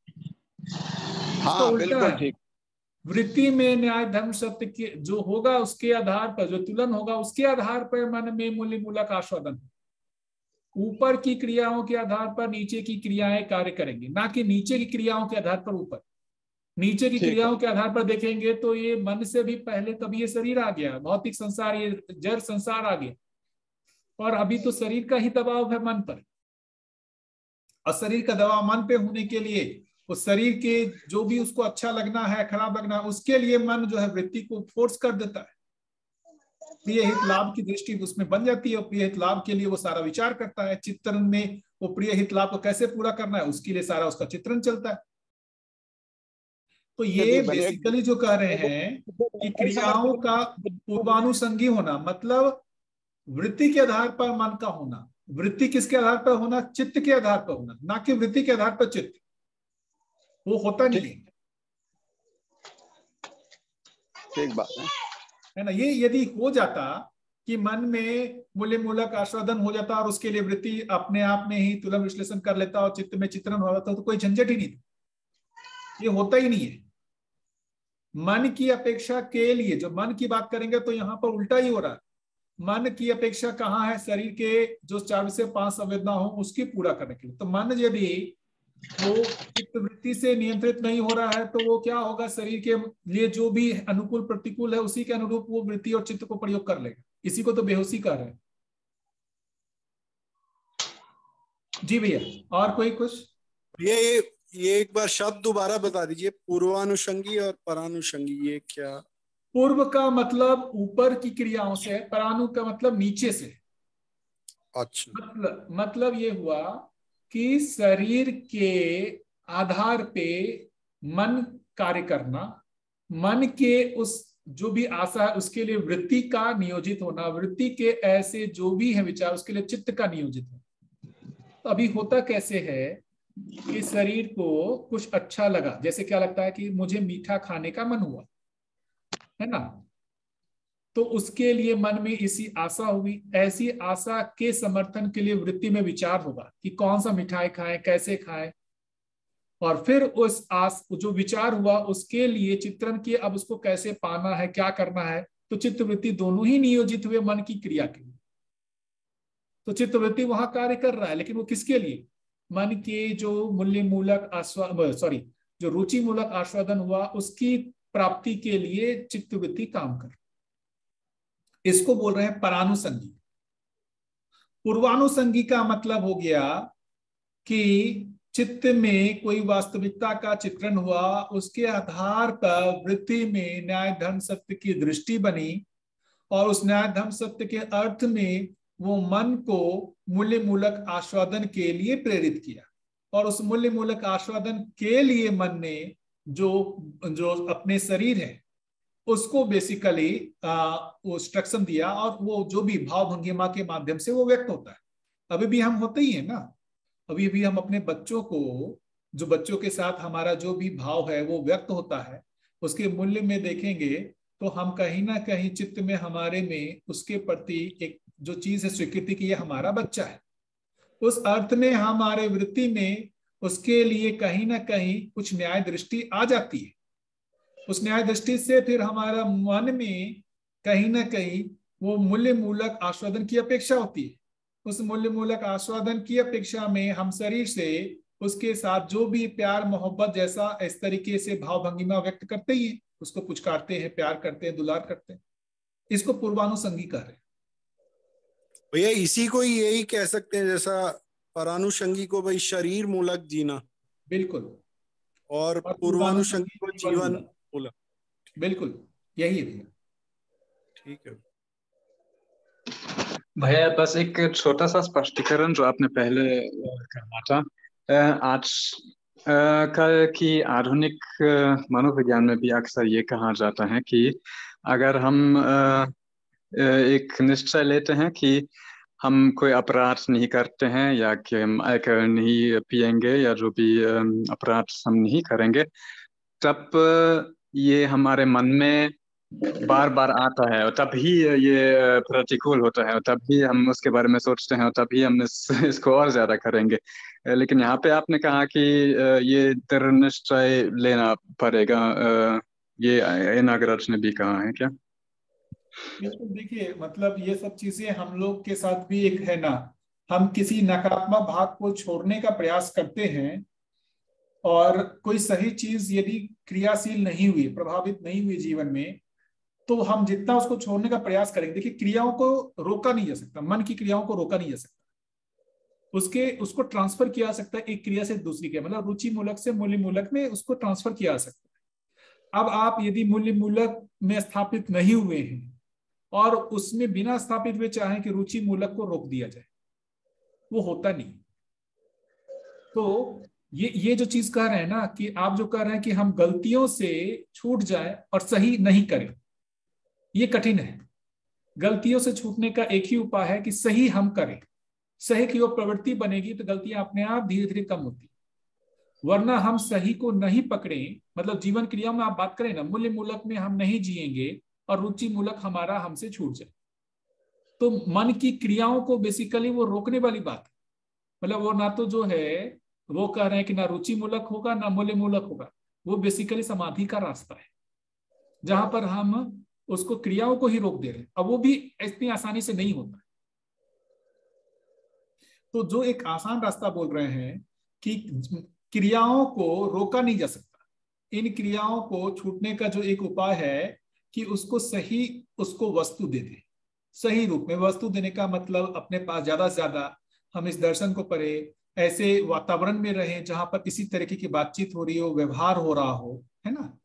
हाँ, उल्टा है। वृत्ति में न्याय धर्म सत्य के जो होगा उसके आधार पर, जो तुलन होगा उसके आधार पर मन में मूल्य मूलक आस्वादन। ऊपर की क्रियाओं के आधार पर नीचे की क्रियाएं कार्य करेंगे, ना कि नीचे की क्रियाओं के आधार पर ऊपर। नीचे की क्रियाओं के आधार पर देखेंगे तो ये मन से भी पहले कभी ये शरीर आ गया, भौतिक संसार, ये जड़ संसार आ गया, और अभी तो शरीर का ही दबाव है मन पर। और शरीर का दबाव मन पे होने के लिए उस शरीर के जो भी उसको अच्छा लगना है, खराब लगना है, उसके लिए मन जो है वृत्ति को फोर्स कर देता है। प्रिय हित लाभ की दृष्टि उसमें बन जाती है और प्रिय हित लाभ के लिए वो सारा विचार करता है। चित्रण में वो प्रिय हित लाभ को कैसे पूरा करना है उसके लिए सारा उसका चित्रण चलता है। तो ये बेसिकली जो कह रहे हैं कि क्रियाओं का पूर्वानुसंगी होना मतलब वृत्ति के आधार पर मन का होना। वृत्ति किसके आधार पर होना? चित्त के आधार पर होना, ना कि वृत्ति के आधार पर चित्त। वो होता नहीं है। ठीक बात है ना? ये यदि हो जाता कि मन में मूल्य मूलक आस्वादन हो जाता और उसके लिए वृत्ति अपने आप में ही तुलन विश्लेषण कर लेता और चित्त में चित्रण हो जाता तो कोई झंझट ही नहीं था। ये होता ही नहीं है। मन की अपेक्षा के लिए जो मन की बात करेंगे तो यहाँ पर उल्टा ही हो रहा है। मन की अपेक्षा कहाँ है? शरीर के जो 4 से 5 संवेदना हो उसकी पूरा करने के लिए। तो मन यदि वो चित्त वृत्ति से नियंत्रित नहीं हो रहा है तो वो क्या होगा? शरीर के लिए जो भी अनुकूल प्रतिकूल है उसी के अनुरूप वो वृत्ति और चित्त को प्रयोग कर लेगा। इसी को तो बेहोशी कह रहे हैं। जी भैया, और कोई कुछ? ये एक बार शब्द दोबारा बता दीजिए, पूर्वानुषंगी और परानुषंगी, ये क्या? पूर्व का मतलब ऊपर की क्रियाओं से, परानु का मतलब नीचे से। अच्छा, मतलब ये हुआ कि शरीर के आधार पे मन कार्य करना, मन के उस जो भी आशा है उसके लिए वृत्ति का नियोजित होना, वृत्ति के ऐसे जो भी है विचार उसके लिए चित्त का नियोजित होना। तो अभी होता कैसे है कि शरीर को कुछ अच्छा लगा, जैसे क्या लगता है कि मुझे मीठा खाने का मन हुआ, है ना, तो उसके लिए मन में इसी आशा हुई, ऐसी आशा के समर्थन के लिए वृत्ति में विचार होगा कि कौन सा मिठाई खाएं, कैसे खाएं, और फिर उस जो विचार हुआ उसके लिए चित्रण किए, अब उसको कैसे पाना है, क्या करना है। तो चित्तवृत्ति दोनों ही नियोजित हुए मन की क्रिया के लिए। तो चित्तवृत्ति वहां कार्य कर रहा है, लेकिन वो किसके लिए? मन के जो मूल्य मूलक जो रुचि मूलक आस्वादन हुआ उसकी प्राप्ति के लिए चित्तवृत्ति काम कर। इसको बोल रहे हैं परानुसंगी। पूर्वानुसंगी का मतलब हो गया कि चित्त में कोई वास्तविकता का चित्रण हुआ, उसके आधार पर वृत्ति में न्याय धर्म सत्य की दृष्टि बनी, और उस न्याय धर्म सत्य के अर्थ में वो मन को मूल्य मूलक आस्वादन के लिए प्रेरित किया, और उस मूल्य मूलक आस्वादन के लिए मन ने जो अपने शरीर है उसको बेसिकली वो इंस्ट्रक्शन दिया, और वो जो भी भाव भंगिमा के माध्यम से वो व्यक्त होता है। अभी भी हम होते ही है ना, अभी भी हम अपने बच्चों को, जो बच्चों के साथ हमारा जो भी भाव है वो व्यक्त होता है, उसके मूल्य में देखेंगे तो हम कहीं ना कहीं चित्त में हमारे में उसके प्रति एक जो चीज है स्वीकृति की, ये हमारा बच्चा है। उस अर्थ में हमारे वृत्ति में उसके लिए कहीं ना कहीं कुछ न्याय दृष्टि आ जाती है। उस न्याय दृष्टि से फिर हमारा मन में कहीं ना कहीं वो मूल्य मूलक आस्वादन की अपेक्षा होती है। उस मूल्य मूलक आस्वादन की अपेक्षा में हम शरीर से उसके साथ जो भी प्यार मोहब्बत जैसा इस तरीके से भाव भंगिमा व्यक्त करते ही हैं, उसको पुचकारते हैं, प्यार करते हैं, दुलार करते हैं। इसको पूर्वानुसंगी कह रहे हैं भैया। इसी को ही यही कह सकते हैं जैसा परानुषंगी को भाई शरीर मूलक जीना, बिल्कुल, और पूर्वानुषंगी को जीवन मूलक। बिल्कुल यही है भैया। ठीक है भैया, बस एक छोटा सा स्पष्टीकरण जो आपने पहले करना था। आज कल की आधुनिक मनोविज्ञान में भी अक्सर ये कहा जाता है कि अगर हम एक निश्चय लेते हैं कि हम कोई अपराध नहीं करते हैं, या कि हम अल्कोहल नहीं पिएंगे, या जो भी अपराध हम नहीं करेंगे, तब ये हमारे मन में बार बार आता है, और तभी ये प्रतिकूल होता है, और तभी हम उसके बारे में सोचते हैं, और तभी हम इसको और ज्यादा करेंगे। लेकिन यहाँ पे आपने कहा कि ये दृढ़ निश्चय लेना पड़ेगा, ये नागराज ने भी कहा है क्या? बिल्कुल, देखिए मतलब ये सब चीजें हम लोग के साथ भी एक है ना, हम किसी नकारात्मक भाग को छोड़ने का प्रयास करते हैं, और कोई सही चीज यदि क्रियाशील नहीं हुई, प्रभावित नहीं हुई जीवन में, तो हम जितना उसको छोड़ने का प्रयास करेंगे। देखिए क्रियाओं को रोका नहीं जा सकता, मन की क्रियाओं को रोका नहीं जा सकता, उसको ट्रांसफर किया जा सकता है एक क्रिया से दूसरी क्रिया, मतलब रुचि मूलक से मूल्य मूलक में उसको ट्रांसफर किया जा सकता है। अब आप यदि मूल्य मूलक में स्थापित नहीं हुए हैं और उसमें बिना स्थापित हुए चाहें कि रुचि मूलक को रोक दिया जाए, वो होता नहीं। तो ये जो चीज कह रहे हैं ना कि आप जो कह रहे हैं कि हम गलतियों से छूट जाए और सही नहीं करें, ये कठिन है। गलतियों से छूटने का एक ही उपाय है कि सही हम करें। सही की ओर प्रवृत्ति बनेगी तो गलतियां अपने आप धीरे धीरे कम होती, वरना हम सही को नहीं पकड़े, मतलब जीवन क्रिया में आप बात करें ना, मूल्य मूलक में हम नहीं जिएंगे और रुचि मूलक हमारा हमसे छूट जाए, तो मन की क्रियाओं को बेसिकली वो रोकने वाली बात है। मतलब वो ना तो जो है वो कह रहे हैं कि ना रुचि मूलक होगा ना मूल्य मूलक होगा, वो बेसिकली समाधि का रास्ता है जहां पर हम उसको क्रियाओं को ही रोक दे रहे हैं। अब वो भी इतनी आसानी से नहीं होता। तो जो एक आसान रास्ता बोल रहे हैं कि क्रियाओं को रोका नहीं जा सकता, इन क्रियाओं को छूटने का जो एक उपाय है कि उसको सही, उसको वस्तु दे दे, सही रूप में। वस्तु देने का मतलब अपने पास ज्यादा से ज्यादा हम इस दर्शन को पढ़े, ऐसे वातावरण में रहें जहां पर इसी तरीके की बातचीत हो रही हो, व्यवहार हो रहा हो, है ना,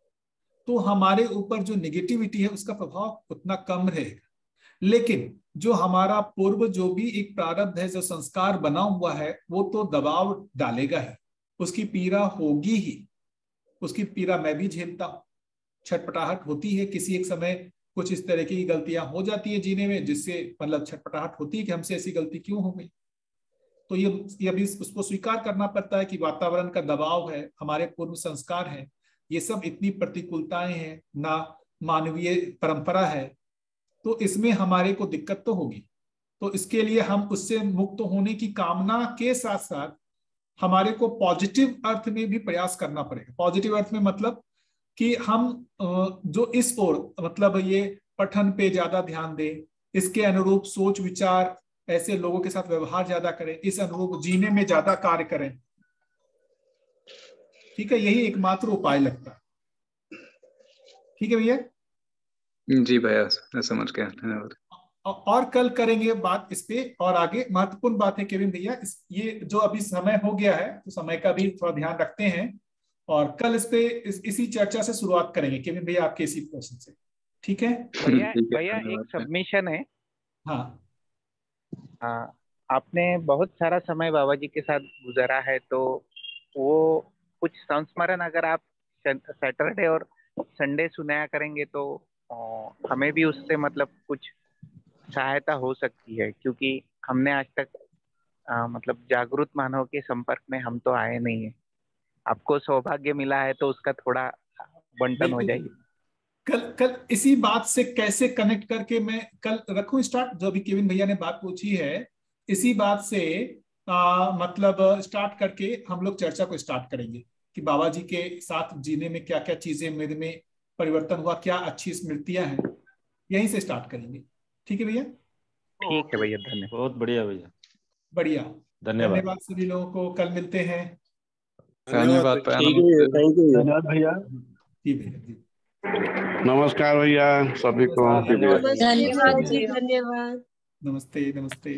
तो हमारे ऊपर जो निगेटिविटी है उसका प्रभाव उतना कम रहेगा। लेकिन जो हमारा पूर्व जो भी एक प्रारब्ध है, जो संस्कार बना हुआ है, वो तो दबाव डालेगा ही, उसकी पीड़ा होगी ही, उसकी पीड़ा मैं भी झेलता हूँ। छटपटाहट होती है, किसी एक समय कुछ इस तरह की गलतियां हो जाती है जीने में, जिससे मतलब छटपटाहट होती है कि हमसे ऐसी गलती क्यों हो गई। तो ये अभी उसको स्वीकार करना पड़ता है कि वातावरण का दबाव है, हमारे पूर्व संस्कार है, ये सब इतनी प्रतिकूलताएं हैं, ना मानवीय परंपरा है, तो इसमें हमारे को दिक्कत तो होगी। तो इसके लिए हम उससे मुक्त होने की कामना के साथ साथ हमारे को पॉजिटिव अर्थ में भी प्रयास करना पड़ेगा। पॉजिटिव अर्थ में मतलब कि हम जो इस ओर मतलब ये पठन पे ज्यादा ध्यान दें, इसके अनुरूप सोच विचार, ऐसे लोगों के साथ व्यवहार ज्यादा करें, इस अनुरूप जीने में ज्यादा कार्य करें। ठीक है, यही एकमात्र उपाय लगता है। ठीक है भैया? जी भैया, समझ गया, धन्यवाद। और कल करेंगे बात इस पे, और आगे महत्वपूर्ण बात है केविन भैया, ये जो अभी समय हो गया है तो समय का भी थोड़ा ध्यान रखते हैं, और कल इस पे इसी चर्चा से शुरुआत करेंगे केविन भैया, आपके इसी प्रश्न से। ठीक है भैया एक सबमिशन है। हाँ, आपने बहुत सारा समय बाबा जी के साथ गुजारा है, तो वो कुछ संस्मरण अगर आप सैटरडे और संडे सुनाया करेंगे तो हमें भी उससे मतलब कुछ सहायता हो सकती है, क्योंकि हमने आज तक मतलब जागरूक मानव के संपर्क में हम तो आए नहीं है। आपको सौभाग्य मिला है तो उसका थोड़ा बंटन हो जाएगी। कल इसी बात से कैसे कनेक्ट करके मैं कल रखूं स्टार्ट, जो अभी केविन भैया ने बात पूछी है, इसी बात से मतलब स्टार्ट करके हम लोग चर्चा को स्टार्ट करेंगे कि बाबा जी के साथ जीने में क्या क्या चीजें मेरे में परिवर्तन हुआ, क्या अच्छी स्मृतियां हैं, यहीं से स्टार्ट करेंगे। ठीक है भैया? ठीक है भैया, धन्यवाद। बहुत बढ़िया भैया, बढ़िया, धन्यवाद। सभी लोगों को। कल मिलते हैं। धन्यवाद धन्यवाद भैया। जी भैया, जी नमस्कार भैया सभी को। धन्यवाद जी, धन्यवाद। नमस्ते नमस्ते।